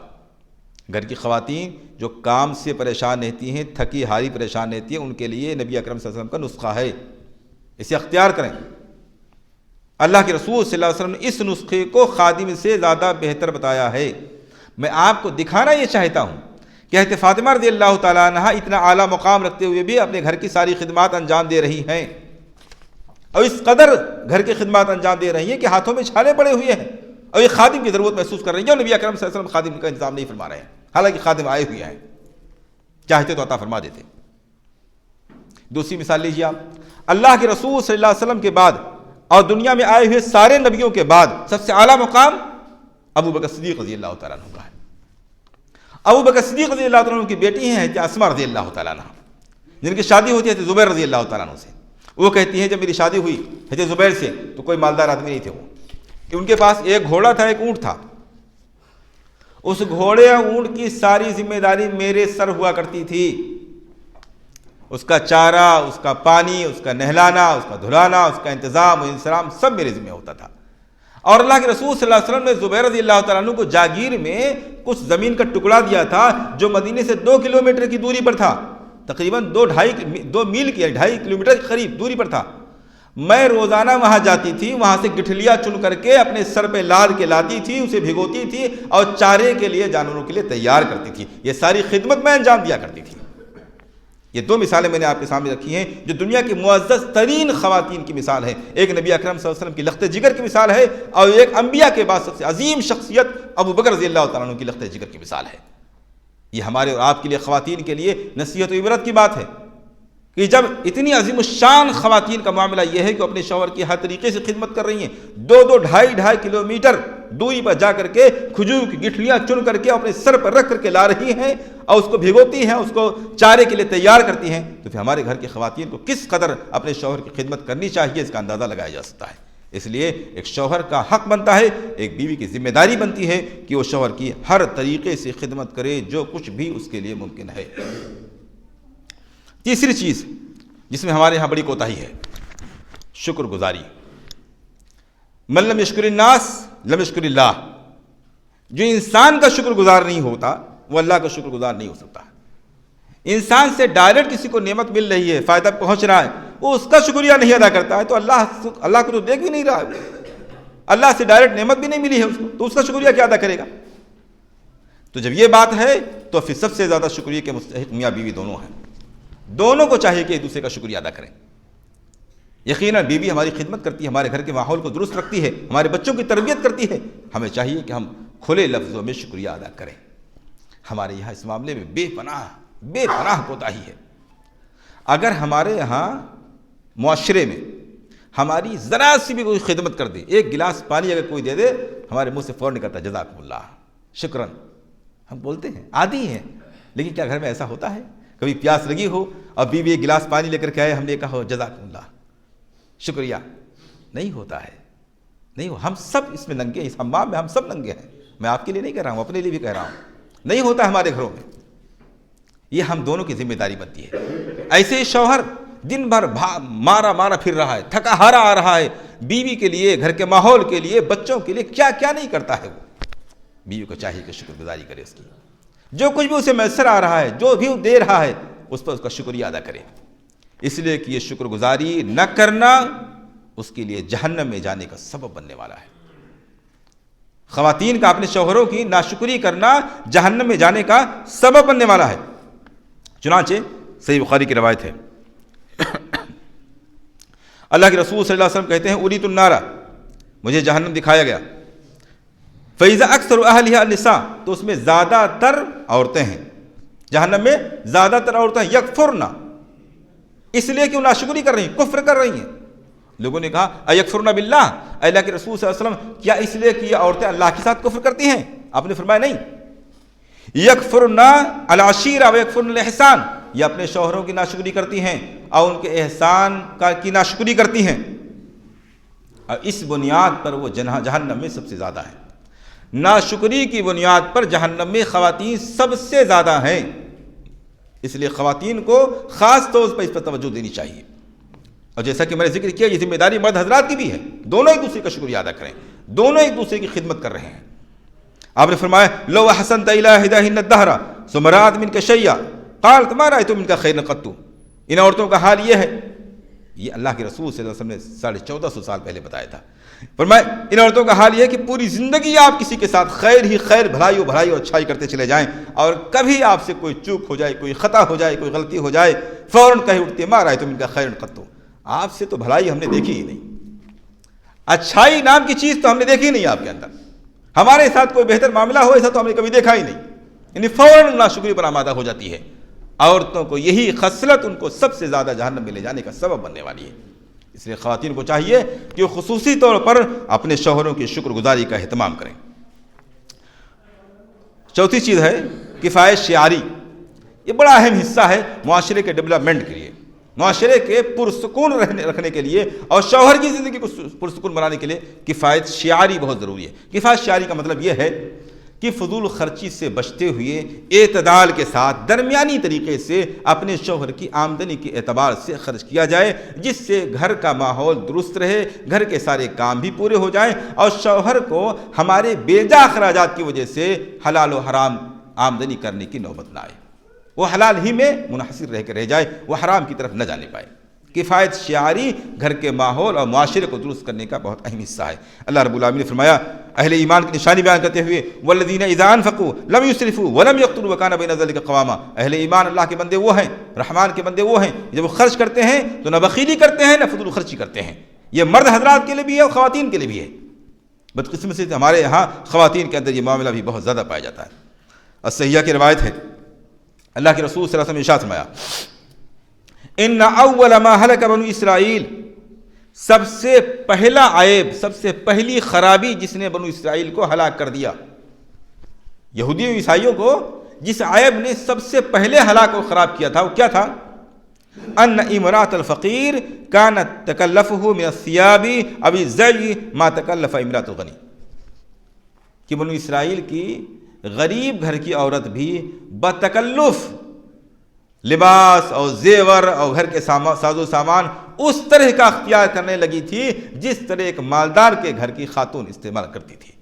گھر کی خواتین جو کام سے پریشان رہتی ہیں، تھکی ہاری پریشان رہتی ہیں، ان کے لیے نبی اکرم صلی اللہ علیہ وسلم کا نسخہ ہے، اسے اختیار کریں۔ اللہ کے رسول صلی اللہ علیہ وسلم نے اس نسخے کو خادم سے زیادہ بہتر بتایا ہے۔ میں آپ کو دکھانا یہ چاہتا ہوں کہ حضرت فاطمہ رضی اللہ تعالیٰ عنہ اتنا اعلیٰ مقام رکھتے ہوئے بھی اپنے گھر کی ساری خدمات انجام دے رہی ہیں، اور اس قدر گھر کی خدمات انجام دے رہی ہیں کہ ہاتھوں میں چھالے پڑے ہوئے ہیں، اور یہ خادم کی ضرورت محسوس کر رہی ہیں، اور نبی اکرم صلی اللہ علیہ وسلم خادم کا انتظام نہیں فرما رہے ہیں، حالانکہ خادم آئے ہوئے ہیں، چاہتے تو عطا فرما دیتے۔ دوسری مثال لیجیے آپ، اللہ کے رسول صلی اللہ علیہ وسلم کے بعد اور دنیا میں آئے ہوئے سارے نبیوں کے بعد سب سے اعلیٰ مقام ابو بکر صدیق رضی اللہ تعالیٰ عنہ کا ہے۔ ابو بکر صدیق رضی اللہ تعالیٰ عنہ کی بیٹی ہیں حضرت اسماء رضی اللہ تعالیٰ عنہ، جن کی شادی ہوتی ہے حضرت زبیر رضی اللہ تعالیٰ عنہ سے۔ وہ کہتی ہیں جب میری شادی ہوئی حضرت زبیر سے تو کوئی مالدار آدمی نہیں تھے، وہ ان کے پاس ایک گھوڑا تھا، ایک اونٹ تھا، اس گھوڑے اور اونٹ کی ساری ذمہ داری میرے سر ہوا کرتی تھی، اس کا چارہ، اس کا پانی، اس کا نہلانا، اس کا دھلانا، اس کا انتظام و انصرام سب میرے ذمہ ہوتا تھا۔ اور اللہ کے رسول صلی اللہ علیہ وسلم نے زبیر رضی اللہ تعالیٰ عنہ کو جاگیر میں کچھ زمین کا ٹکڑا دیا تھا جو مدینے سے 2 کلومیٹر کی دوری پر تھا، تقریباً 2 میل کی 2.5 کلومیٹر کے قریب دوری پر تھا۔ میں روزانہ وہاں جاتی تھی، وہاں سے گٹھلیاں چن کر کے اپنے سر پہ لاد کے لاتی تھی، اسے بھگوتی تھی اور چارے کے لیے جانوروں کے لیے تیار کرتی تھی، یہ ساری خدمت میں انجام دیا کرتی تھی۔ یہ 2 مثالیں میں نے آپ کے سامنے رکھی ہیں جو دنیا کی معزز ترین خواتین کی مثال ہے، ایک نبی اکرم صلی اللہ علیہ وسلم کی لخت جگر کی مثال ہے، اور ایک انبیاء کے بعد سب سے عظیم شخصیت ابو بکر رضی اللہ تعالیٰ عنہ کی لخت جگر کی مثال ہے۔ یہ ہمارے اور آپ کے لیے خواتین کے لیے نصیحت و عبرت کی بات ہے کہ جب اتنی عظیم الشان خواتین کا معاملہ یہ ہے کہ اپنے شوہر کی ہر طریقے سے خدمت کر رہی ہیں، 2-2.5 کلومیٹر دوری پر جا کر کے کھجور کی گٹھلیاں چن کر کے اپنے سر پر رکھ کر کے لا رہی ہیں اور اس کو بھگوتی ہیں، اس کو چارے کے لیے تیار کرتی ہیں، تو پھر ہمارے گھر کی خواتین کو کس قدر اپنے شوہر کی خدمت کرنی چاہیے اس کا اندازہ لگایا جا سکتا ہے۔ اس لیے ایک شوہر کا حق بنتا ہے، ایک بیوی کی ذمہ داری بنتی ہے کہ وہ شوہر کی ہر طریقے سے خدمت کرے جو کچھ بھی اس کے لیے ممکن ہے۔ تیسری چیز جس میں ہمارے یہاں بڑی کوتاہی ہے، شکر گزاری۔ من لم یشکر الناس لم یشکر اللہ، جو انسان کا شکر گزار نہیں ہوتا وہ اللہ کا شکر گزار نہیں ہو سکتا۔ انسان سے ڈائریکٹ کسی کو نعمت مل رہی ہے، فائدہ پہنچ رہا ہے، وہ اس کا شکریہ نہیں ادا کرتا ہے تو اللہ کو تو دیکھ بھی نہیں رہا ہے، اللہ سے ڈائریکٹ نعمت بھی نہیں ملی ہے اس کو، تو اس کا شکریہ کیا ادا کرے گا؟ تو جب یہ بات ہے تو پھر سب سے زیادہ شکریہ کے مستحق میاں بیوی دونوں ہیں، دونوں کو چاہیے کہ ایک دوسرے کا شکریہ ادا کریں۔ یقیناً بیوی ہماری خدمت کرتی ہے، ہمارے گھر کے ماحول کو درست رکھتی ہے، ہمارے بچوں کی تربیت کرتی ہے، ہمیں چاہیے کہ ہم کھلے لفظوں میں شکریہ ادا کریں۔ ہمارے یہاں اس معاملے میں بے پناہ کوتاہی ہے۔ اگر ہمارے یہاں معاشرے میں ہماری ذرا سی بھی کوئی خدمت کر دے، ایک گلاس پانی اگر کوئی دے دے، ہمارے منہ سے فوراً نکلتا ہے جزاکم اللہ، شکراً، ہم بولتے ہیں، عادی ہیں۔ لیکن کیا گھر میں ایسا ہوتا ہے؟ کبھی پیاس لگی ہو اور بیوی ایک گلاس پانی لے کر کے آئے، ہم نے کہا ہو جزاکم اللہ، شکریہ؟ نہیں ہوتا ہے، نہیں ہو۔ ہم سب اس میں ننگے ہیں، اس حمام میں ہم سب ننگے ہیں۔ میں آپ کے لیے نہیں کہہ رہا ہوں، اپنے لیے بھی کہہ رہا ہوں، نہیں ہوتا ہمارے گھروں میں۔ یہ ہم دونوں کی ذمہ داری بنتی ہے۔ ایسے ہی شوہر دن بھر مارا پھر رہا ہے، تھکا ہارا آ رہا ہے، بیوی کے لیے، گھر کے ماحول کے لیے، بچوں کے لیے کیا کیا نہیں کرتا ہے وہ۔ بیوی کو چاہیے کہ شکر گزاری کرے اس کی، جو کچھ بھی اسے میسر آ رہا ہے، جو بھی وہ دے رہا ہے، اس پر اس کا شکریہ ادا کرے، اس لیے کہ یہ شکر گزاری نہ کرنا اس کے لیے جہنم میں جانے کا سبب بننے والا ہے۔ خواتین کا اپنے شوہروں کی ناشکری کرنا جہنم میں جانے کا سبب بننے والا ہے۔ چنانچہ صحیح بخاری کی روایت ہے، اللہ کے رسول صلی اللہ علیہ وسلم کہتے ہیں اریت النار، مجھے جہنم دکھایا گیا، فَإِذَا أَكْثَرُ أَهْلِهَا النِّسَاء، تو اس میں زیادہ تر عورتیں ہیں، جہنم میں زیادہ تر عورتیں یکفرن، اس لیے کہ وہ ناشکری کر رہی ہیں، کفر کر رہی ہیں۔ لوگوں نے کہا ایکفرن باللہ، اللہ کے رسول صلی اللہ علیہ وسلم کیا اس لیے کہ یہ عورتیں اللہ کے ساتھ کفر کرتی ہیں؟ آپ نے فرمایا نہیں، یکفرن العشیرہ و یکفرن الاحسان، یہ اپنے شوہروں کی ناشکری کرتی ہیں اور ان کے احسان کی ناشکری کرتی ہیں، اور اس بنیاد پر وہ جہنم میں سب سے زیادہ ہیں۔ ناشکری کی بنیاد پر جہنم میں خواتین سب سے زیادہ ہیں، اس لیے خواتین کو خاص طور پر اس پر توجہ دینی چاہیے۔ اور جیسا کہ میں نے ذکر کیا، یہ ذمہ داری مرد حضرات کی بھی ہے، دونوں ایک دوسرے کا شکریہ ادا کریں، دونوں ایک دوسرے کی خدمت کر رہے ہیں۔ آپ نے فرمایا لو احسنت الی احداہن الدہر ثم رأت منک شیئا قالت ما رأیت منک خیرا قط، ان عورتوں کا حال یہ ہے، یہ اللہ کے رسول صلی اللہ علیہ وسلم نے 1450 سال پہلے بتایا تھا۔ فرمایا ان عورتوں کا حال یہ ہے کہ پوری زندگی آپ کسی کے ساتھ خیر ہی خیر، بھلائی اور اچھائی کرتے چلے جائیں، اور کبھی آپ سے کوئی چوک ہو جائے، کوئی خطا ہو جائے، کوئی غلطی ہو جائے، فوراً کہہ اٹھتے ما رأیت منک خیرا قط، آپ سے تو بھلائی ہم نے دیکھی ہی نہیں، اچھائی نام کی چیز تو ہم نے دیکھی ہی نہیں آپ کے اندر، ہمارے ساتھ کوئی بہتر معاملہ ہو ایسا تو ہم نے کبھی دیکھا ہی نہیں، یعنی فوراً ناشکری پر آمادہ ہو جاتی ہے۔ عورتوں کو یہی خصلت ان کو سب سے زیادہ جہنم میں لے جانے کا سبب بننے والی ہے، اس لیے خواتین کو چاہیے کہ وہ خصوصی طور پر اپنے شوہروں کی شکر گزاری کا اہتمام کریں۔ چوتھی چیز ہے کفایت شعاری، یہ بڑا اہم حصہ ہے معاشرے کے ڈیولپمنٹ کے لیے، معاشرے کے پرسکون رکھنے کے لیے اور شوہر کی زندگی کو پرسکون بنانے کے لیے کفایت شعاری بہت ضروری ہے۔ کفایت شعاری کا مطلب یہ ہے کہ فضول خرچی سے بچتے ہوئے اعتدال کے ساتھ درمیانی طریقے سے اپنے شوہر کی آمدنی کے اعتبار سے خرچ کیا جائے، جس سے گھر کا ماحول درست رہے، گھر کے سارے کام بھی پورے ہو جائیں، اور شوہر کو ہمارے بیجا اخراجات کی وجہ سے حلال و حرام آمدنی کرنے کی نوبت نہ آئے، وہ حلال ہی میں منحصر رہ کے رہ جائے، وہ حرام کی طرف نہ جانے پائے۔ کفایت شعاری گھر کے ماحول اور معاشرے کو درست کرنے کا بہت اہم حصہ ہے۔ اللہ رب العالمین نے فرمایا اہل ایمان کی نشانی بیان کرتے ہوئے والذین اذا انفقوا لم يسرفوا ولم يقتروا وكان بين ذلك قواما، اہل ایمان اللہ کے بندے وہ ہیں، رحمان کے بندے وہ ہیں جب وہ خرچ کرتے ہیں تو نہ بخیلی کرتے ہیں نہ فضول خرچی کرتے ہیں۔ یہ مرد حضرات کے لیے بھی ہے اور خواتین کے لیے بھی ہے، بدقسمتی سے ہمارے یہاں خواتین کے اندر یہ معاملہ بھی بہت زیادہ پایا جاتا ہے۔ الصحیحہ کی روایت ہے، اللہ کے رسول صلی اللہ علیہ وسلم نے ارشاد فرمایا ان اول ما ہلک بنو اسرائیل، سب سے پہلا عیب، سب سے پہلی خرابی جس نے بنو اسرائیل کو ہلاک کر دیا، یہودیوں عیسائیوں کو جس عیب نے سب سے پہلے ہلاک و خراب کیا تھا وہ کیا تھا؟ ان امرات الفقیر کانت تکلفہ من الثیاب او الزی ما تکلف امرات الغنی، کہ بنو اسرائیل کی غریب گھر کی عورت بھی بتکلف لباس اور زیور اور گھر کے ساز و سامان اس طرح کا اختیار کرنے لگی تھی جس طرح ایک مالدار کے گھر کی خاتون استعمال کرتی تھی۔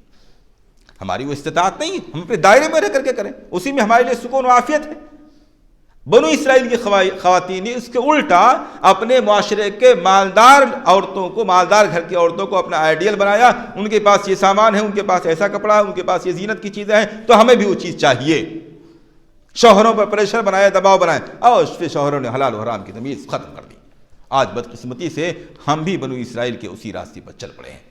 ہماری وہ استطاعت نہیں، ہم اپنے دائرے میں رہ کر کے کریں، اسی میں ہمارے لیے سکون و عافیت ہے۔ بنو اسرائیل کی خواتین اس کے الٹا اپنے معاشرے کے مالدار عورتوں کو، مالدار گھر کی عورتوں کو اپنا آئیڈیل بنایا. ان کے پاس یہ سامان ہے، ان کے پاس ایسا کپڑا ہے، ان کے پاس یہ زینت کی چیزیں ہیں، تو ہمیں بھی وہ چیز چاہیے. شوہروں پر پریشر بنایا، دباؤ بنایا، اور اس پہ شوہروں نے حلال و حرام کی تمیز ختم کر دی. آج بدقسمتی سے ہم بھی بنو اسرائیل کے اسی راستے پر چل پڑے ہیں.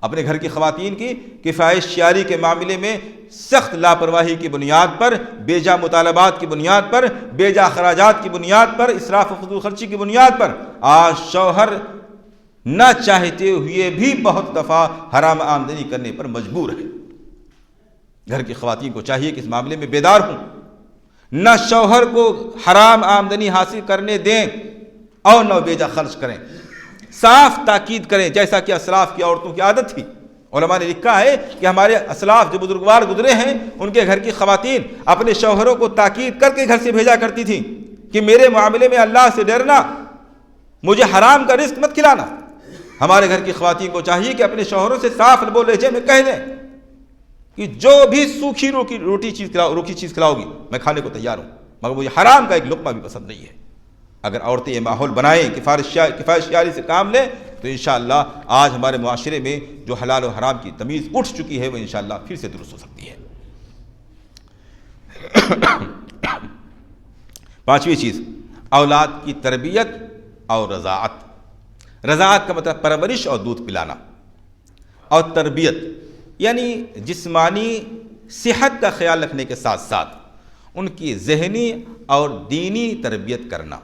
اپنے گھر کی خواتین کی کفایت شیاری کے معاملے میں سخت لاپرواہی کی بنیاد پر، بے جا مطالبات کی بنیاد پر، بے جا اخراجات کی بنیاد پر، اسراف و فضول خرچی کی بنیاد پر آج شوہر نہ چاہتے ہوئے بھی بہت دفعہ حرام آمدنی کرنے پر مجبور ہے. گھر کی خواتین کو چاہیے کہ اس معاملے میں بیدار ہوں، نہ شوہر کو حرام آمدنی حاصل کرنے دیں اور نہ بے جا خرچ کریں. صاف تاکید کریں، جیسا کہ اسلاف کی عورتوں کی عادت تھی. علماء نے لکھا ہے کہ ہمارے اسلاف جو بزرگوار گزرے ہیں، ان کے گھر کی خواتین اپنے شوہروں کو تاکید کر کے گھر سے بھیجا کرتی تھیں کہ میرے معاملے میں اللہ سے ڈرنا، مجھے حرام کا رزق مت کھلانا. ہمارے گھر کی خواتین کو چاہیے کہ اپنے شوہروں سے صاف بول لہجے میں کہہ دیں کہ جو بھی سوکھی روٹی چیز کھلاؤ گی میں کھانے کو تیار ہوں، مگر مجھے حرام کا ایک لقمہ بھی پسند نہیں ہے. اگر عورتیں یہ ماحول بنائیں، کفایت شیاری سے کام لیں، تو انشاءاللہ آج ہمارے معاشرے میں جو حلال و حرام کی تمیز اٹھ چکی ہے وہ انشاءاللہ پھر سے درست ہو سکتی ہے. پانچویں چیز، اولاد کی تربیت اور رضاعت. رضاعت کا مطلب پرورش اور دودھ پلانا، اور تربیت یعنی جسمانی صحت کا خیال رکھنے کے ساتھ ساتھ ان کی ذہنی اور دینی تربیت کرنا.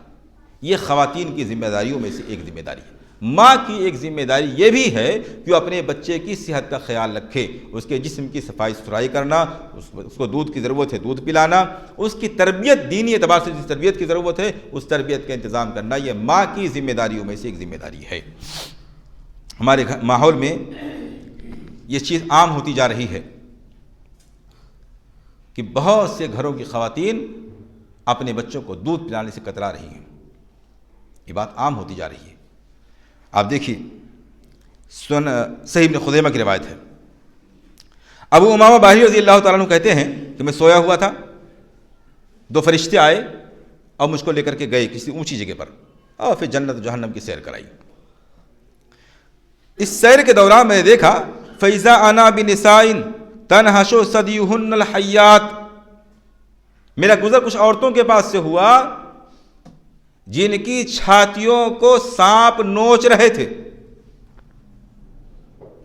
یہ خواتین کی ذمہ داریوں میں سے ایک ذمہ داری ہے. ماں کی ایک ذمہ داری یہ بھی ہے کہ وہ اپنے بچے کی صحت کا خیال رکھے، اس کے جسم کی صفائی ستھرائی کرنا، اس کو دودھ کی ضرورت ہے دودھ پلانا، اس کی تربیت دینی اعتبار سے جس تربیت کی ضرورت ہے اس تربیت کا انتظام کرنا. یہ ماں کی ذمہ داریوں میں سے ایک ذمہ داری ہے. ہمارے ماحول میں یہ چیز عام ہوتی جا رہی ہے کہ بہت سے گھروں کی خواتین اپنے بچوں کو دودھ پلانے سے کترا رہی ہیں. یہ بات عام ہوتی جا رہی ہے. آپ دیکھیے صحیح ابن خزیمہ کی روایت ہے، ابو امامہ باہلی رضی اللہ تعالیٰ عنہ کہتے ہیں کہ میں سویا ہوا تھا، دو فرشتے آئے اور مجھ کو لے کر کے گئے کسی اونچی جگہ پر، اور پھر جنت و جہنم کی سیر کرائی. اس سیر کے دوران میں نے دیکھا فَإِذَا أَنَا بِنِسَائٍ تَنْحَشُ ثَدِيُهُنَّ الْحَيَّاتِ، میرا گزر کچھ عورتوں کے پاس سے ہوا جن کی چھاتیوں کو سانپ نوچ رہے تھے،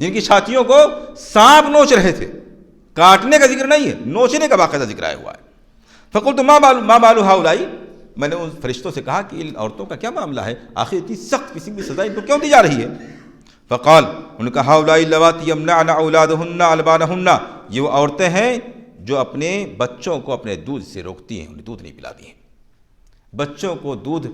جن کی چھاتیوں کو سانپ نوچ رہے تھے. کاٹنے کا ذکر نہیں ہے، نوچنے کا باقاعدہ ذکر آیا ہوا ہے. فقلت ما بال هؤلاء، میں نے ان فرشتوں سے کہا کہ ان عورتوں کا کیا معاملہ ہے، آخر اتنی سخت قسم کی سزا ان کو کیوں دی جا رہی ہے؟ فقال، ان کا هؤلاء اللواتی يمنعن اولادهن البانهن، یہ وہ عورتیں ہیں جو اپنے بچوں کو اپنے دودھ سے روکتی ہیں، انہیں دودھ نہیں پلاتی ہیں. بچوں کو دودھ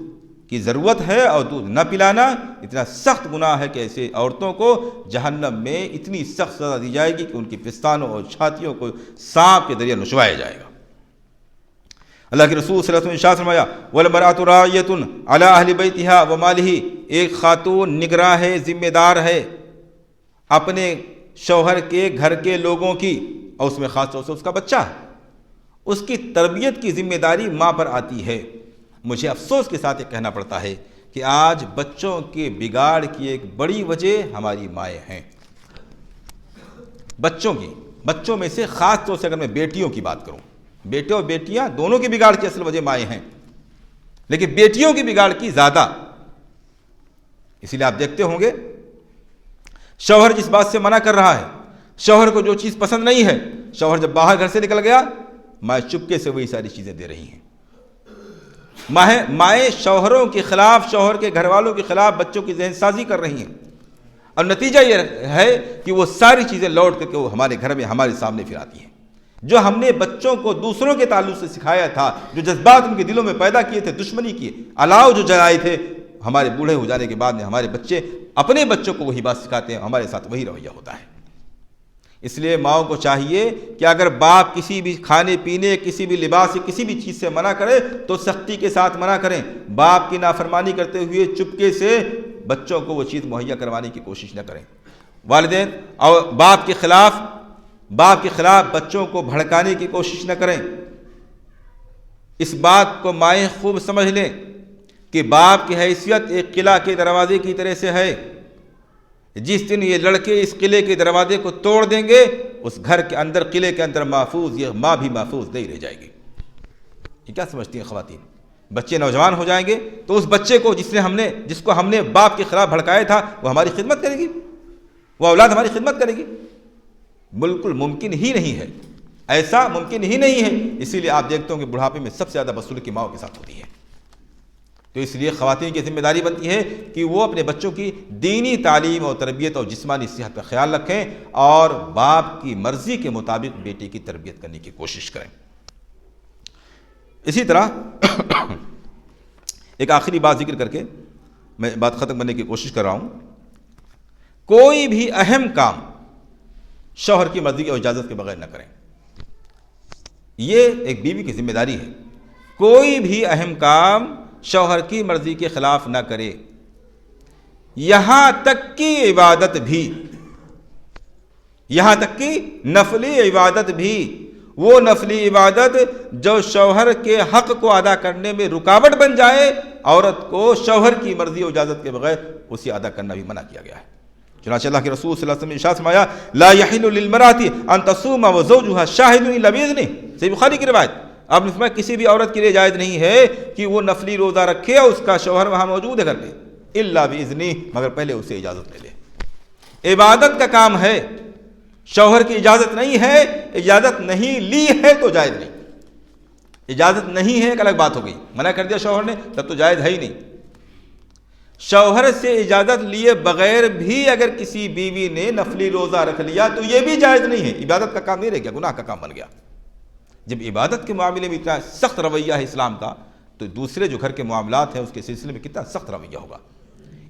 کی ضرورت ہے اور دودھ نہ پلانا اتنا سخت گناہ ہے کہ ایسے عورتوں کو جہنم میں اتنی سخت سزا دی جائے گی کہ ان کی پستانوں اور چھاتیوں کو سانپ کے ذریعے نچوایا جائے گا. اللہ کے رسول صلی اللہ علیہ وسلم نے ارشاد فرمایا وَالْمَرْأَةُ رَاعِيَةٌ عَلَىٰ أَهْلِ بَيْتِهَا وَمَالِهِ، ایک خاتون نگراں ہے، ذمہ دار ہے اپنے شوہر کے گھر کے لوگوں کی، اور اس میں خاص طور سے اس کا بچہ ہے. اس کی تربیت کی ذمہ داری ماں پر آتی ہے. مجھے افسوس کے ساتھ یہ کہنا پڑتا ہے کہ آج بچوں کے بگاڑ کی ایک بڑی وجہ ہماری مائیں ہیں. بچوں میں سے خاص طور سے اگر میں بیٹیوں کی بات کروں، بیٹے اور بیٹیاں دونوں کی بگاڑ کی اصل وجہ مائیں ہیں، لیکن بیٹیوں کی بگاڑ کی زیادہ. اسی لیے آپ دیکھتے ہوں گے شوہر جس بات سے منع کر رہا ہے، شوہر کو جو چیز پسند نہیں ہے، شوہر جب باہر گھر سے نکل گیا مائیں چپکے سے وہی ساری چیزیں دے رہی ہیں. مائیں شوہروں کے خلاف، شوہر کے گھر والوں کے خلاف بچوں کی ذہن سازی کر رہی ہیں، اور نتیجہ یہ ہے کہ وہ ساری چیزیں لوٹ کر کے وہ ہمارے گھر میں ہمارے سامنے پھر آتی ہیں. جو ہم نے بچوں کو دوسروں کے تعلق سے سکھایا تھا، جو جذبات ان کے دلوں میں پیدا کیے تھے، دشمنی کیے، الاؤ جو جلائے تھے، ہمارے بوڑھے ہو جانے کے بعد میں ہمارے بچے اپنے بچوں کو وہی بات سکھاتے ہیں، ہمارے ساتھ وہی رویہ ہوتا ہے. اس لیے ماؤں کو چاہیے کہ اگر باپ کسی بھی کھانے پینے، کسی بھی لباس، کسی بھی چیز سے منع کرے تو سختی کے ساتھ منع کریں. باپ کی نافرمانی کرتے ہوئے چپکے سے بچوں کو وہ چیز مہیا کروانے کی کوشش نہ کریں. والدین اور باپ کے خلاف بچوں کو بھڑکانے کی کوشش نہ کریں. اس بات کو مائیں خوب سمجھ لیں کہ باپ کی حیثیت ایک قلعہ کے دروازے کی طرح سے ہے. جس دن یہ لڑکے اس قلعے کے دروازے کو توڑ دیں گے، اس گھر کے اندر، قلعے کے اندر محفوظ یہ ماں بھی محفوظ نہیں رہ جائے گی. یہ کیا سمجھتی ہیں خواتین؟ بچے نوجوان ہو جائیں گے تو اس بچے کو جس کو ہم نے باپ کے خلاف بھڑکایا تھا، وہ ہماری خدمت کرے گی، وہ اولاد ہماری خدمت کرے گی؟ بالکل ممکن ہی نہیں ہے، ایسا ممکن ہی نہیں ہے. اسی لیے آپ دیکھتے ہوں کہ بڑھاپے میں سب سے زیادہ بدسلوکی ماؤں کے ساتھ ہوتی ہے. تو اس لیے خواتین کی ذمہ داری بنتی ہے کہ وہ اپنے بچوں کی دینی تعلیم اور تربیت اور جسمانی صحت کا خیال رکھیں اور باپ کی مرضی کے مطابق بیٹی کی تربیت کرنے کی کوشش کریں. اسی طرح ایک آخری بات ذکر کر کے میں بات ختم کرنے کی کوشش کر رہا ہوں. کوئی بھی اہم کام شوہر کی مرضی اور اجازت کے بغیر نہ کریں. یہ ایک بیوی کی ذمہ داری ہے. کوئی بھی اہم کام شوہر کی مرضی کے خلاف نہ کرے، یہاں تک کہ عبادت بھی، یہاں تک کہ نفلی عبادت بھی. وہ نفلی عبادت جو شوہر کے حق کو ادا کرنے میں رکاوٹ بن جائے، عورت کو شوہر کی مرضی اور اجازت کے بغیر اسے ادا کرنا بھی منع کیا گیا ہے. چنانچہ اللہ کے رسول صلی اللہ علیہ وسلم نے ارشاد فرمایا لا يحل للمرأة ان تصوم وزوجها شاهد الا باذنه. صحیح بخاری کی روایت. آپ نے فرمایا کسی بھی عورت کے لیے جائز نہیں ہے کہ وہ نفلی روزہ رکھے اور اس کا شوہر وہاں موجود ہے گھر میں، الا باذنه، مگر پہلے اسے اجازت لے لے. عبادت کا کام ہے، شوہر کی اجازت نہیں ہے، اجازت نہیں لی ہے تو جائز نہیں. اجازت نہیں ہے ایک الگ بات ہو گئی، منع کر دیا شوہر نے تب تو جائز ہے ہی نہیں. شوہر سے اجازت لیے بغیر بھی اگر کسی بیوی نے نفلی روزہ رکھ لیا تو یہ بھی جائز نہیں ہے. عبادت کا کام نہیں رہ گیا، گناہ کا کام بن گیا. جب عبادت کے معاملے میں اتنا سخت رویہ ہے اسلام کا، تو دوسرے جو گھر کے معاملات ہیں اس کے سلسلے میں کتنا سخت رویہ ہوگا.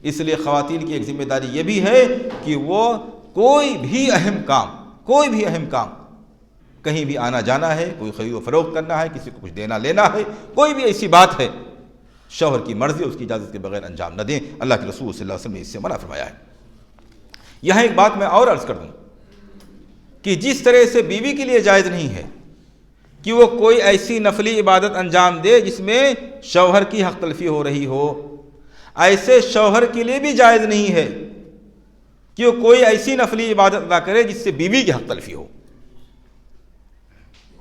اس لیے خواتین کی ایک ذمہ داری یہ بھی ہے کہ وہ کوئی بھی اہم کام کہیں بھی آنا جانا ہے، کوئی خرید و فروخت کرنا ہے، کسی کو کچھ دینا لینا ہے، کوئی بھی ایسی بات ہے، شوہر کی مرضی اس کی اجازت کے بغیر انجام نہ دیں. اللہ کے رسول صلی اللہ علیہ وسلم نے اس سے منع فرمایا ہے. یہاں ایک بات میں اور عرض کر دوں کہ جس طرح سے بیوی کے لیے جائز نہیں ہے کہ وہ کوئی ایسی نفلی عبادت انجام دے جس میں شوہر کی حق تلفی ہو رہی ہو، ایسے شوہر کے لیے بھی جائز نہیں ہے کہ وہ کوئی ایسی نفلی عبادت ادا کرے جس سے بیوی کی حق تلفی ہو.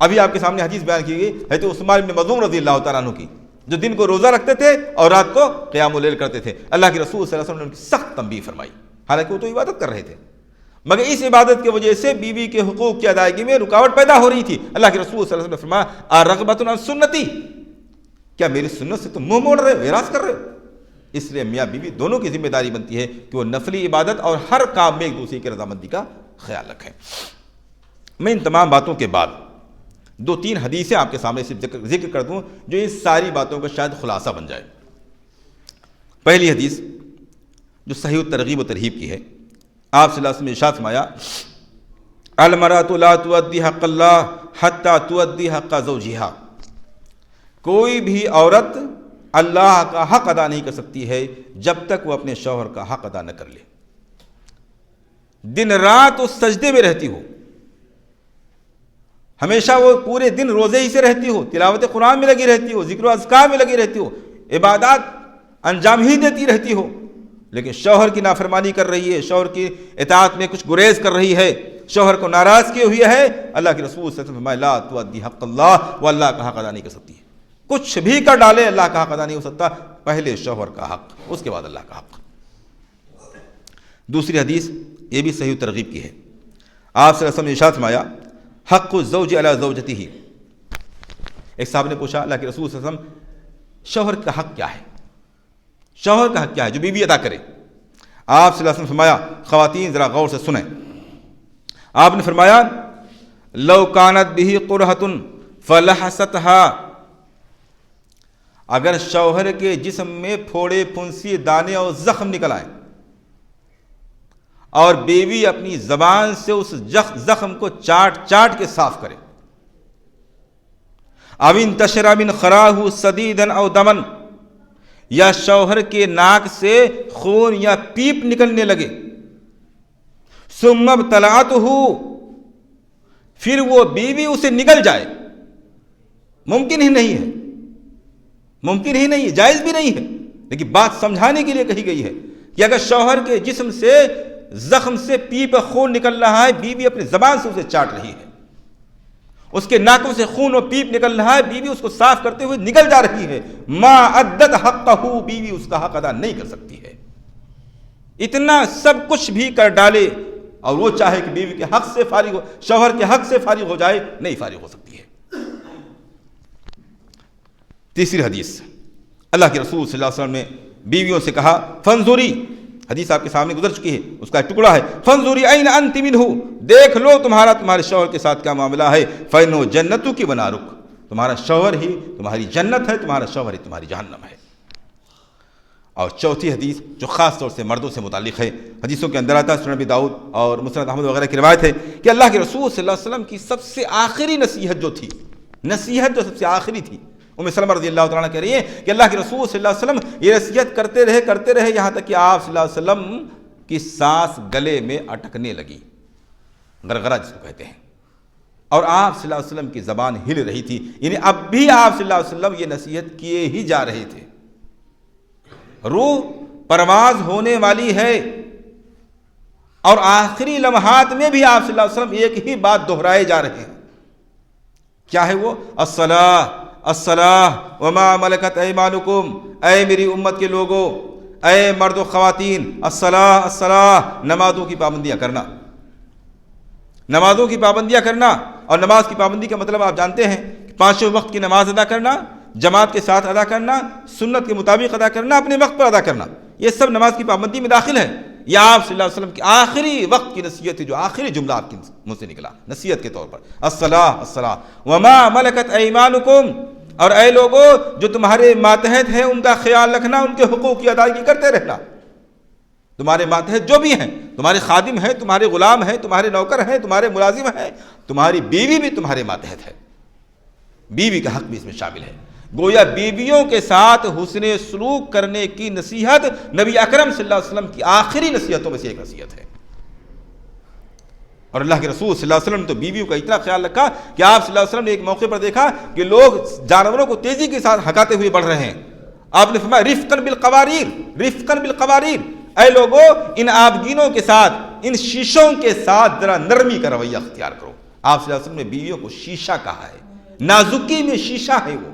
ابھی آپ کے سامنے حدیث بیان کی گئی حضرت عثمان بن مظعون رضی اللہ تعالیٰ عنہ کی، جو دن کو روزہ رکھتے تھے اور رات کو قیام اللیل کرتے تھے. اللہ کے رسول صلی اللہ علیہ وسلم نے ان کی سخت تنبیہ فرمائی، حالانکہ وہ تو عبادت کر رہے تھے، مگر اس عبادت کی وجہ سے بیوی کے حقوق کی ادائیگی میں رکاوٹ پیدا ہو رہی تھی. اللہ کے رسول صلی اللہ علیہ وسلم نے فرمایا ارغبۃ عن سنتی، کیا میری سنت سے تم منہ موڑ رہے ہو، اعراض کر رہے ہو؟ اس لیے میاں بیوی دونوں کی ذمہ داری بنتی ہے کہ وہ نفلی عبادت اور ہر کام میں ایک دوسرے کی رضامندی کا خیال رکھیں. میں ان تمام باتوں کے بعد 2-3 حدیثیں آپ کے سامنے صرف ذکر کر دوں جو ان ساری باتوں کا شاید خلاصہ بن جائے. پہلی حدیث جو صحیح الترغیب و ترہیب کی ہے، آپ صلی اللہ علیہ وسلم نے ارشاد فرمایا المرأة لا تؤدی حق اللہ حتی تؤدی حق زوجہا. کوئی بھی عورت اللہ کا حق ادا نہیں کر سکتی ہے جب تک وہ اپنے شوہر کا حق ادا نہ کر لے. دن رات اس سجدے میں رہتی ہو، ہمیشہ وہ پورے دن روزے ہی سے رہتی ہو، تلاوت قرآن میں لگی رہتی ہو، ذکر و اذکار میں لگی رہتی ہو، عبادات انجام ہی دیتی رہتی ہو، لیکن شوہر کی نافرمانی کر رہی ہے، شوہر کی اطاعت میں کچھ گریز کر رہی ہے، شوہر کو ناراض کیے ہوئی ہے. اللہ کے رسول صلی اللہ علیہ وسلم لا تؤدی حق اللہ، وہ اللہ کا حق ادا نہیں کر سکتی ہے. کچھ بھی کر ڈالے اللہ کا حق ادا نہیں ہو سکتا. پہلے شوہر کا حق، اس کے بعد اللہ کا حق. دوسری حدیث یہ بھی صحیح ترغیب کی ہے. آپ صلی اللہ علیہ وسلم نے ارشاد فرمایا حق الزوج علی زوجتہ. ایک صاحب نے پوچھا اللہ کے رسول صلی اللہ علیہ وسلم شوہر کا حق کیا ہے، شوہر کا حق کیا ہے جو بیوی ادا کرے؟ آپ صلی اللہ علیہ وسلم فرمایا خواتین ذرا غور سے سنیں. آپ نے فرمایا لو کانت بہ قرحۃ فلحستھا. اگر شوہر کے جسم میں پھوڑے پھنسی دانے اور زخم نکل آئیں اور بیوی اپنی زبان سے اس زخم کو چاٹ چاٹ کے صاف کرے، او انتشر من خراہ صدیدا او دمن، یا شوہر کے ناک سے خون یا پیپ نکلنے لگے، ثم ابتلعتہ، پھر وہ بیوی اسے نگل جائے، ممکن ہی نہیں ہے ممکن ہی نہیں ہے، جائز بھی نہیں ہے، لیکن بات سمجھانے کے لیے کہی گئی ہے کہ اگر شوہر کے جسم سے زخم سے پیپ خون نکل رہا ہے، بیوی اپنی زبان سے اسے چاٹ رہی ہے، اس کے ناکوں سے خون و پیپ نکل رہا ہے، بیوی اس کو صاف کرتے ہوئے نکل جا رہی ہے، ما عدت حقہ، بیوی اس کا حق ادا نہیں کر سکتی ہے۔ اتنا سب کچھ بھی کر ڈالے اور وہ چاہے کہ بیوی کے حق سے فارغ ہو، شوہر کے حق سے فارغ ہو جائے، نہیں فارغ ہو سکتی ہے۔ تیسری حدیث، اللہ کے رسول صلی اللہ علیہ وسلم نے بیویوں سے کہا فانظری، حدیث آپ کے سامنے گزر چکی ہے، اس کا ایک ٹکڑا ہے، فانظری این انت منہ، دیکھ لو تمہارے شوہر کے ساتھ کیا معاملہ ہے، فإنہ جنتک و نارک، تمہارا شوہر ہی تمہاری جنت ہے، تمہارا شوہر ہی تمہاری جہنم ہے۔ اور چوتھی حدیث جو خاص طور سے مردوں سے متعلق ہے، حدیثوں کے اندر آتا ہے، سنن ابی داؤد اور مسند احمد وغیرہ کی روایت ہے کہ اللہ کے رسول صلی اللہ علیہ وسلم کی سب سے آخری نصیحت جو تھی، نصیحت جو سب سے آخری تھی، ام سلمہ رضی اللہ تعالیٰ عنہ کہہ رہی ہے کہ اللہ کے رسول صلی اللہ علیہ وسلم یہ نصیحت کرتے رہے یہاں تک کہ آپ صلی اللہ علیہ وسلم کی سانس گلے میں اٹکنے لگی، غرغرہ جس کو کہتے ہیں، اور آپ صلی اللہ علیہ وسلم کی زبان ہل رہی تھی، یعنی اب بھی آپ صلی اللہ علیہ وسلم یہ نصیحت کیے ہی جا رہے تھے۔ روح پرواز ہونے والی ہے، اور آخری لمحات میں بھی آپ صلی اللہ علیہ وسلم ایک ہی بات دہرائے جا رہے ہیں، کیا ہے وہ؟ الصلاۃ الصلاۃ وما ملکت ایمانکم، اے میری امت کے لوگوں، اے مرد و خواتین، الصلاۃ الصلاۃ، نمازوں کی پابندیاں کرنا، نمازوں کی پابندیاں کرنا۔ اور نماز کی پابندی کا مطلب آپ جانتے ہیں کہ پانچوں وقت کی نماز ادا کرنا، جماعت کے ساتھ ادا کرنا، سنت کے مطابق ادا کرنا، اپنے وقت پر ادا کرنا، یہ سب نماز کی پابندی میں داخل ہے۔ یہ آپ صلی اللہ علیہ وسلم کی آخری وقت کی نصیحت ہے، جو آخری جملہ آپ کے منہ سے نکلا نصیحت کے طور پر، الصلاۃ الصلاۃ وما ملکت ایمانکم، اور اے لوگوں جو تمہارے ماتحت ہیں ان کا خیال رکھنا، ان کے حقوق کی ادائیگی کرتے رہنا۔ تمہارے ماتحت جو بھی ہیں، تمہارے خادم ہیں، تمہارے غلام ہیں، تمہارے نوکر ہیں، تمہارے ملازم ہیں، تمہاری بیوی بھی تمہارے ماتحت ہے، بیوی کا حق بھی اس میں شامل ہے۔ گویا بیویوں کے ساتھ حسن سلوک کرنے کی نصیحت نبی اکرم صلی اللہ علیہ وسلم کی آخری نصیحتوں میں سے ایک نصیحت ہے۔ اور اللہ کے رسول صلی اللہ علیہ وسلم نے تو بیویوں کا اتنا خیال رکھا کہ آپ صلی اللہ علیہ وسلم نے ایک موقع پر دیکھا کہ لوگ جانوروں کو تیزی کے ساتھ ہکاتے ہوئے بڑھ رہے ہیں، آپ نے فرمایا رفقاً بالقواریر، رفقاً بالقواریر، اے لوگو ان آبگینوں کے ساتھ، ان شیشوں کے ساتھ ذرا نرمی کا رویہ اختیار کرو۔ آپ صلی اللہ علیہ وسلم نے بیویوں کو شیشہ کہا ہے، نازکی میں شیشہ ہے وہ۔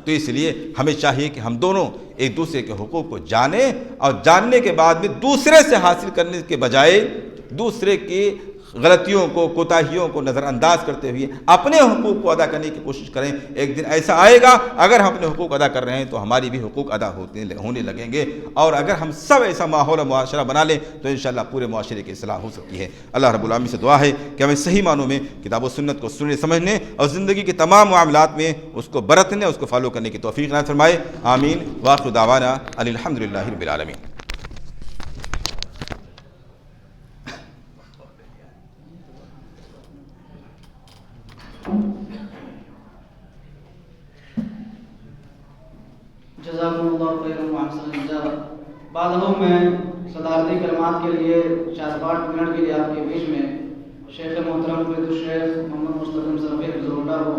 تو اس لیے ہمیں چاہیے کہ ہم دونوں ایک دوسرے کے حقوق کو جانیں، اور جاننے کے بعد میں دوسرے سے حاصل کرنے کے بجائے دوسرے کی غلطیوں کو، کوتاہیوں کو نظر انداز کرتے ہوئے اپنے حقوق کو ادا کرنے کی کوشش کریں۔ ایک دن ایسا آئے گا اگر ہم اپنے حقوق ادا کر رہے ہیں تو ہماری بھی حقوق ادا ہونے لگیں گے، اور اگر ہم سب ایسا ماحول اور معاشرہ بنا لیں تو انشاءاللہ پورے معاشرے کی اصلاح ہو سکتی ہے۔ اللہ رب العالمین سے دعا ہے کہ ہمیں صحیح معنوں میں کتاب و سنت کو سننے سمجھنے اور زندگی کے تمام معاملات میں اس کو برتنے، اس کو فالو کرنے کی توفیق عنایت فرمائے۔ آمین۔ وآخر دعوانا ان الحمدللہ رب العالمین۔ جزاکم اللہ خیر و احسن الجزاء۔ بعضوں میں صدارتی کلمات کے لیے 4-5 منٹ کے لیے آپ کے بیچ میں شیخ محترم فضیلت الشیخ محمد مستقیم صرفی حفظہ کو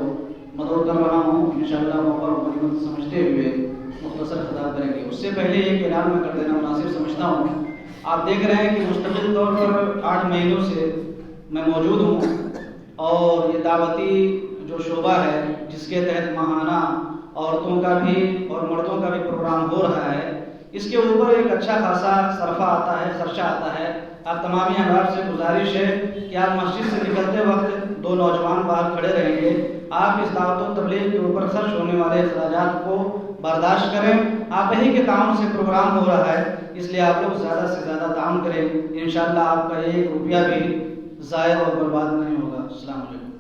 مدعو کر رہا ہوں، انشاءاللہ موقع اور غنیمت سمجھتے ہوئے مختصر خطاب کریں گے۔ اس سے پہلے ایک اعلان میں کر دینا مناسب سمجھتا ہوں۔ آپ دیکھ رہے ہیں کہ مستقل طور پر 8 مہینوں سے میں موجود ہوں، اور یہ دعوتی جو شعبہ ہے جس کے تحت ماہانہ عورتوں کا بھی اور مردوں کا بھی پروگرام ہو رہا ہے، اس کے اوپر ایک اچھا خاصا صرفہ آتا ہے، خرچہ آتا ہے۔ آپ تمامی احباب سے گزارش ہے کہ آپ مسجد سے نکلتے وقت 2 نوجوان باہر کھڑے رہیں گے، آپ اس دعوت و تبلیغ کے اوپر خرچ ہونے والے اخراجات کو برداشت کریں۔ آپ ہی کے تعاون سے پروگرام ہو رہا ہے، اس لیے آپ لوگ زیادہ سے زیادہ تعاون کریں، انشاءاللہ آپ کا 1 روپیہ بھی ضائع اور برباد نہیں ہوگا۔ السلام علیکم۔